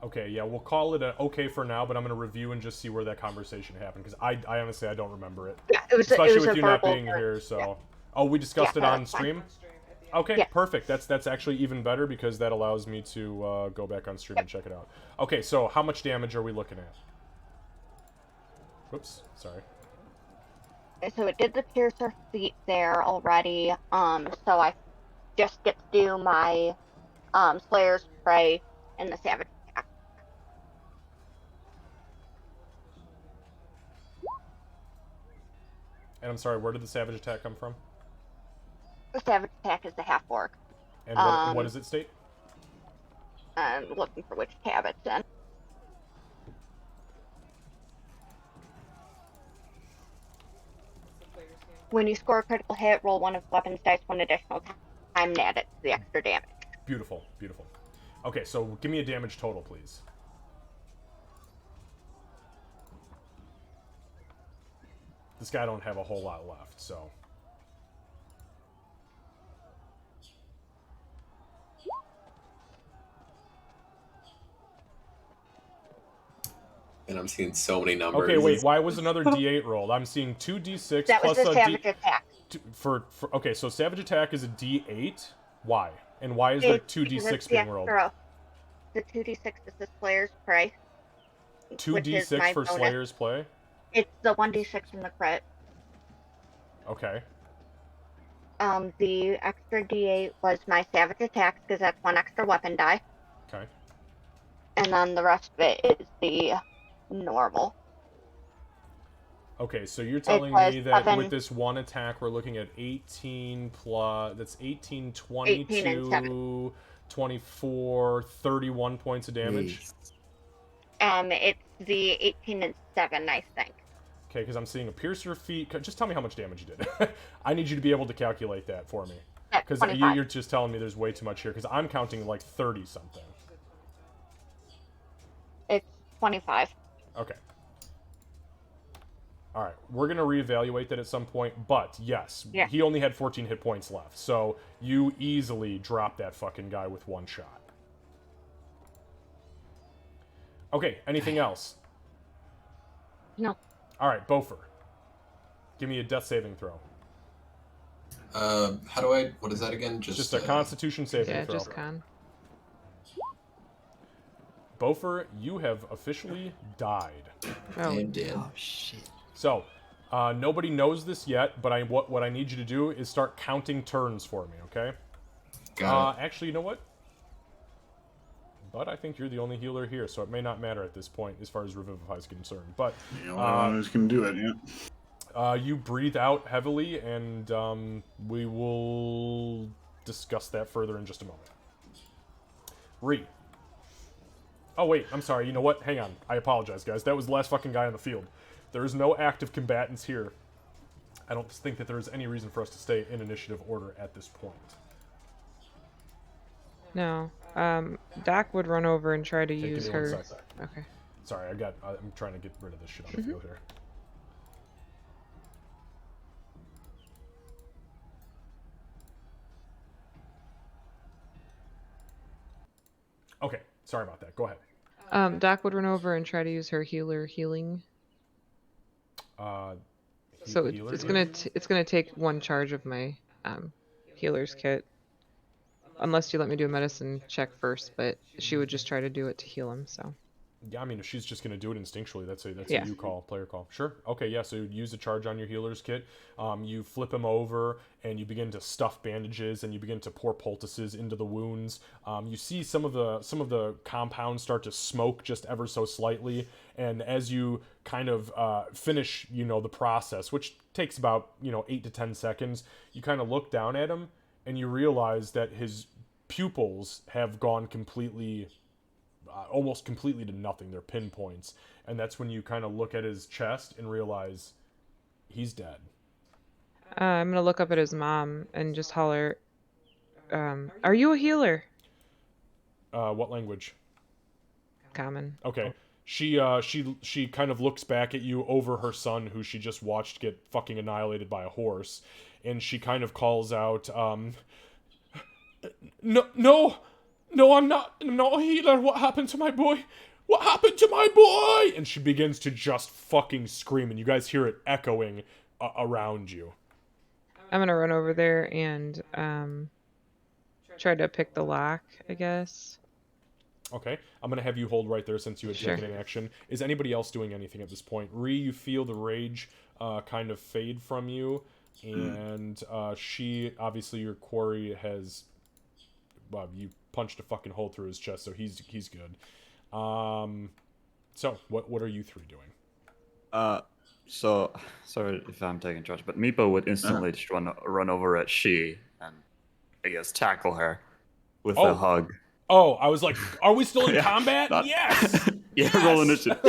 C: Okay, yeah, we'll call it a okay for now, but I'm going to review and just see where that conversation happened, because I honestly, I don't remember it.
D: Yeah, it was.
C: Especially
D: it was
C: with
D: a
C: you not
D: verbal
C: being
D: or-
C: here, so...
D: yeah.
C: Oh, we discussed
D: Yeah,
C: it on
D: that's fine.
C: stream? Okay,
D: Yeah.
C: perfect. That's actually even better, because that allows me to go back on stream and check it out. Okay, so how much damage are we looking at? Whoops, sorry.
D: So it did the Piercer feat there already. So I just get to do my Slayer's Prey and the Savage Attack.
C: And I'm sorry, where did the Savage Attack come from?
D: The Savage Attack is the half orc.
C: And what does it state?
D: I'm looking for which tab it's in. When you score a critical hit, roll 1 of weapons dice 1 additional time and add it to the extra damage.
C: Beautiful, beautiful. Okay, so give me a damage total, please. This guy don't have a whole lot left, so...
E: And I'm seeing so many numbers.
C: Okay, wait, why was another D8 rolled? I'm seeing 2d6
D: That was
C: plus
D: the
C: a
D: Savage
C: D...
D: Attack.
C: Okay, so Savage Attack is a D8? Why? And why is there
D: Because
C: 2d6
D: it's the
C: being rolled?
D: extra- The 2d6 is the Slayer's Prey. which is
C: 2d6
D: my
C: for
D: bonus.
C: Slayer's Play?
D: It's the 1d6 from the crit.
C: Okay.
D: The extra d8 was my Savage Attack, because that's 1 extra weapon die.
C: Okay.
D: And then the rest of it is the normal.
C: Okay, so you're telling
D: was
C: me that
D: 7.
C: with this one attack, we're looking at 18 plus... That's 18,
D: 18 and
C: 22, 24, 31 points of damage?
D: It's the 18 and 7, I think.
C: Okay, because I'm seeing a Piercer feat. Just tell me how much damage you did. I need you to be able to calculate that for me.
D: That's
C: Because
D: 25.
C: you're just telling me there's way too much here, because I'm counting like 30-something.
D: It's 25.
C: Okay. Alright, we're going to reevaluate that at some point, but yes,
D: Yeah.
C: he only had 14 hit points left, so you easily dropped that fucking guy with one shot. Okay, anything else?
D: No.
C: Alright, Bofer. Give me a death saving throw.
E: How do I? What is that again?
C: Just a Constitution saving
G: Yeah,
C: throw.
G: just con.
C: Bofer, you have officially died.
G: Oh,
E: I did.
F: Oh shit.
C: So, nobody knows this yet, but what I need you to do is start counting turns for me, okay?
E: Got
C: Actually, you know what? But I think you're the only healer here, so it may not matter at this point as far as Revivify is concerned. But
A: You know, I was going to do it, yeah.
C: you breathe out heavily, and we will discuss that further in just a moment. Ree. Oh, wait, I'm sorry. You know what? Hang on. I apologize, guys. That was the last fucking guy on the field. There is no active combatants here. I don't think that there is any reason for us to stay in initiative order at this point.
G: no. Doc would run over and try to
C: Okay,
G: use
C: give me one
G: her.
C: sec.
G: Okay.
C: Sorry, I'm trying to get rid of this shit on the field here. Okay, sorry about that. Go ahead.
G: Doc would run over and try to use her healing. So
C: Healer
G: it's
C: heal?
G: gonna take one charge of my healer's kit, unless you let me do a medicine check first. But she would just try to do it to heal him. So
C: Yeah, I mean, if she's just gonna do it instinctually, that's a
G: Yeah.
C: you call, player call. Sure. Okay, yeah. So you use a charge on your healer's kit. You flip him over, and you begin to stuff bandages, and you begin to pour poultices into the wounds. You see some of the compounds start to smoke just ever so slightly, and as you kind of finish, the process, which takes about 8 to 10 seconds, you kind of look down at him, and you realize that his pupils have gone completely almost completely to nothing. They're pinpoints. And that's when you kind of look at his chest and realize he's dead.
G: I'm gonna look up at his mom and just holler, "Are you a healer?"
C: What language?
G: Common.
C: Okay. She kind of looks back at you over her son, who she just watched get fucking annihilated by a horse, and she kind of calls out, No, I'm not a healer. What happened to my boy? What happened to my boy? And she begins to just fucking scream, and you guys hear it echoing around you.
G: I'm gonna run over there and try to pick the lock, I guess.
C: Okay, I'm gonna have you hold right there since you had
G: Sure.
C: taken an action. Is anybody else doing anything at this point? Ree, you feel the rage kind of fade from you, and she, obviously, your quarry has. Well, you punched a fucking hole through his chest, so he's good. So what are you three doing?
F: So sorry if I'm taking charge, but Meepo would instantly just run over at she and I guess tackle her with
C: Oh.
F: a hug.
C: Oh, I was like, are we still in
F: Yeah,
C: combat?
F: not-
C: Yes!
F: Yeah,
C: Yes!
F: roll initiative.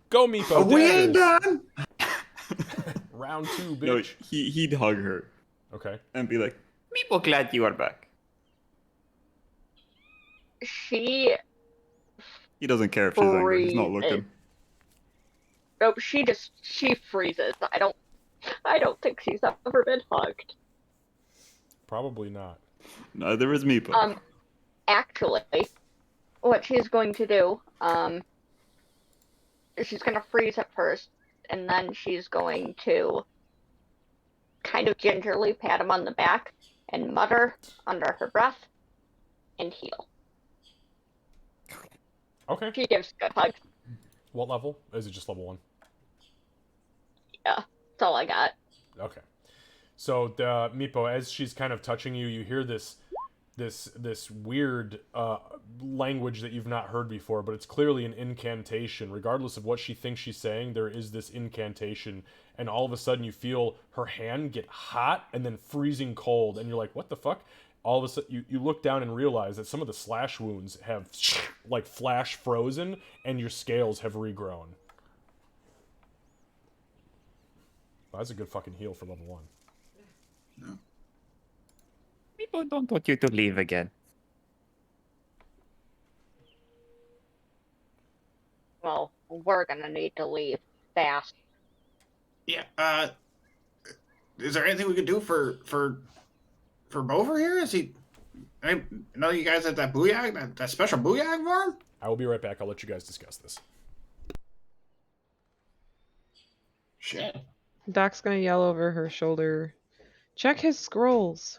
C: Go, Meepo.
A: we ain't
C: daggers.
A: done.
C: Round 2,
F: No,
C: bitch.
F: he'd hug her
C: Okay.
F: and be like, Meepo, glad you are back.
D: She
F: He doesn't care if she's angry. He's not looking.
D: nope, she freezes. I don't think she's ever been hugged.
C: Probably not.
F: Neither is Meepo.
D: Actually, what she's going to do, she's gonna freeze at first, and then she's going to kind of gingerly pat him on the back and mutter under her breath and heal.
C: Okay.
D: She gives good hugs.
C: What level? Is it just level 1?
D: That's all I got.
C: Okay. So, Meepo, as she's kind of touching you, you hear this weird language that you've not heard before, but it's clearly an incantation. Regardless of what she thinks she's saying, there is this incantation, and all of a sudden you feel her hand get hot and then freezing cold, and you're like, what the fuck? All of a sudden you look down and realize that some of the slash wounds have like flash frozen, and your scales have regrown. Well, that's a good fucking heal for level 1.
B: People don't want you to leave again.
D: Well, we're gonna need to leave fast.
A: Yeah. Is there anything we could do for Bover here? Is he? I know you guys had that booyah, that special booyah for him.
C: I will be right back. I'll let you guys discuss this.
A: Shit.
G: Doc's gonna yell over her shoulder, "Check his scrolls."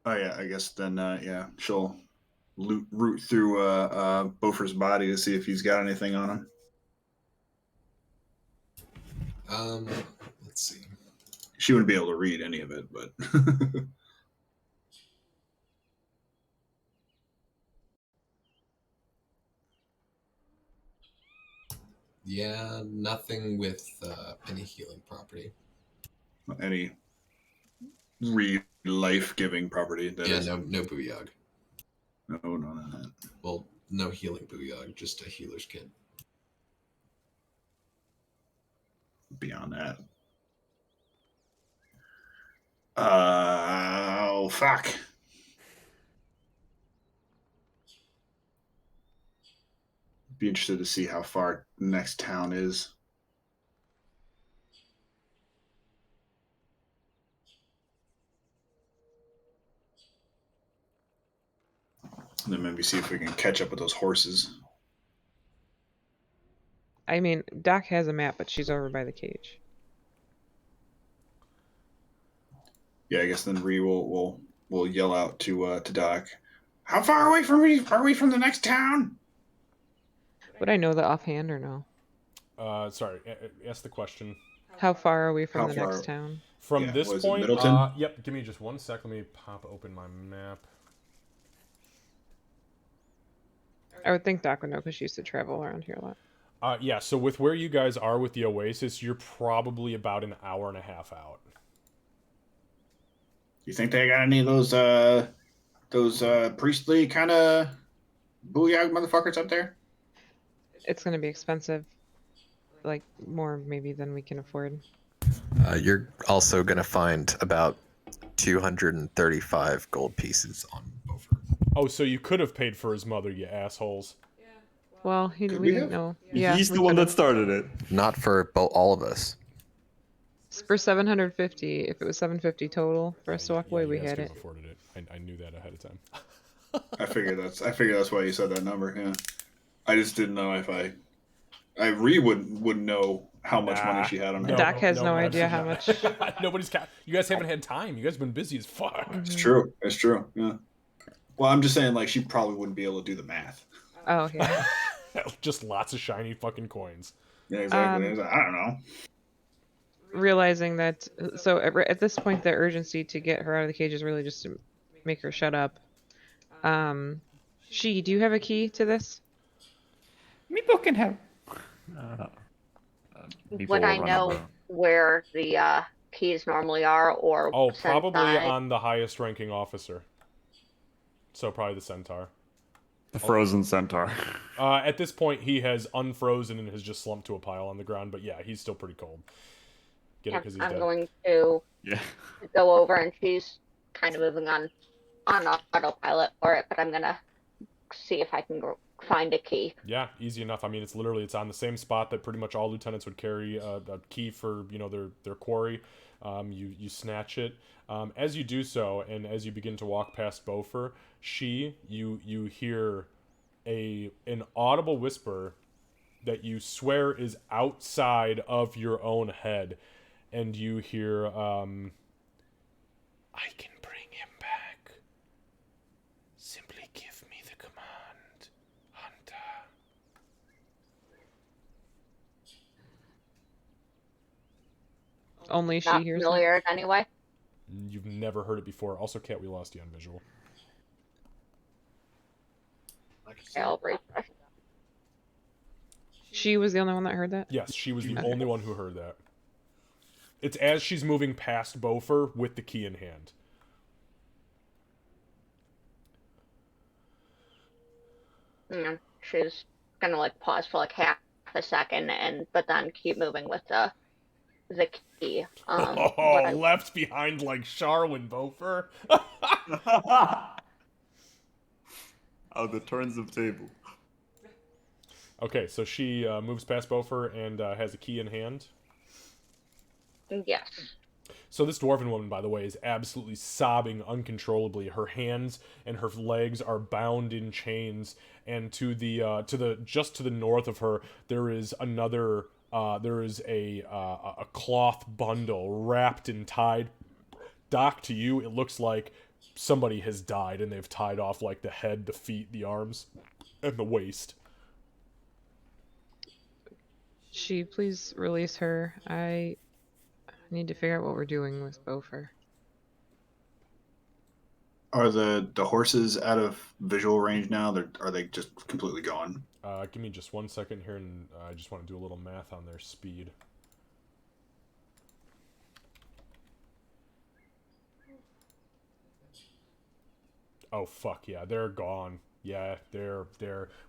A: Oh yeah, I guess then yeah, she'll root through Bofer's body to see if he's got anything on him.
E: Let's see.
A: She wouldn't be able to read any of it, but
H: Yeah, nothing with any healing property.
A: any life-giving property. That
H: Yeah,
A: is.
H: no booyog.
A: No, none of that.
H: Well, no healing booyog, just a healer's kit.
A: Beyond that. Oh fuck. Be interested to see how far the next town is. And then maybe see if we can catch up with those horses.
G: I mean, Doc has a map, but she's over by the cage.
A: Yeah, I guess then Ree will yell out to Doc. How far away from me are we from the next town?
G: Would I know that offhand or no?
C: Sorry, ask the question.
G: How far are we from
A: How
G: the
A: far-
G: next town?
C: From
A: Yeah,
C: this
A: was it
C: point,
A: Middleton?
C: yep, give me just 1 sec. Let me pop open my map.
G: I would think Doc would know because she used to travel around here a lot.
C: Yeah, so with where you guys are with the Oasis, you're probably about an hour and a half out.
A: You think they got any of those priestly kind of booyah motherfuckers up there?
G: It's going to be expensive. Like, more maybe than we can afford.
E: You're also going to find about 235 gold pieces on Beaufort.
C: Oh, so you could have paid for his mother, you assholes.
G: Well, we
A: we
G: didn't
A: have?
G: know. Yeah,
F: He's
G: we
F: the one that
G: could've.
F: started it.
E: Not for all of us.
G: For 750, if it was 750 total for us to walk away,
C: you
G: we
C: guys
G: had
C: could
G: it.
C: have afforded it. I knew that ahead of time.
A: I figure that's why you said that number. Yeah, I just didn't know if I Ree wouldn't know how much money she had on her.
G: Doc has no idea how
C: absolutely not. Nobody's you guys haven't had time. You guys have been busy as fuck.
A: It's true. It's true. Yeah. Well, I'm just saying, like, she probably wouldn't be able to do the math.
G: Oh, yeah.
C: Just lots of shiny fucking coins.
A: Yeah, exactly. I don't know.
G: Realizing that, so at this point, the urgency to get her out of the cage is really just to make her shut up. Do you have a key to this?
B: Meepo can help.
D: Would I know where the keys normally are, or
C: Oh,
D: since
C: probably
D: I-
C: on the highest ranking officer. So probably the Centaur.
F: The frozen centaur.
C: At this point, he has unfrozen and has just slumped to a pile on the ground. But yeah, he's still pretty cold. Get it
D: Yeah,
C: because he's
D: I'm
C: dead.
D: going to
F: Yeah.
D: go over, and she's kind of moving on autopilot for it, but I'm gonna see if I can find a key.
C: Yeah, easy enough. I mean, it's on the same spot that pretty much all lieutenants would carry a key for their quarry. You snatch it. As you do so, and as you begin to walk past Beaufort, you hear an audible whisper that you swear is outside of your own head, and you hear, "I can bring him back. Simply give me the command, Hunter."
G: Only she
D: Not
G: hears it.
D: familiar anyway.
C: You've never heard it before. Also, Cat, we lost you on visual.
D: Okay, I'll refresh.
G: She was the only one that heard that?
C: Yes, she was the only one who heard that. It's as she's moving past Beaufort with the key in hand.
D: She's gonna like pause for like half a second, but then keep moving with the key. But I-
C: Left behind like Charwin Beaufort.
F: Oh, the turns of table.
C: Okay, so she moves past Beaufort and has a key in hand.
D: yes.
C: So this dwarven woman, by the way, is absolutely sobbing uncontrollably. Her hands and her legs are bound in chains, and to the just to the north of her, there is another. There is a cloth bundle wrapped and tied. Doc, to you, it looks like somebody has died, and they've tied off like the head, the feet, the arms, and the waist.
G: She, please release her. I need to figure out what we're doing with Beaufort.
A: Are the horses out of visual range now? Are they just completely gone?
C: Give me just 1 second here, and I just want to do a little math on their speed. Oh fuck yeah, they're gone. Yeah, they're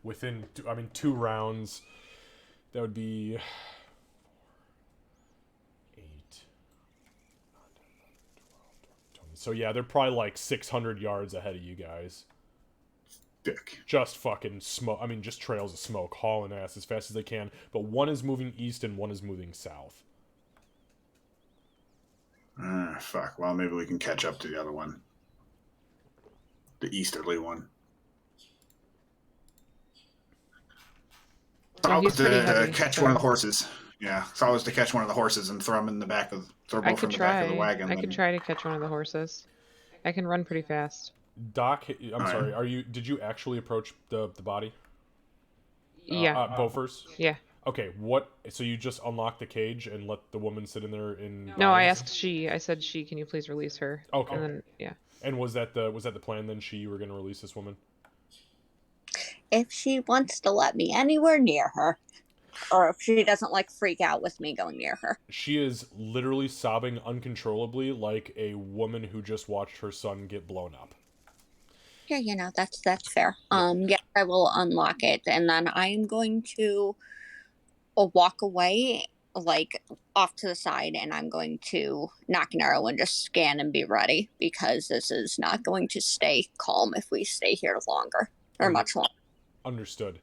C: within. I mean, 2 rounds. That would be 8, 9, 10, 11, 12, 20. So yeah, they're probably like 600 yards ahead of you guys.
A: Dick.
C: Just fucking smoke. I mean, just trails of smoke, hauling ass as fast as they can. But one is moving east and one is moving south.
A: Fuck. Well, maybe we can catch up to the other one. The easterly one.
G: No,
A: I
G: he's
A: was
G: pretty
A: to
G: heavy,
A: catch
G: so-
A: one of the horses. Yeah, so I was to catch one of the horses and throw him in the back of throw
G: I
A: both
G: could
A: in the back
G: try.
A: of the wagon.
G: I could
A: then-
G: try to catch one of the horses. I can run pretty fast.
C: Doc, I'm
A: Alright.
C: sorry. Did you actually approach the body?
G: Yeah.
C: Bofors?
G: Yeah.
C: Okay, what? So you just unlock the cage and let the woman sit in there in?
G: No, I
C: irons?
G: asked she. I said she. Can you please release her?
C: Okay.
G: And then yeah.
C: And was that the plan then? You were going to release this woman?
I: If she wants to let me anywhere near her, or if she doesn't like freak out with me going near her.
C: She is literally sobbing uncontrollably like a woman who just watched her son get blown up.
I: Yeah, that's fair. Yeah, I will unlock it, and then I am going to walk away, like off to the side, and I'm going to knock an arrow and just scan and be ready, because this is not going to stay calm if we stay here longer or much longer.
C: Understood.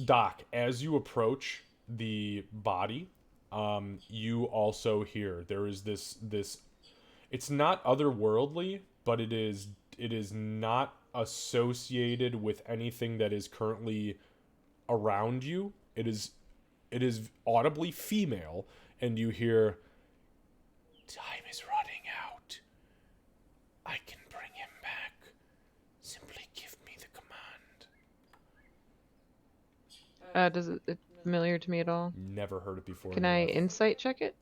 C: Doc, as you approach the body, you also hear there is this. It's not otherworldly, but it is not associated with anything that is currently around you. It is audibly female, and you hear, "Time is running out. I can bring him back. Simply give me the command."
G: Does it familiar to me at all?
C: Never heard it before.
G: Can
C: in
G: I
C: my life.
G: insight check it?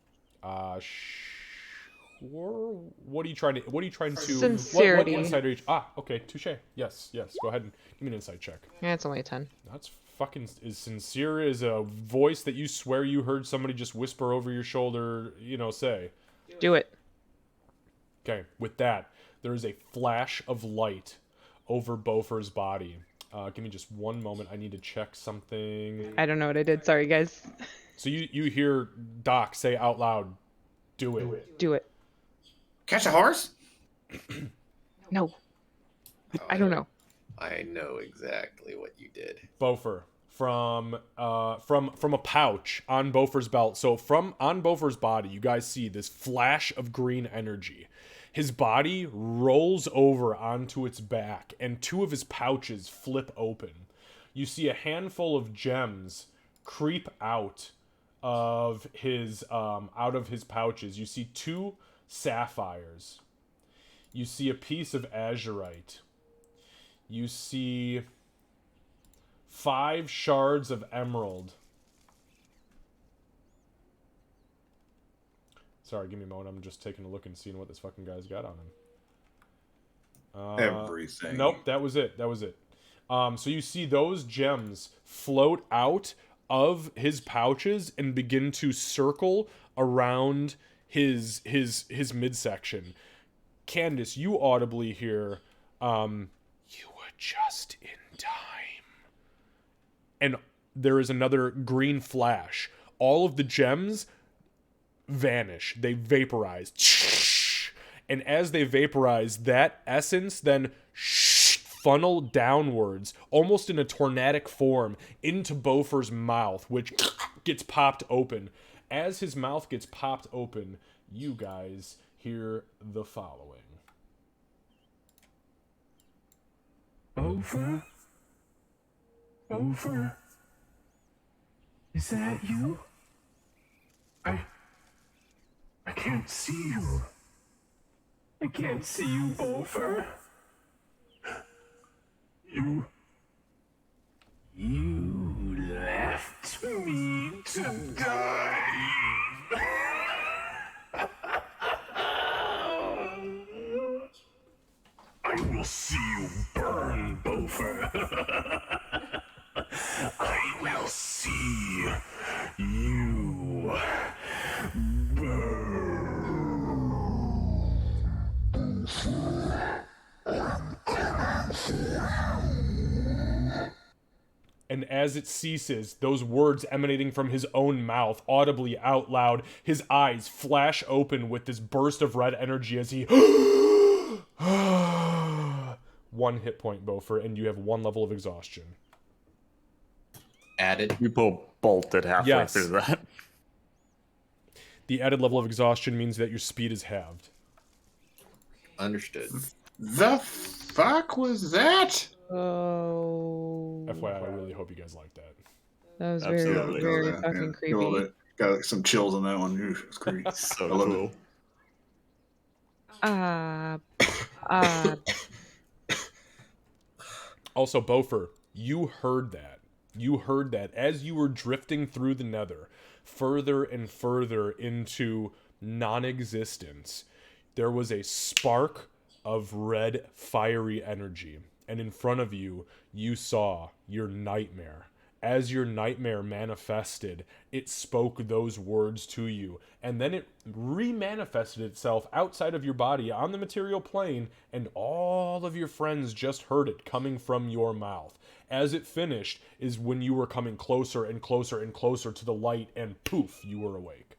C: Sure. What are you trying to?
G: Sincerity.
C: What insight are you? Okay. Touche. Yes. Go ahead and give me an insight check.
G: Yeah, it's only a 10.
C: That's fucking as sincere as a voice that you swear you heard somebody just whisper over your shoulder. Say.
G: Do it.
C: Okay. With that, there is a flash of light over Bofer's body. Give me just one moment. I need to check something.
G: I don't know what I did. Sorry, guys.
C: So you hear Doc say out loud, "Do it."
G: Do it.
A: Catch a horse?
G: No. I don't know.
E: I know exactly what you did.
C: Bofer from a pouch on Bofer's belt. So on Bofer's body, you guys see this flash of green energy. His body rolls over onto its back, and two of his pouches flip open. You see a handful of gems creep out of his pouches. You see 2 sapphires. You see a piece of azurite. You see 5 shards of emerald. Sorry, give me a moment. I'm just taking a look and seeing what this fucking guy's got on him.
A: Everything.
C: Nope, that was it. So you see those gems float out of his pouches and begin to circle around his midsection. Candace, you audibly hear, "You were just in time." And there is another green flash. All of the gems vanish. They vaporize. And as they vaporize, that essence then funnel downwards, almost in a tornadic form, into Bofer's mouth, which gets popped open. As his mouth gets popped open, you guys hear the following.
B: Bofer? Is that you? I can't see you. I can't see you, Bofer. You left me to die. I will see you burn, Bofer. I will see you burn.
C: And as it ceases, those words emanating from his own mouth, audibly out loud, his eyes flash open with this burst of red energy as he... 1 hit point, Bofer, and you have 1 level of exhaustion.
E: Added.
F: People bolted halfway
C: Yes.
F: through that.
C: The added level of exhaustion means that your speed is halved.
E: Understood.
A: The fuck was that?
G: Oh.
C: FYI, I really hope you guys like that.
G: That was
F: Absolutely.
G: very
A: Yeah,
G: fucking
A: a
G: creepy.
A: little bit. Got like, some chills on that one. Ooh, it's creepy.
F: So
A: I love
F: cool.
A: it.
G: Uh,
C: Also, Bofer, you heard that. You heard that as you were drifting through the nether, further and further into non-existence. There was a spark of red, fiery energy. And in front of you, you saw your nightmare. As your nightmare manifested, it spoke those words to you. And then it remanifested itself outside of your body on the material plane, and all of your friends just heard it coming from your mouth. As it finished is when you were coming closer and closer and closer to the light, and poof, you were awake.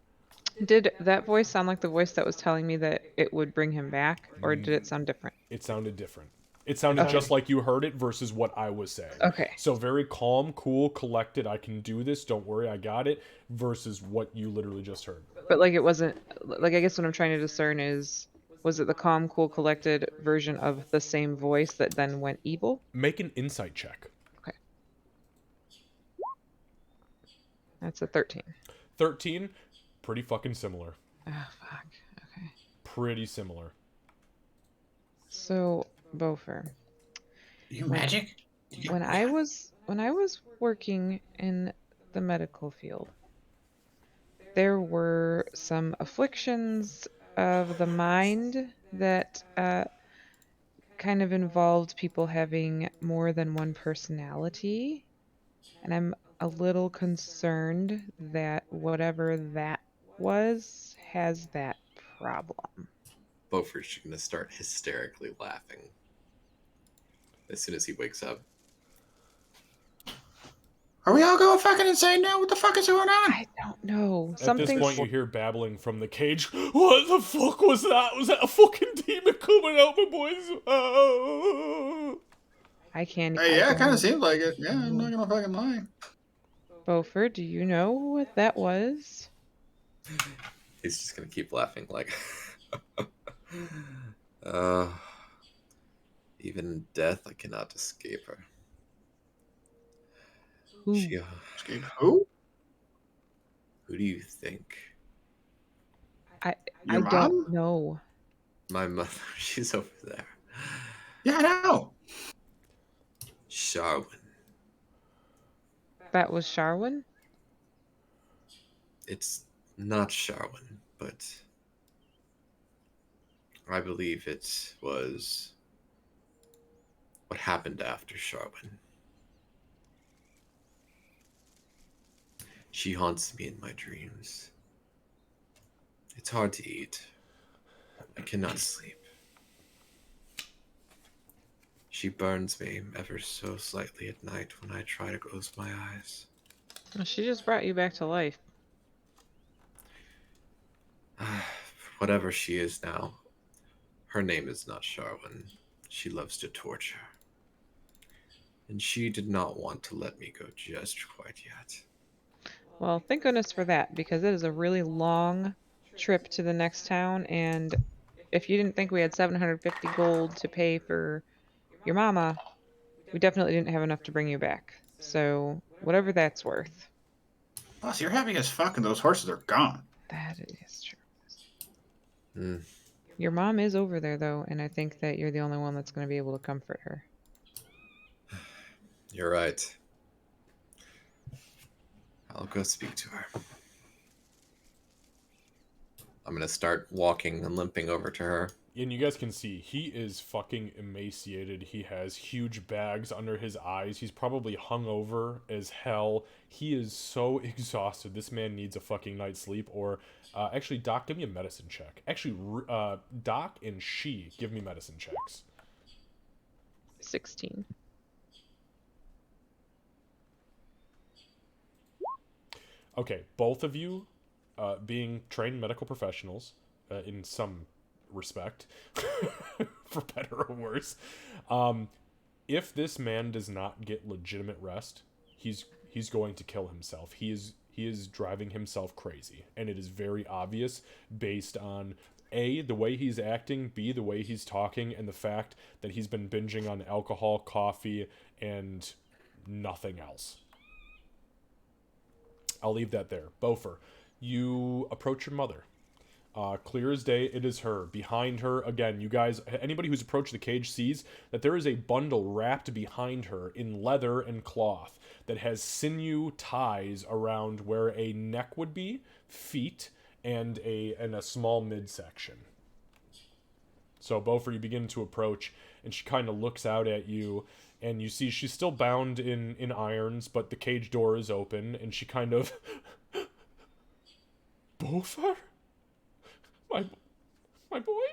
G: did that voice sound like the voice that was telling me that it would bring him back, or did it sound different?
C: It sounded different. It sounded
G: Okay.
C: just like you heard it versus what I was saying.
G: Okay.
C: So very calm, cool, collected, I can do this, don't worry, I got it, versus what you literally just heard.
G: But like it wasn't like, I guess what I'm trying to discern is, was it the calm, cool, collected version of the same voice that then went evil?
C: Make an insight check.
G: Okay. That's a 13.
C: 13, pretty fucking similar.
G: Oh fuck. Okay.
C: Pretty similar.
G: So, Bofer,
B: You magic?
G: when I was working in the medical field, there were some afflictions of the mind that kind of involved people having more than one personality, and I'm a little concerned that whatever that was has that problem.
E: Beaufort's gonna start hysterically laughing as soon as he wakes up.
A: Are we all going fucking insane now? What the fuck is going on?
G: I don't know.
C: At
G: Something.
C: this point, you hear babbling from the cage. What the fuck was that? Was that a fucking demon coming out, my boys?
G: I can't.
A: Hey, yeah,
G: I
A: it kind
G: don't-
A: of seemed like it. Yeah, I'm not gonna fucking lie.
G: Beaufort, do you know what that was?
E: He's just gonna keep laughing like uh even in death I cannot escape her.
G: Who?
E: She,
A: Escape who?
E: who do you think?
G: I
A: Your
G: don't
A: mom?
G: know.
E: My mother, she's over there.
A: Yeah, I know.
E: Sharwin.
G: That was Sharwin?
E: It's not Sharwin, but I believe it was what happened after Sharwin. She haunts me in my dreams. It's hard to eat. I cannot sleep. She burns me ever so slightly at night when I try to close my eyes.
G: Well, she just brought you back to life.
E: Whatever she is now, her name is not Sharwin. She loves to torture. And she did not want to let me go just quite yet.
G: Well, thank goodness for that, because it is a really long trip to the next town, and if you didn't think we had 750 gold to pay for your mama, we definitely didn't have enough to bring you back. So, whatever that's worth.
A: Boss, you're happy as fuck, and those horses are gone.
G: That is true.
E: Hmm.
G: Your mom is over there, though, and I think that you're the only one that's going to be able to comfort her.
E: You're right. I'll go speak to her. I'm gonna start walking and limping over to her.
C: And you guys can see, he is fucking emaciated. He has huge bags under his eyes. He's probably hungover as hell. He is so exhausted. This man needs a fucking night's sleep. Or, actually, Doc, give me a medicine check. Actually, Doc and she, give me medicine checks.
G: 16.
C: Okay, both of you, being trained medical professionals, in some respect, for better or worse, if this man does not get legitimate rest, he's going to kill himself. He is driving himself crazy, and it is very obvious based on A, the way he's acting, B, the way he's talking, and the fact that he's been binging on alcohol, coffee, and nothing else. I'll leave that there. Beaufort, you approach your mother. Clear as day, it is her. Behind her, again, you guys, anybody who's approached the cage sees that there is a bundle wrapped behind her in leather and cloth that has sinew ties around where a neck would be, feet, and a small midsection. So, Beaufort, you begin to approach, and she kind of looks out at you, and you see she's still bound in irons, but the cage door is open, and she kind of... Beaufort? My boy?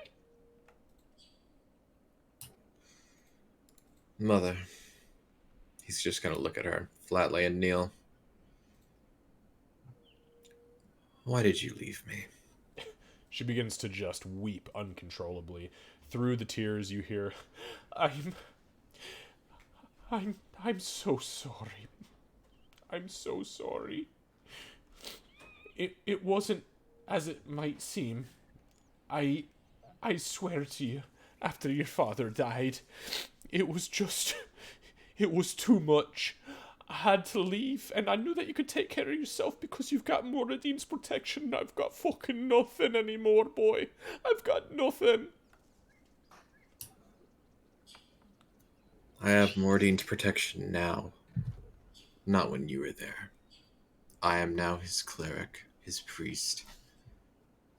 E: Mother. He's just gonna look at her flatly and kneel. Why did you leave me?
C: She begins to just weep uncontrollably. Through the tears, you hear, I'm so sorry. I'm so sorry. It wasn't as it might seem. I swear to you, after your father died, it was too much. I had to leave, and I knew that you could take care of yourself because you've got Moradin's protection, and I've got fucking nothing anymore, boy. I've got nothing.
E: I have Mordine's protection now. Not when you were there. I am now his cleric, his priest.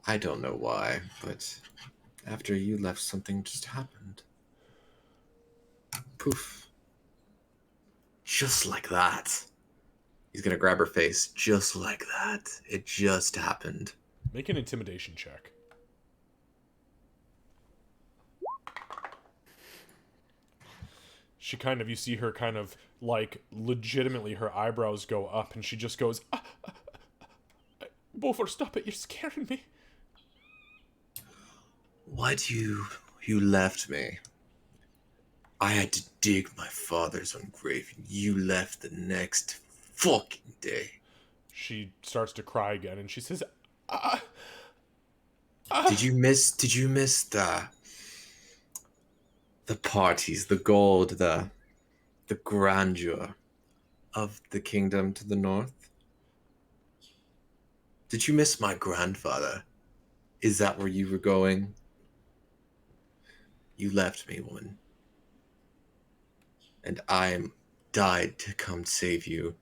E: I don't know why, but after you left, something just happened. Poof. Just like that. He's gonna grab her face just like that. It just happened.
C: Make an intimidation check. She kind of, you see her kind of, like, legitimately her eyebrows go up, and she just goes, Beaufort, stop it, you're scaring me.
E: Why do you left me? I had to dig my father's own grave, and you left the next fucking day.
C: She starts to cry again, and she says,
E: Did you miss the parties, the gold, the grandeur of the kingdom to the north? Did you miss my grandfather? Is that where you were going? You left me, woman. And I died to come save you.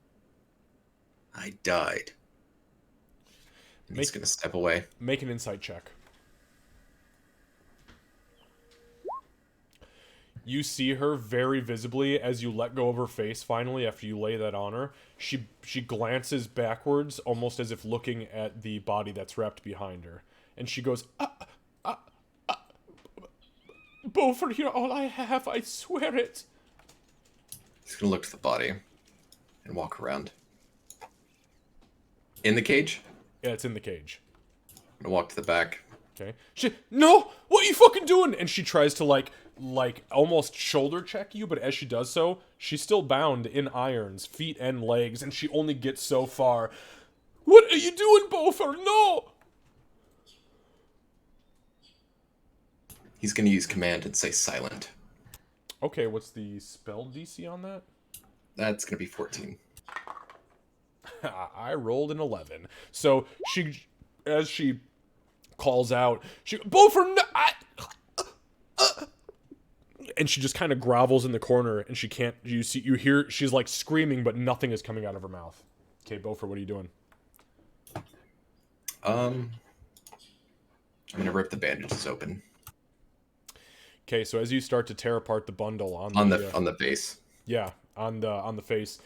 E: I died. And he's gonna step away.
C: Make an insight check. You see her very visibly as you let go of her face finally after you lay that on her. She glances backwards, almost as if looking at the body that's wrapped behind her. And she goes, Beaufort, you're all I have, I swear it.
E: He's gonna look to the body and walk around. In the cage?
C: Yeah, it's in the cage.
E: I'm gonna walk to the back.
C: Okay. No! What are you fucking doing? And she tries to like almost shoulder check you, but as she does so, she's still bound in irons, feet and legs, and she only gets so far. What are you doing, Beaufort? No!
E: He's gonna use command and say silent.
C: Okay, what's the spell DC on that?
E: That's gonna be 14.
C: I rolled an 11. So as she calls out, Beaufort, no, and she just kind of grovels in the corner, and she can't. You hear she's like screaming, but nothing is coming out of her mouth. Okay, Beaufort, what are you doing?
E: I'm gonna rip the bandages open.
C: Okay, so as you start to tear apart the bundle on
E: the face.
C: Yeah, on the face.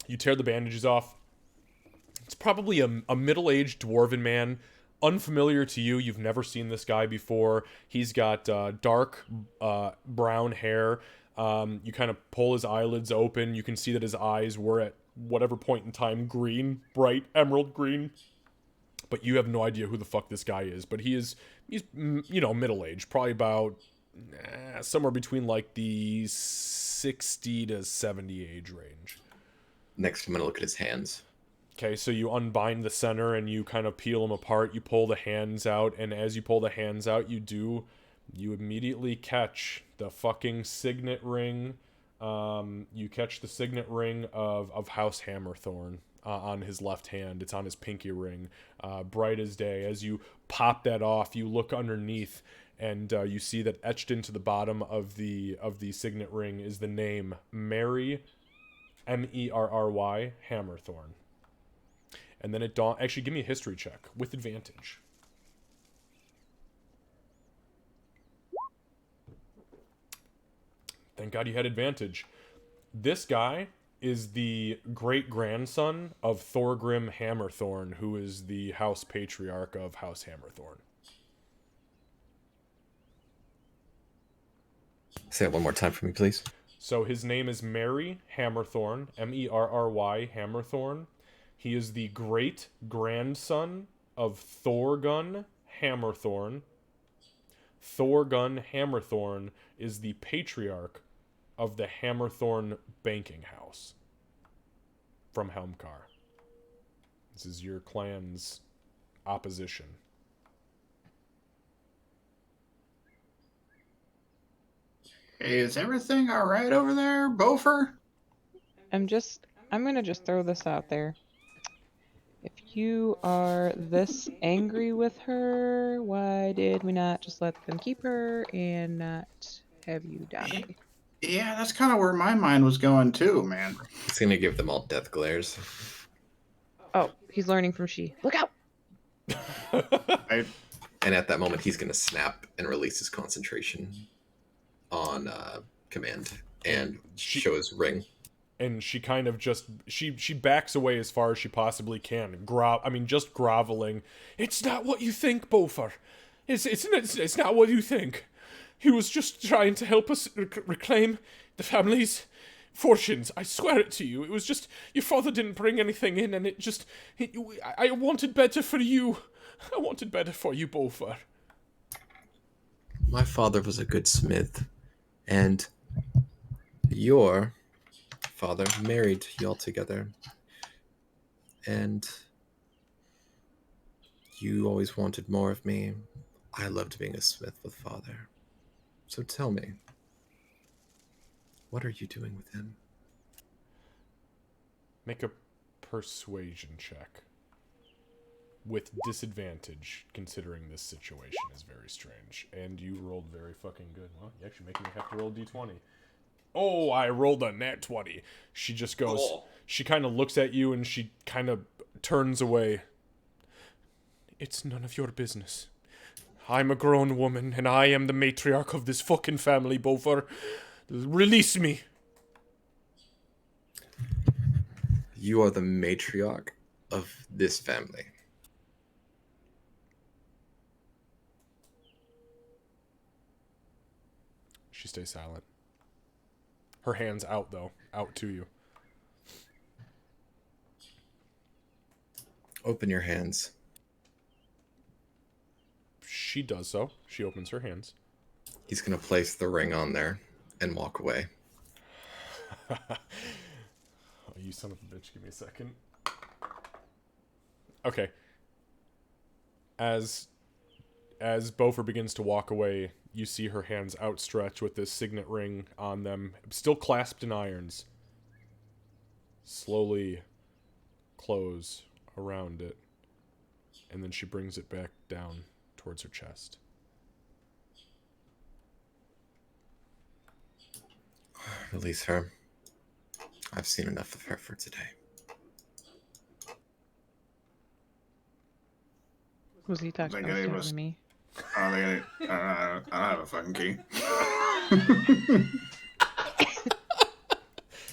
C: You tear the bandages off. It's probably a middle-aged dwarven man, unfamiliar to you. You've never seen this guy before. He's got dark brown hair. You kind of pull his eyelids open. You can see that his eyes were at whatever point in time green, bright emerald green. But you have no idea who the fuck this guy is. But he's middle-aged, probably about somewhere between like the 60 to 70 age range.
E: Next, I'm gonna look at his hands.
C: Okay, so you unbind the center and you kind of peel them apart. You pull the hands out, and as you pull the hands out, you immediately catch the fucking signet ring. You catch the signet ring of House Hammerthorn on his left hand. It's on his pinky ring, bright as day. As you pop that off, you look underneath, and you see that etched into the bottom of the signet ring is the name Mary, Merry Hammerthorn. And then it actually, give me a history check with advantage. Thank God you had advantage. This guy is the great-grandson of Thorgrim Hammerthorn, who is the House Patriarch of House Hammerthorn.
E: Say it one more time for me, please.
C: So his name is Mary Hammerthorn, Merry Hammerthorn. He is the great-grandson of Thorgun Hammerthorn. Thorgun Hammerthorn is the patriarch of the Hammerthorn banking house from Helmcar. This is your clan's opposition.
A: Hey, is everything all right over there, Bofer?
G: I'm gonna just throw this out there. If you are this angry with her, why did we not just let them keep her and not have you die?
A: Yeah, that's kind of where my mind was going too, man.
E: He's gonna give them all death glares.
G: Oh, he's learning from she. Look out!
E: And at that moment, he's gonna snap and release his concentration on command and show his ring.
C: And she kind of just she backs away as far as she possibly can. Just groveling. It's not what you think, Bofer. It's not what you think. He was just trying to help us reclaim the family's fortunes. I swear it to you. It was just your father didn't bring anything in, and I wanted better for you. I wanted better for you, Bofer.
E: My father was a good smith, and your father married y'all together, and you always wanted more of me. I loved being a smith with father. So tell me, what are you doing with him?
C: Make a persuasion check. With disadvantage, considering this situation is very strange. And you rolled very fucking good. Well, you actually making me have to roll d20. Oh, I rolled a nat 20. She just goes, She kind of looks at you and she kind of turns away. It's none of your business. I'm a grown woman and I am the matriarch of this fucking family, Bofer. Release me.
E: You are the matriarch of this family.
C: She stays silent. Her hand's out, though. Out to you.
E: Open your hands.
C: She does so. She opens her hands.
E: He's going to place the ring on there and walk away.
C: Oh, you son of a bitch. Give me a second. Okay. As Bofer begins to walk away, you see her hands outstretched with this signet ring on them, still clasped in irons. Slowly close around it. And then she brings it back down towards her chest.
E: Release her. I've seen enough of her for today.
G: Was he talking to me?
A: I don't have a fucking key.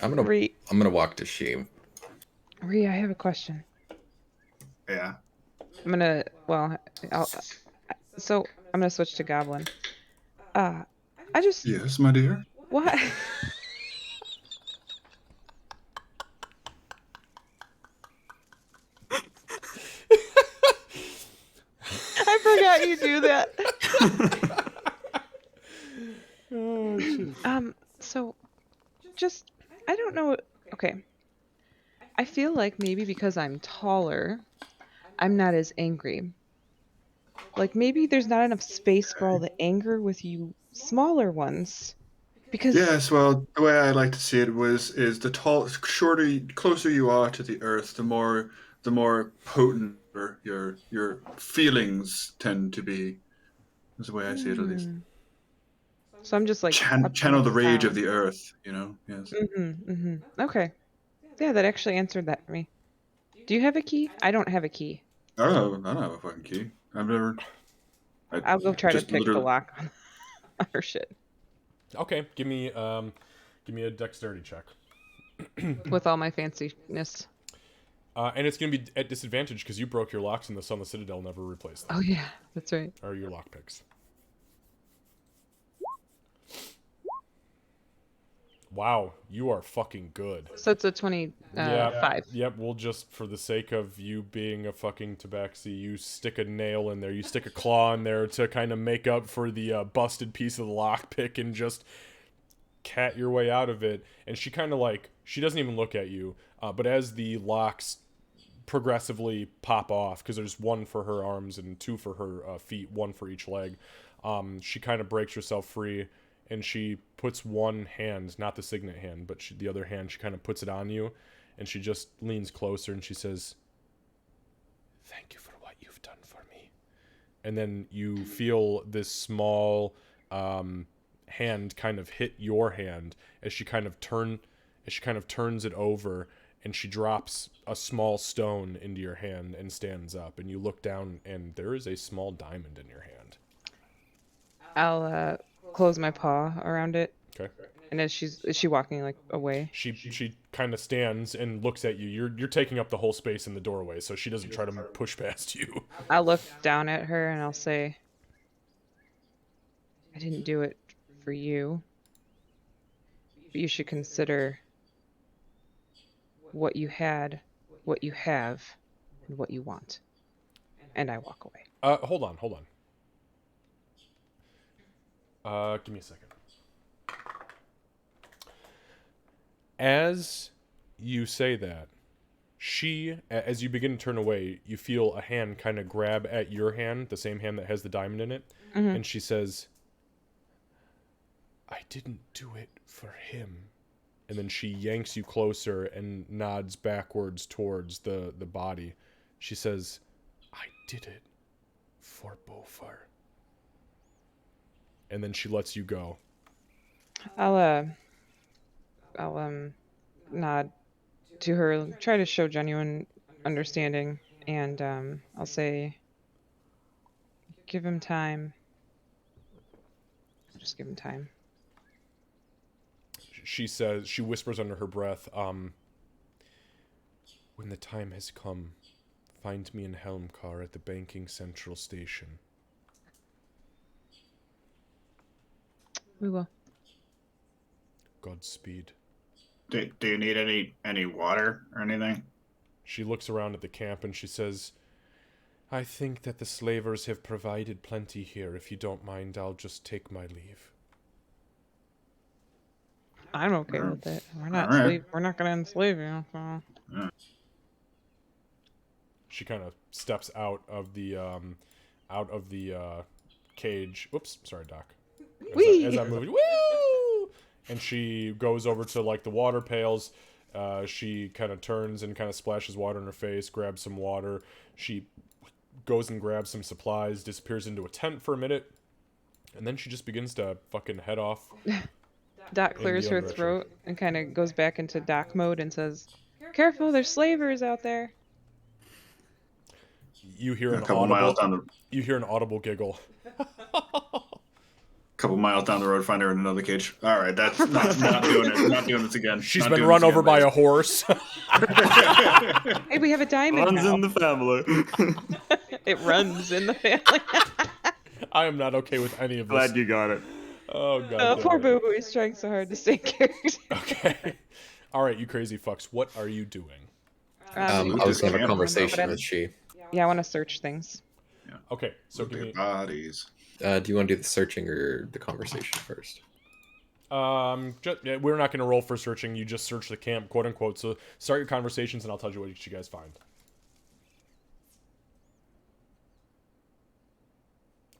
E: I'm gonna walk to she.
G: Rhea, I have a question.
A: Yeah.
G: I'm gonna switch to Goblin.
A: Yes, my dear.
G: What? I forgot you do that.
C: Oh, shit.
G: So, just, I don't know. Okay. I feel like maybe because I'm taller, I'm not as angry. Like, maybe there's not enough space for all the anger with you smaller ones. Because
A: Yes, well, the way I like to see it is the closer you are to the earth, the more potent your feelings tend to be. Is the way I see it, at least.
G: Hmm. So I'm just like up
A: Channel the rage of
G: down.
A: the earth, you know. Yes.
G: Okay. Yeah, that actually answered that for me. Do you have a key? I don't have a key.
A: Oh, I don't have a fucking key. I've never.
G: I'll go try to
A: just
G: pick the
A: literally.
G: lock on her shit
C: Okay, give me a dexterity check.
G: with all my fanciness.
C: And it's gonna be at disadvantage because you broke your locks and the Sun of the Citadel never replaced them.
G: Oh yeah, that's right.
C: Or your lockpicks. Wow, you are fucking good.
G: So it's a 25.
C: Yep, we'll just, for the sake of you being a fucking tabaxi, you stick a nail in there, you stick a claw in there to kind of make up for the busted piece of the lockpick and just cat your way out of it. And she kind of like, she doesn't even look at you, but as the locks progressively pop off, because there's one for her arms and two for her feet, one for each leg, she kind of breaks herself free. And she puts one hand, not the signet hand, but the other hand, she kind of puts it on you. And she just leans closer and she says, "Thank you for what you've done for me." And then you feel this small hand kind of hit your hand as she kind of turns it over, and she drops a small stone into your hand and stands up. And you look down and there is a small diamond in your hand.
G: I'll close my paw around it.
C: Okay.
G: And is she walking like away?
C: She kind of stands and looks at you. You're taking up the whole space in the doorway, so she doesn't try to push past you.
G: I'll look down at her and I'll say, I didn't do it for you, but you should consider what you had, what you have, and what you want. And I walk away.
C: Hold on. Give me a second. As you say that, as you begin to turn away, you feel a hand kind of grab at your hand, the same hand that has the diamond in it, and she says, "I didn't do it for him." And then she yanks you closer and nods backwards towards the body. She says, "I did it for Beaufort." And then she lets you go.
G: I'll nod to her, try to show genuine understanding, and I'll say, give him time. Just give him time.
C: She whispers under her breath, "When the time has come, find me in Helmcar at the Banking Central Station."
G: We will.
C: Godspeed.
A: Do you need any water or anything?
C: She looks around at the camp and she says, "I think that the slavers have provided plenty here. If you don't mind, I'll just take my leave."
G: I'm okay with it. We're not
A: All right.
G: We're not gonna enslave you. So.
C: She kind of steps out of the cage. Oops, sorry, Doc. As I'm moving, woo! And she goes over to like the water pails. She kind of turns and kind of splashes water in her face, grabs some water. She goes and grabs some supplies, disappears into a tent for a minute, and then she just begins to fucking head off.
G: Doc clears her throat and kind of goes back into Doc mode and says, "Careful, there's slavers out there."
C: You hear an audible giggle.
A: Couple miles down the road, find her in another cage. All right, that's not doing it. Not doing this again.
C: She's been run over by a horse.
G: Hey, we have a diamond
F: Runs
G: now.
F: in the family.
G: It runs in the family.
C: I am not okay with any of this.
F: Glad you got it.
C: Oh god.
G: Poor Boo Boo. He's trying so hard to stay character.
C: Okay. All right, you crazy fucks. What are you doing?
E: I was gonna have a conversation with she.
G: Yeah, I want to search things.
A: Yeah.
C: Okay, so give me
A: bodies.
E: Do you want to do the searching or the conversation first?
C: we're not going to roll for searching. You just search the camp, quote unquote. So start your conversations, and I'll tell you what you guys find.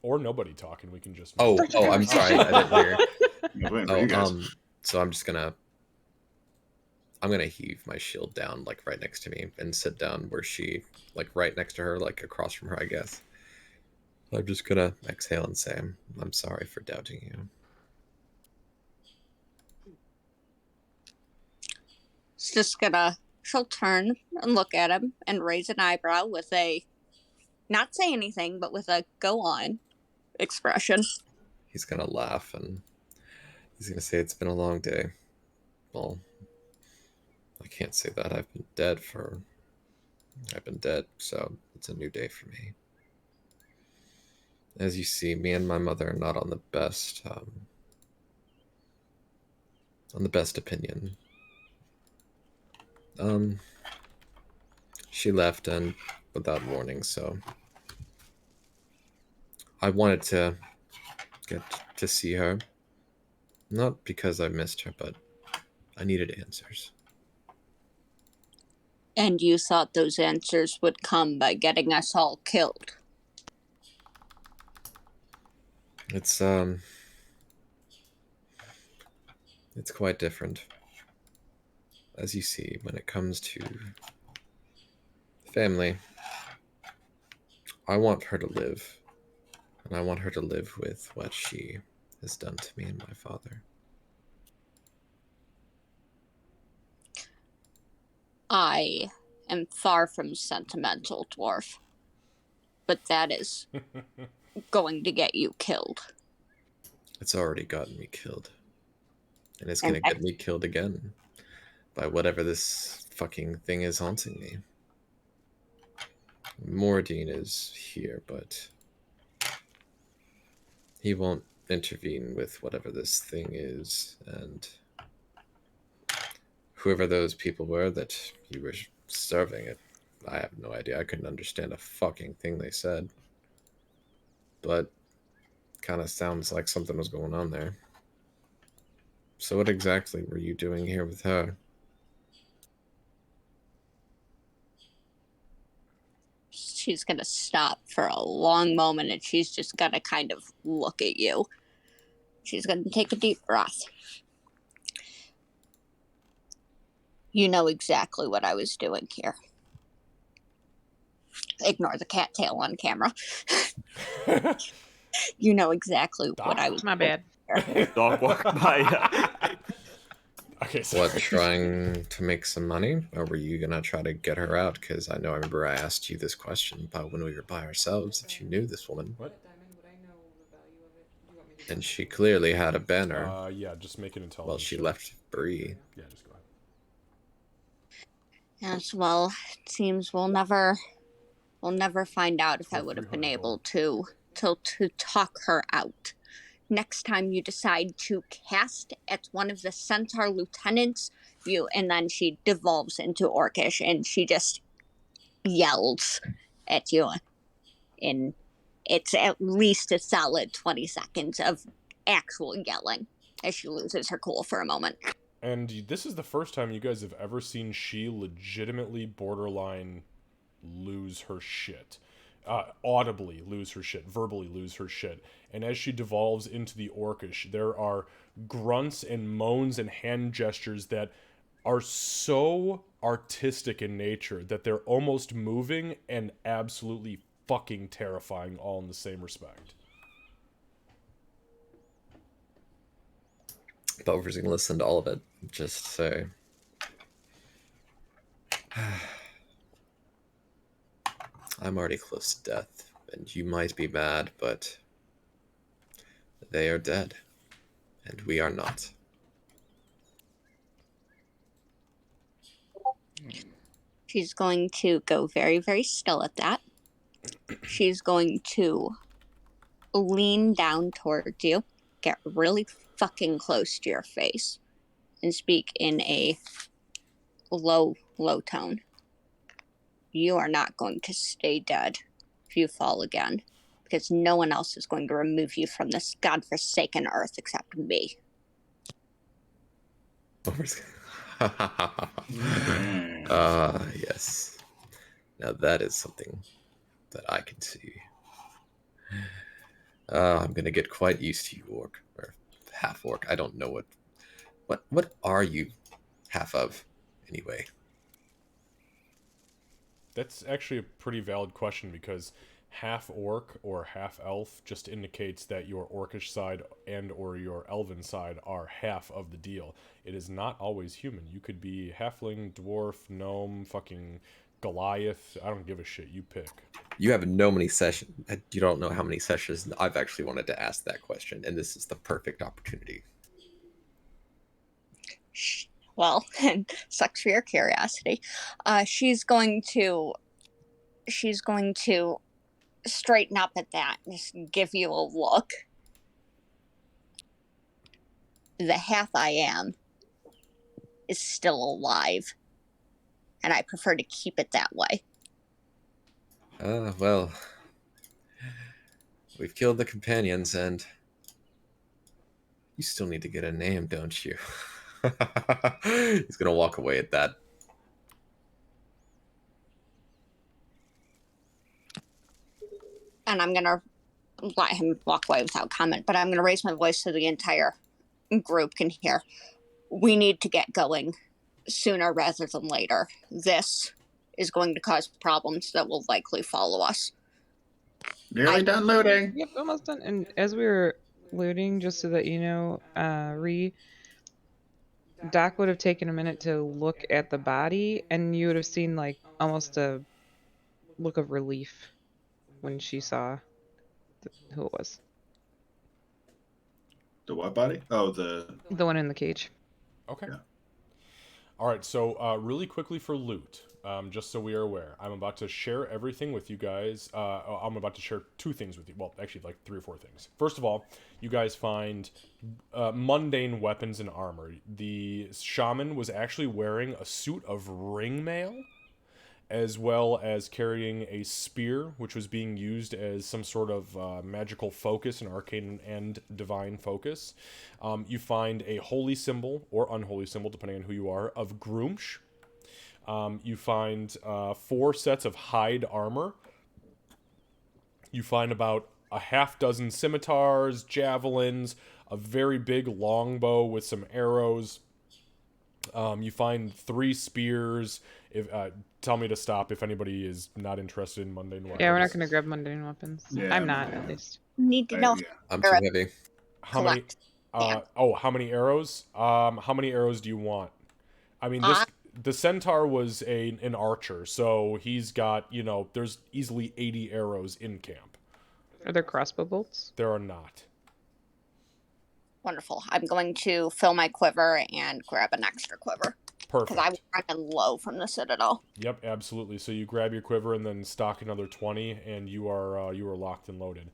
C: Or nobody talking. We can just.
E: Oh, I'm sorry. I didn't hear.
A: was waiting for you guys.
E: So I'm gonna heave my shield down like right next to me and sit down where she, like right next to her, like across from her, I guess. I'm just gonna exhale and say, I'm sorry for doubting you.
I: She'll turn and look at him and raise an eyebrow with a, not say anything, but with a go on expression.
E: He's gonna laugh and he's gonna say, it's been a long day. Well, I can't say that. I've been dead, so it's a new day for me. As you see, me and my mother are not on the best opinion. She left and without warning, so I wanted to get to see her. Not because I missed her, but I needed answers.
I: And you thought those answers would come by getting us all killed.
E: It's quite different. As you see, when it comes to family, I want her to live. And I want her to live with what she has done to me and my father.
I: I am far from sentimental, dwarf. But that is going to get you killed.
E: It's already gotten me killed. And it's gonna get me killed again. By whatever this fucking thing is haunting me. Moradine is here, but he won't intervene with whatever this thing is, and whoever those people were that you were serving it, I have no idea. I couldn't understand a fucking thing they said. But kind of sounds like something was going on there. So what exactly were you doing here with her?
I: She's gonna stop for a long moment and she's just gonna kind of look at you. She's gonna take a deep breath. You know exactly what I was doing here. Ignore the cattail on camera. You know exactly what I was
G: My bad.
F: Dog walk by.
C: Okay, so
E: What, trying to make some money? Or were you gonna try to get her out? Because I know I remember I asked you this question about when we were by ourselves if you knew this woman.
C: What?
E: And she clearly had a banner.
C: Yeah, just make an intelligence.
E: Well, she
C: check.
E: left Bree.
C: Yeah, just go ahead.
I: Yes, well, it seems we'll never find out if I would have been able to talk her out. Next time you decide to cast at one of the centaur lieutenants, and then she devolves into Orcish and she just yells at you. And it's at least a solid 20 seconds of actual yelling as she loses her cool for a moment.
C: And this is the first time you guys have ever seen she legitimately borderline lose her shit. Audibly lose her shit, verbally lose her shit. And as she devolves into the Orcish, there are grunts and moans and hand gestures that are so artistic in nature that they're almost moving and absolutely fucking terrifying all in the same respect.
E: Bover's gonna listen to all of it. Just say, I'm already close to death, and you might be mad, but they are dead, and we are not.
I: She's going to go very, very still at that. She's going to lean down towards you, get really fucking close to your face, and speak in a low, low tone. You are not going to stay dead if you fall again, because no one else is going to remove you from this godforsaken earth except me.
E: Yes. Now that is something that I can see. I'm gonna get quite used to you, Orc, or half orc. I don't know what are you half of anyway?
C: That's actually a pretty valid question, because half orc or half elf just indicates that your orcish side and or your elven side are half of the deal. It is not always human. You could be halfling, dwarf, gnome, fucking Goliath. I don't give a shit. You pick.
E: You have many sessions. You don't know how many sessions I've actually wanted to ask that question, and this is the perfect opportunity.
I: Well, and sucks for your curiosity. She's going to straighten up at that and just give you a look. The half I am is still alive, and I prefer to keep it that way.
E: Well, we've killed the companions, and you still need to get a name, don't you? He's gonna walk away at that.
I: And I'm gonna let him walk away without comment, but I'm gonna raise my voice so the entire group can hear. We need to get going sooner rather than later. This is going to cause problems that will likely follow us.
A: Nearly done looting.
G: Yep, almost done. And as we were looting, just so that you know, Doc would have taken a minute to look at the body, and you would have seen like almost a look of relief when she saw who it was.
A: The what body? Oh, the
G: one in the cage.
C: Okay.
A: Yeah.
C: All right, so really quickly for loot, just so we are aware, I'm about to share everything with you guys. I'm about to share 2 things with you. Well, actually, like 3 or 4 things. First of all, you guys find mundane weapons and armor. The shaman was actually wearing a suit of ringmail, as well as carrying a spear, which was being used as some sort of magical focus, an arcane and divine focus. You find a holy symbol, or unholy symbol, depending on who you are, of Groomsh. You find 4 sets of hide armor. You find about a half dozen scimitars, javelins, a very big longbow with some arrows. You find 3 spears. If tell me to stop if anybody is not interested in mundane weapons.
G: Yeah, we're not going to grab mundane weapons.
A: Yeah,
G: I'm not, at least.
I: Need to know.
A: yeah.
E: I'm too heavy.
C: How many? How many arrows? How many arrows do you want? I mean, the centaur was an archer, so he's got, there's easily 80 arrows in camp.
G: Are there crossbow bolts?
C: There are not.
I: Wonderful. I'm going to fill my quiver and grab an extra quiver.
C: Perfect.
I: Because I'm running low from the Citadel.
C: Yep, absolutely. So you grab your quiver and then stock another 20, and you are locked and loaded.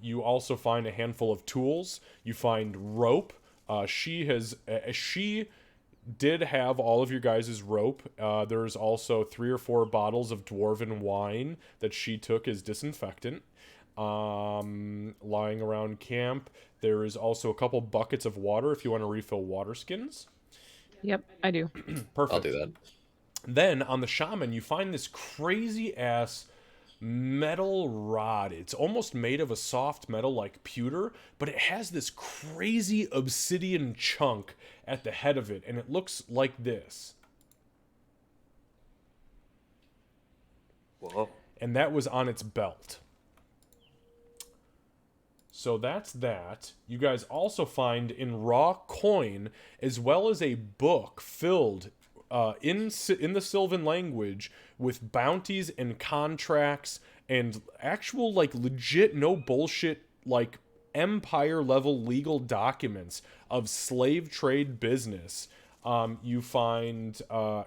C: You also find a handful of tools. You find rope. She did have all of your guys' rope. There's also 3 or 4 bottles of dwarven wine that she took as disinfectant. Lying around camp. There is also a couple buckets of water if you want to refill water skins.
G: Yep, I do.
C: Perfect.
E: I'll do that.
C: Then on the shaman, you find this crazy ass metal rod. It's almost made of a soft metal like pewter, but it has this crazy obsidian chunk at the head of it, and it looks like this.
F: Whoa.
C: And that was on its belt. So that's that. You guys also find in raw coin, as well as a book filled in the Sylvan language with bounties and contracts and actual, like, legit, no bullshit, like, empire level legal documents of slave trade business. You find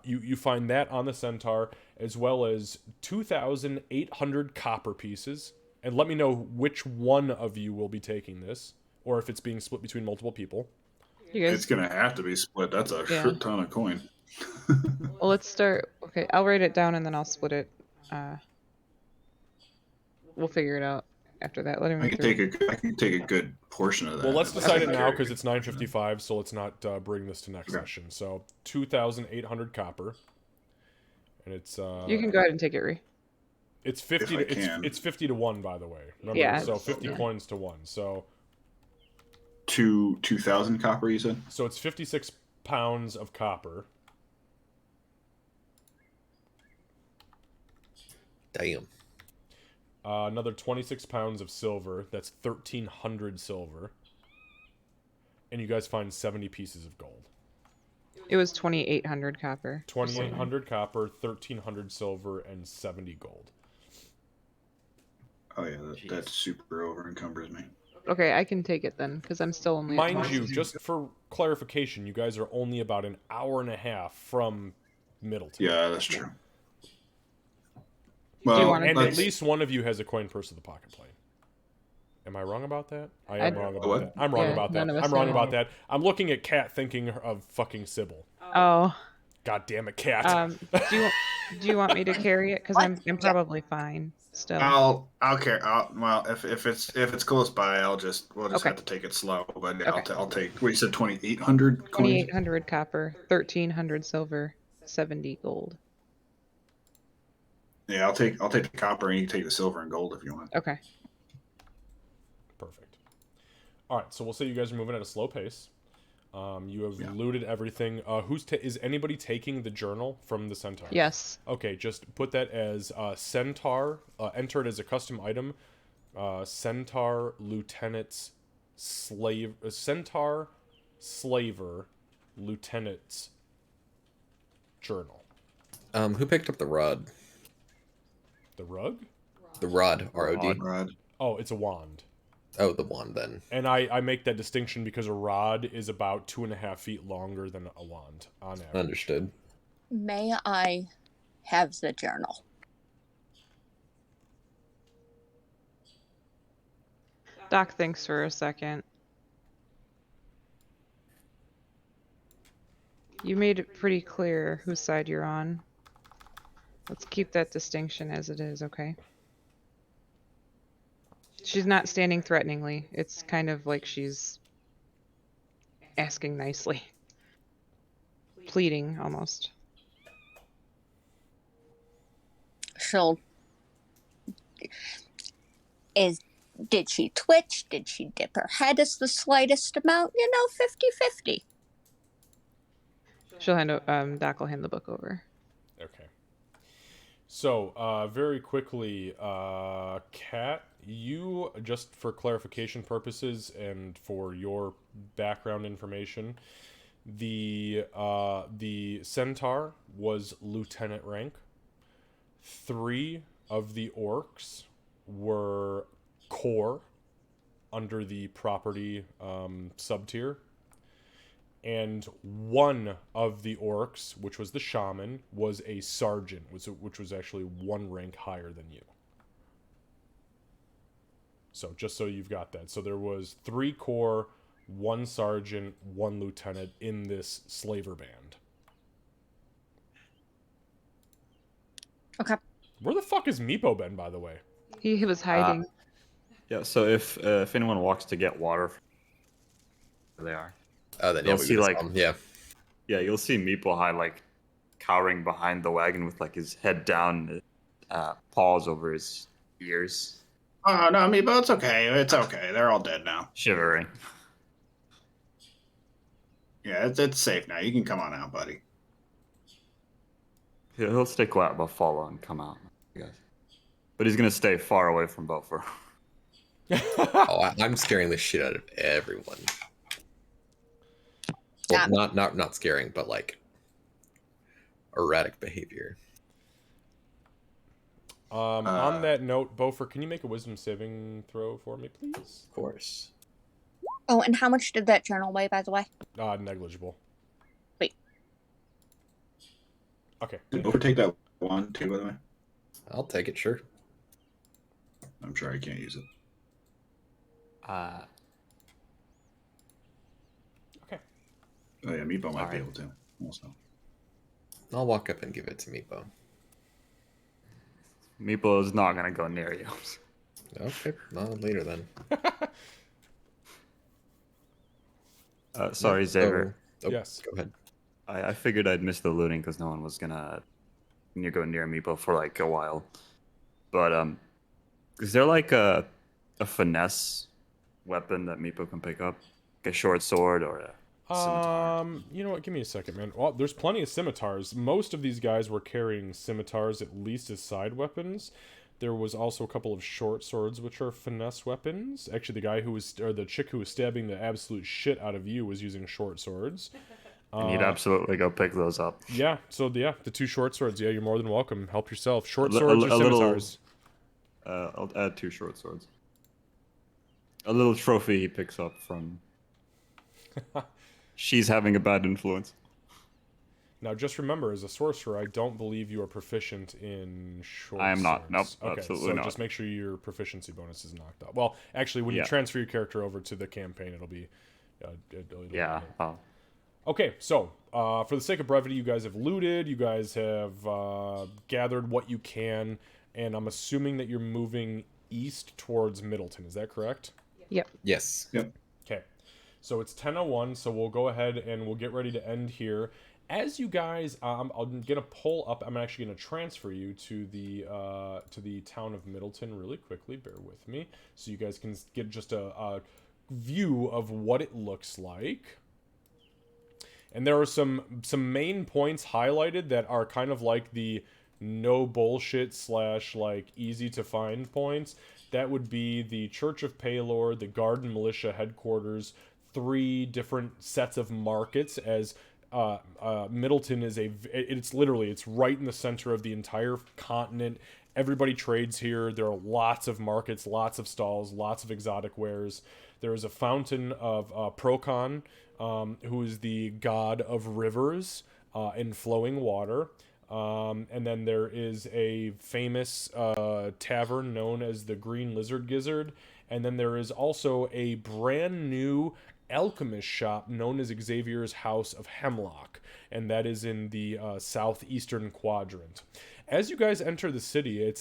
C: you find that on the centaur, as well as 2,800 copper pieces. And let me know which one of you will be taking this, or if it's being split between multiple people.
G: You guys,
A: It's gonna have to be split. That's a shit ton of coin.
G: well, let's start. Okay, I'll write it down and then I'll split it. We'll figure it out after that. Let him.
A: I can take a good portion of that.
C: Well, let's
A: if I
C: decide it
A: can
C: now
A: carry
C: because it's 9:55, so let's not bring this to next
A: Okay.
C: session. So 2,800 copper, and it's.
G: You can go ahead and take it, Ree.
C: It's 50.
A: If I can.
C: It's 50 to 1, by the way. Remember,
G: Yeah.
C: so 50 coins to 1. So
A: 2,000 copper, you said?
C: So it's 56 pounds of copper.
E: Damn.
C: Another 26 pounds of silver. That's 1,300 silver. And you guys find 70 pieces of gold.
G: It was 2,800 copper.
C: 2,800 copper, 1,300 silver, and 70 gold.
A: Oh yeah, that super over encumbers me.
G: Okay, I can take it then, because I'm still only. at
C: Mind
G: 20.
C: you, just for clarification, you guys are only about an hour and a half from Middleton.
A: Yeah, that's true.
G: you
A: Well,
G: wanna
C: And
G: do
C: at
A: let's-
C: least one of you has a coin purse of the pocket plane. Am I wrong about that? I am
G: I-
C: wrong about
A: What?
C: that. I'm wrong
G: Yeah,
C: about that.
G: none of us
C: I'm wrong
G: know.
C: about that. I'm looking at Cat thinking of fucking Sybil.
G: Oh,
C: God damn it, Cat.
G: do you want me to carry it? Because I'm probably fine still.
A: I'll care. Well, if it's close by, we'll just
G: Okay.
A: have to take it slow. But yeah,
G: Okay.
A: I'll take. What you said, 2,800 coins.
G: 2,800 copper, 1,300 silver, 70 gold.
A: Yeah, I'll take the copper, and you take the silver and gold if you want.
G: Okay.
C: Perfect. All right, so we'll say you guys are moving at a slow pace. You have
A: Yeah.
C: looted everything. Is anybody taking the journal from the Centaur?
G: Yes.
C: Okay, just put that as Centaur. Enter it as a custom item. Centaur Lieutenant's slave. Centaur Slaver Lieutenant's journal.
E: Who picked up the rod?
C: The rug?
E: The rod, R-O-D.
A: Rod.
C: Oh, it's a wand.
E: Oh, the wand then.
C: And I make that distinction because a rod is about 2.5 feet longer than a wand on average.
E: Understood.
I: May I have the journal?
G: Doc thinks for a second. You made it pretty clear whose side you're on. Let's keep that distinction as it is, okay? She's not standing threateningly. It's kind of like she's asking nicely. Pleading, almost.
I: So, did she twitch? Did she dip her head as the slightest amount? 50-50.
G: She'll Doc will hand the book over.
C: Okay. So, very quickly, Kat, you, just for clarification purposes and for your background information, the Centaur was lieutenant rank. 3 of the orcs were core under the property sub-tier. And 1 of the orcs, which was the shaman, was a sergeant, which was actually 1 rank higher than you. So just so you've got that. So there was 3 core, 1 sergeant, 1 lieutenant in this slaver band.
I: Okay.
C: Where the fuck is Meepo been, by the way?
G: He was hiding.
F: Yeah, so if anyone walks to get water, there they are.
E: Oh, then
F: You'll
E: we
F: see,
E: just
F: like-
E: saw him. Yeah.
F: Yeah, you'll see Meeple High like cowering behind the wagon with like his head down, paws over his ears,
A: Oh no, Meepo, it's okay. It's okay. They're all dead now.
F: shivering.
A: Yeah, it's safe now. You can come on out, buddy.
F: He'll stay quiet but follow and come out, I guess. But he's gonna stay far away from Belfer.
E: Oh, I'm scaring the shit out of everyone. Well, not scaring, but like erratic behavior.
C: On that note, Beaufort, can you make a wisdom saving throw for me, please?
E: Of course.
I: Oh, and how much did that journal weigh, by the way?
C: Negligible.
I: Wait.
C: Okay.
A: Did Beaufort take that one too, by the way?
E: I'll take it, sure.
A: I'm sure I can't use it.
C: Okay.
A: Oh yeah, Meepo might be
F: Alright.
A: able to. Also.
E: I'll walk up and give it to Meepo.
F: Meeple is not gonna go near you.
E: Okay, not later then.
F: Sorry, Xavier.
E: Oh,
C: Yes.
E: Go ahead.
F: I figured I'd miss the looting because no one was gonna go near Meeple for like a while. But is there like a finesse weapon that Meepo can pick up? like a short sword or a scimitar?
C: You know what? Give me a second, man. Well, there's plenty of scimitars. Most of these guys were carrying scimitars at least as side weapons. There was also a couple of short swords, which are finesse weapons. Actually, the guy who was, or the chick who was stabbing the absolute shit out of you was using short swords.
F: And you'd absolutely go pick those up.
C: Yeah, so yeah, the 2 short swords. Yeah, you're more than welcome. Help yourself. Short
F: A
C: swords or
F: little-
C: scimitars?
F: I'll add 2 short swords. A little trophy he picks up from. She's having a bad influence.
C: Now, just remember, as a sorcerer, I don't believe you are proficient in short
F: I am not.
C: swords.
F: Nope,
C: Okay,
F: absolutely
C: so
F: not.
C: just make sure your proficiency bonus is knocked out. Well, actually, when you
F: Yeah.
C: transfer your character over to the campaign, it'll be... it'll
F: Yeah. Oh.
C: Okay, so, for the sake of brevity, you guys have looted, you guys have gathered what you can, and I'm assuming that you're moving east towards Middleton. Is that correct?
G: Yep.
E: Yes.
C: Okay, so it's 10:01, so we'll go ahead and we'll get ready to end here. As you guys, I'm gonna pull up. I'm actually gonna transfer you to the town of Middleton really quickly. Bear with me, so you guys can get just a view of what it looks like. And there are some main points highlighted that are kind of like the no bullshit / like easy to find points. That would be the Church of Paylor, the Garden Militia headquarters, 3 different sets of markets, as Middleton is it's right in the center of the entire continent. Everybody trades here. There are lots of markets, lots of stalls, lots of exotic wares. There is a fountain of Procon, who is the god of rivers and flowing water. And then there is a famous tavern known as the Green Lizard Gizzard. And then there is also a brand new alchemist shop known as Xavier's House of Hemlock. And that is in the southeastern quadrant. As you guys enter the city,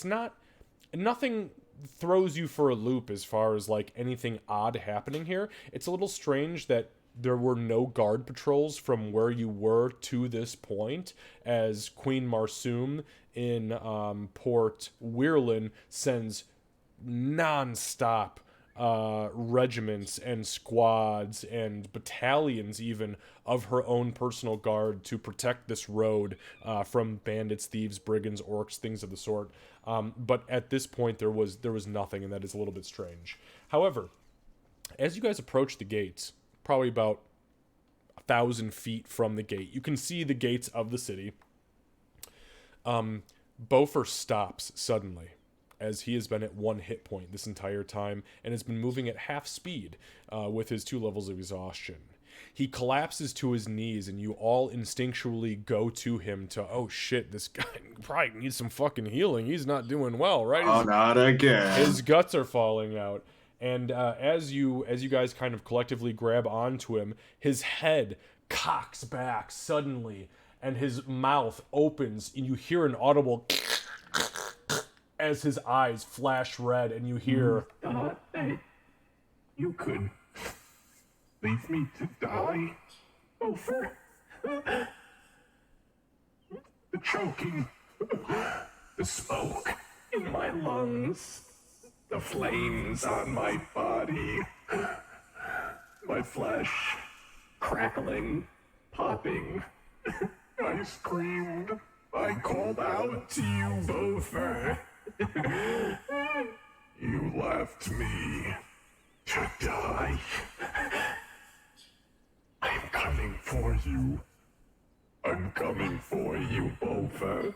C: nothing throws you for a loop as far as like anything odd happening here. It's a little strange that there were no guard patrols from where you were to this point, as Queen Marsoom in Port Weirlin sends non-stop regiments and squads and battalions even of her own personal guard to protect this road from bandits, thieves, brigands, orcs, things of the sort. But at this point there was nothing, and that is a little bit strange. However, as you guys approach the gates, probably about 1,000 feet from the gate, you can see the gates of the city. Bofer stops suddenly, as he has been at 1 hit point this entire time and has been moving at half speed with his 2 levels of exhaustion. He collapses to his knees, and you all instinctually go to him to, oh shit, this guy probably needs some fucking healing. He's not doing well, right?
A: Oh, not again.
C: His guts are falling out. And as you guys kind of collectively grab onto him, his head cocks back suddenly, and his mouth opens, and you hear an audible as his eyes flash red, and you hear,
B: Hey, you could leave me to die, Bofer. The choking, the smoke in my lungs, the flames on my body, my flesh crackling, popping. I screamed. I called out to you, Bofer. You left me to die. I'm coming for you. I'm coming for you, Bofer.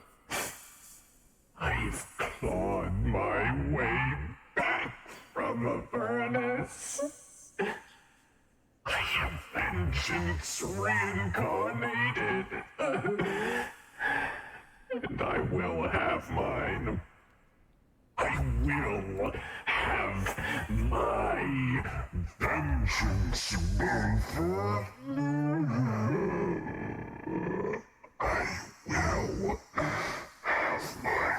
B: I've clawed my way back from the furnace. I am vengeance reincarnated. And I will have mine. I will have my vengeance, Bofer. I will have my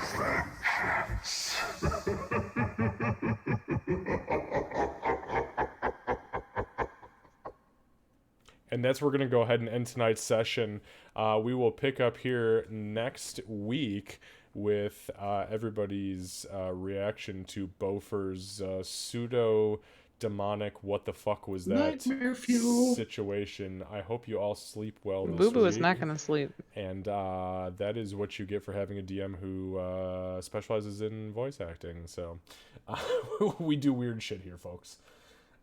C: and that's where we're going to go ahead and end tonight's session. We will pick up here next week with everybody's reaction to Bofer's pseudo demonic what the fuck was that
A: Nightmare fuel.
C: situation. I hope you all sleep well this
G: Boo Boo is
C: week.
G: not gonna sleep.
C: And that is what you get for having a DM who specializes in voice acting. So we do weird shit here, folks.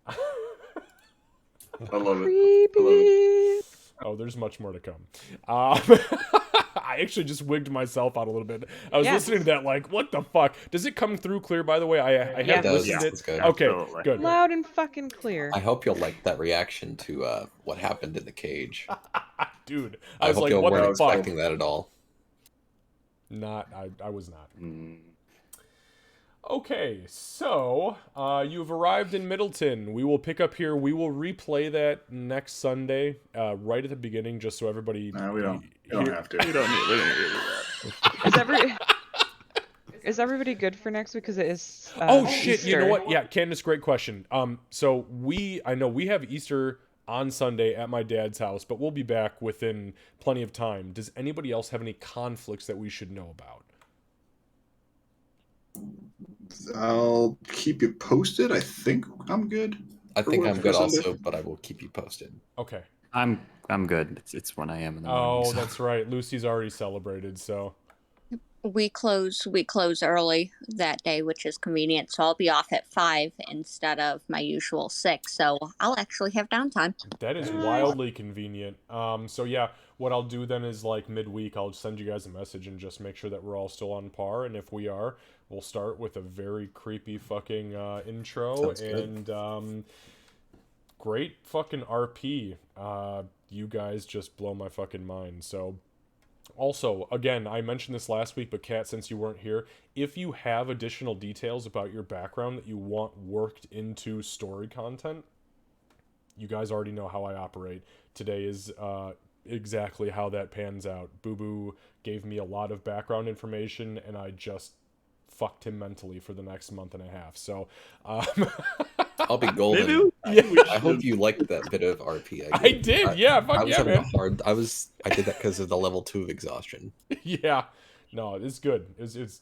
A: I love it.
G: Creepy.
C: Oh, there's much more to come. I actually just wigged myself out a little bit. I was
G: Yeah.
C: listening to that like, what the fuck? Does it come through clear, by the way? I
G: Yeah.
C: have
E: It does.
C: listened
E: It's good.
C: Okay,
F: Absolutely.
C: good.
G: Loud and fucking clear.
E: I hope you'll like that reaction to what happened in the cage.
C: Dude, I
E: I
C: was
E: hope
C: like,
E: you
C: what
E: weren't
C: the fuck?
E: expecting that at all.
C: I was not.
F: Mm.
C: Okay, so you've arrived in Middleton. We will pick up here. We will replay that next Sunday, right at the beginning, just so everybody.
A: No, we don't. You don't have to.
G: Is everybody good for next week? Because it is.
C: Oh shit! You know
G: Easter.
C: what? Yeah, Candace, great question. So I know we have Easter on Sunday at my dad's house, but we'll be back within plenty of time. Does anybody else have any conflicts that we should know about?
A: I'll keep you posted. I think I'm good.
E: I think
A: For
E: I'm good
A: Sunday.
E: also, but I will keep you posted.
C: Okay.
F: I'm good. It's 1 a.m. in the morning.
C: Oh,
F: so-
C: that's right. Lucy's already celebrated, so.
I: We close early that day, which is convenient. So I'll be off at 5 instead of my usual 6. So I'll actually have downtime.
C: That is wildly convenient. So yeah, what I'll do then is like midweek, I'll send you guys a message and just make sure that we're all still on par. And if we are, we'll start with a very creepy fucking intro.
E: Sounds good.
C: And great fucking RP. You guys just blow my fucking mind. So also, again, I mentioned this last week, but Kat, since you weren't here, if you have additional details about your background that you want worked into story content, you guys already know how I operate. Today is exactly how that pans out. Boo Boo gave me a lot of background information, and I just fucked him mentally for the next month and a half. So,
E: I'll be golden.
F: Maybe
C: yeah,
E: I hope you liked that bit of RP.
C: I did. Yeah,
E: I
C: fuck
E: was
C: yeah,
E: having
C: man.
E: a hard. I did that because of the level 2 of exhaustion.
C: Yeah, no, it's good. It's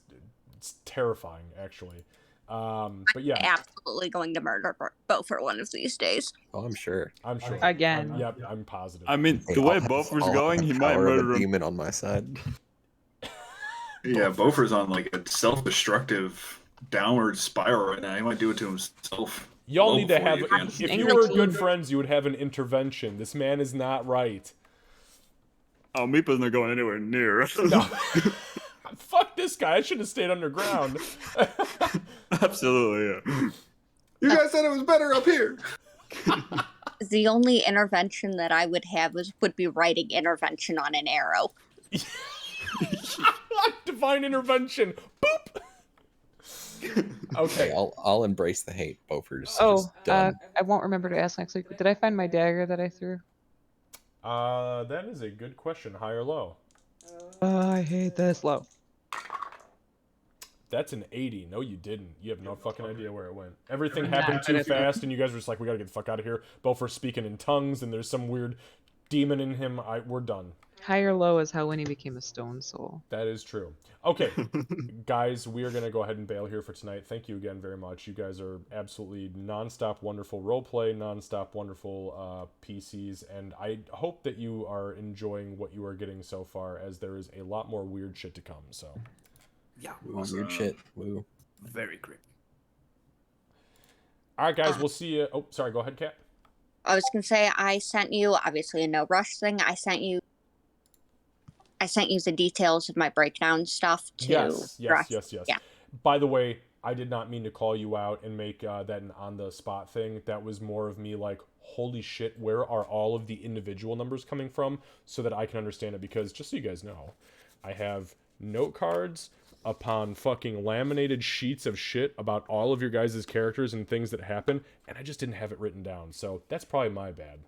C: terrifying actually. But yeah,
I: Absolutely going to murder Beaufort one of these days.
E: Oh, I'm sure.
C: I'm sure.
G: Again.
C: Yep, I'm positive.
F: I mean,
E: Hey,
F: the way
E: I'll have-
F: Beaufort's
E: I'll have
F: going,
E: the
F: he might
E: power of a
F: murder him.
E: demon on my side.
A: Yeah, Beaufort's on like a self-destructive downward spiral right now. He might do it to himself.
C: Y'all
A: Well
C: need to
A: before
C: have.
A: you can.
C: If you were good friends, you would have an intervention. This man is not right.
F: Oh, Meepa's not going anywhere near.
C: No. Fuck this guy. I should have stayed underground.
F: Absolutely, yeah.
A: You guys said it was better up here.
I: The only intervention that I would have would be writing intervention on an arrow.
C: Divine intervention. Boop. Okay.
E: Hey, I'll embrace the hate. Beaufort's
G: Oh,
E: just done.
G: I won't remember to ask next week. But did I find my dagger that I threw?
C: That is a good question. High or low?
G: I hate this low.
C: That's an 80. No, you didn't. You have no fucking idea where it went. Everything
G: Nah,
C: happened
G: I
C: too
G: didn't.
C: fast, and you guys were just like, we gotta get the fuck out of here. Beaufort's speaking in tongues, and there's some weird demon in him. We're done.
G: High or low is how Winnie became a stone soul.
C: That is true. Okay, guys, we are going to go ahead and bail here for tonight. Thank you again very much. You guys are absolutely nonstop wonderful roleplay, nonstop wonderful PCs, and I hope that you are enjoying what you are getting so far, as there is a lot more weird shit to come. So,
F: Yeah,
E: Weird shit. Woo.
F: very creepy.
C: all right, guys, we'll see you. Oh, sorry, go ahead, Kat.
I: I was gonna say I sent you obviously a no rush thing. I sent you the details of my breakdown stuff to
C: Yes.
I: Rush.
C: Yeah. By the way, I did not mean to call you out and make that an on-the-spot thing. That was more of me like, holy shit, where are all of the individual numbers coming from, so that I can understand it. Because just so you guys know, I have note cards upon fucking laminated sheets of shit about all of your guys' characters and things that happen, and I just didn't have it written down. So that's probably my bad.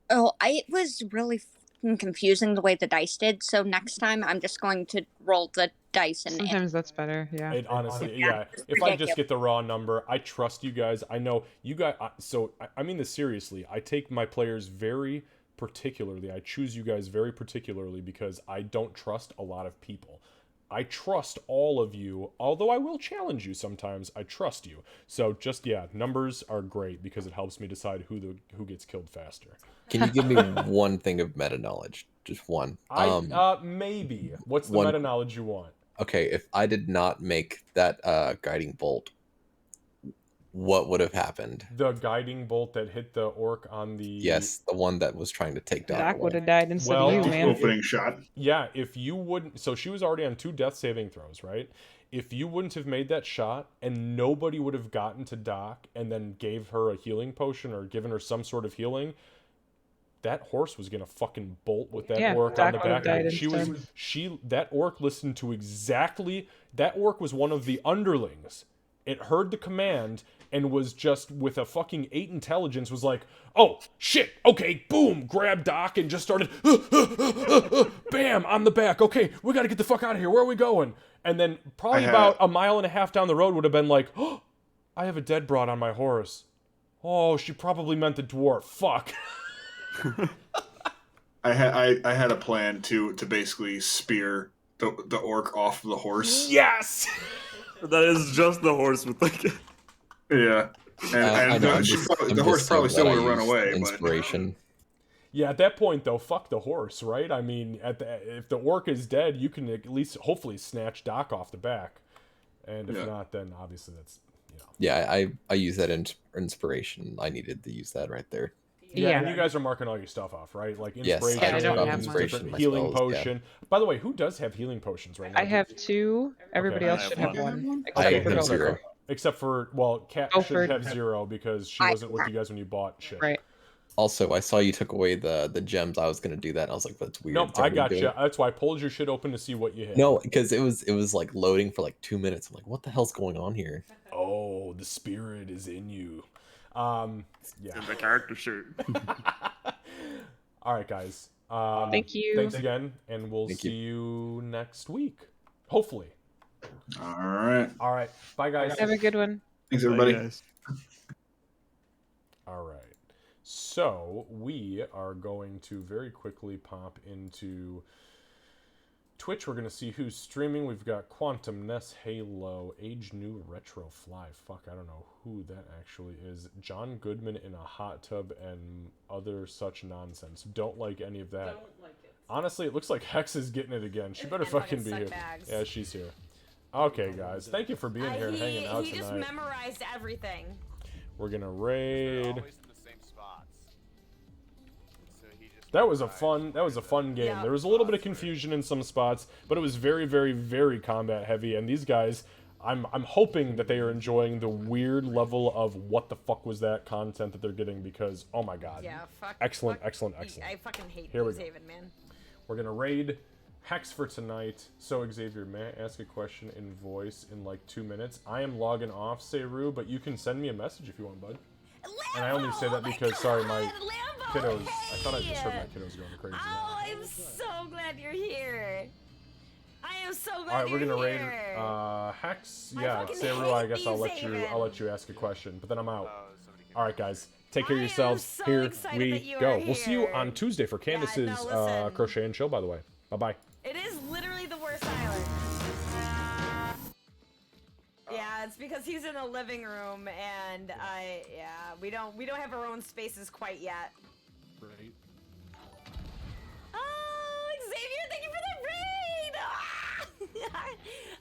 I: Oh, it was really fucking confusing the way the dice did. So next time I'm just going to roll the dice and
G: Sometimes that's better. Yeah.
C: It honestly,
I: Yeah,
C: yeah.
I: it's
C: If I just
I: ridiculous.
C: get the raw number, I trust you guys. I know you guys. So I mean this seriously. I take my players very particularly. I choose you guys very particularly because I don't trust a lot of people. I trust all of you, although I will challenge you sometimes. I trust you. So just, yeah, numbers are great because it helps me decide who gets killed faster.
E: Can you give me one thing of meta knowledge? Just one.
C: Maybe. What's the
E: one-
C: meta knowledge you want?
E: Okay, if I did not make that guiding bolt, what would have happened?
C: The guiding bolt that hit the orc on the...
E: Yes, the one that was trying to take down.
G: Doc would have died instead
C: Well,
G: of you, man.
A: Opening shot.
C: Yeah, if you wouldn't... So she was already on 2 death saving throws, right? If you wouldn't have made that shot and nobody would have gotten to Doc and then gave her a healing potion or given her some sort of healing, that horse was gonna fucking bolt with that orc on the
G: Doc would have
C: back.
G: died
C: That orc listened to exactly... That orc was one of the underlings. It heard the command and was just, with a fucking 8 intelligence, was like, oh, shit, okay, boom, grab Doc and just started, bam, on the back, okay, we gotta get the fuck out of here, where are we going? And then probably about a mile and a half down the road would have been like, oh, I have a dead broad on my horse. Oh, she probably meant the dwarf, fuck.
A: I had a plan to basically spear the orc off the horse.
C: Yes!
F: That is just the horse with like...
A: Yeah. And the horse probably still would have run away.
E: Inspiration.
C: Yeah, at that point, though, fuck the horse, right? I mean, if the orc is dead, you can at least hopefully snatch Doc off the back. And if not, then obviously that's, you know.
E: Yeah, I use that inspiration. I needed to use that right there.
C: Yeah, and you guys are marking all your stuff off, right? Like
E: Yes,
C: inspiration,
G: I don't have
E: inspiration
C: healing
E: spells,
C: potion. By the way, who does have healing potions right now?
G: I have 2. Everybody
C: Okay.
G: else should have one.
E: I
G: Except for
E: have
G: Gopher.
E: 0.
C: Except for, well, Kat
G: Oh,
C: should
G: for-
C: have 0 because she wasn't with you guys when you bought shit.
G: Right.
E: Also, I saw you took away the gems. I was gonna do that, and I was like, "That's weird."
C: Nope,
E: It's
C: I
E: already
C: got
E: doing
C: you.
E: it.
C: That's why I pulled your shit open to see what you had.
E: No, because it was like loading for like 2 minutes. I'm like, "What the hell's going on here?"
C: Oh, the spirit is in you. Yeah.
F: The character shirt.
C: All right, guys.
G: Thank you.
C: Thanks again, and we'll
E: Thank
C: see you next week. Hopefully.
A: All right.
C: All right. Bye, guys.
G: Have a good one.
A: Thanks, everybody.
C: All right. So we are going to very quickly pop into Twitch. We're going to see who's streaming. We've got Quantum, Ness, Halo, Age New, Retro Fly. Fuck, I don't know who that actually is. John Goodman in a hot tub and other such nonsense. Don't like any of that.
J: Don't like it.
C: Honestly, it looks like Hex is getting it again. She better
J: And
C: fucking
J: fucking
C: be here.
J: suckbags.
C: Yeah, she's here. Okay, guys. Thank you for being here and hanging out
J: He just
C: tonight.
J: memorized everything.
C: We're going to raid. That was a fun game.
J: Yeah.
C: There was a little bit of confusion in some spots, but it was very, very, very combat heavy. And these guys, I'm hoping that they are enjoying the weird level of what the fuck was that content that they're getting, because oh my god.
J: Yeah, fuck.
C: Excellent,
J: fuck-
C: excellent, excellent.
J: I fucking hate
C: Here we go.
J: David, man.
C: We're gonna raid Hex for tonight. So Xavier, may I ask a question in voice in like 2 minutes? I am logging off, Seru, but you can send me a message if you want, bud. And I only say that because, sorry, my kiddos, I thought I just heard my kiddos going crazy.
J: Oh, I'm so glad you're here. I am so glad
C: All right, we're
J: you're
C: gonna raid
J: here.
C: Hex.
J: I
C: Yeah,
J: fucking
C: Seru,
J: hate
C: I guess
J: these,
C: I'll let
J: Aven.
C: you ask a question, but then I'm out. All right, guys, take care of
J: I am
C: yourselves.
J: so
C: Here
J: excited
C: we
J: that you
C: go.
J: are
C: We'll see you
J: here.
C: on Tuesday for Candace's
J: no, listen.
C: crochet and show. By the way, bye bye.
J: It is literally the worst island. Yeah, it's because he's in the living room, and we don't have our own spaces quite yet.
C: Right.
J: Oh, Xavier, thank you for the raid!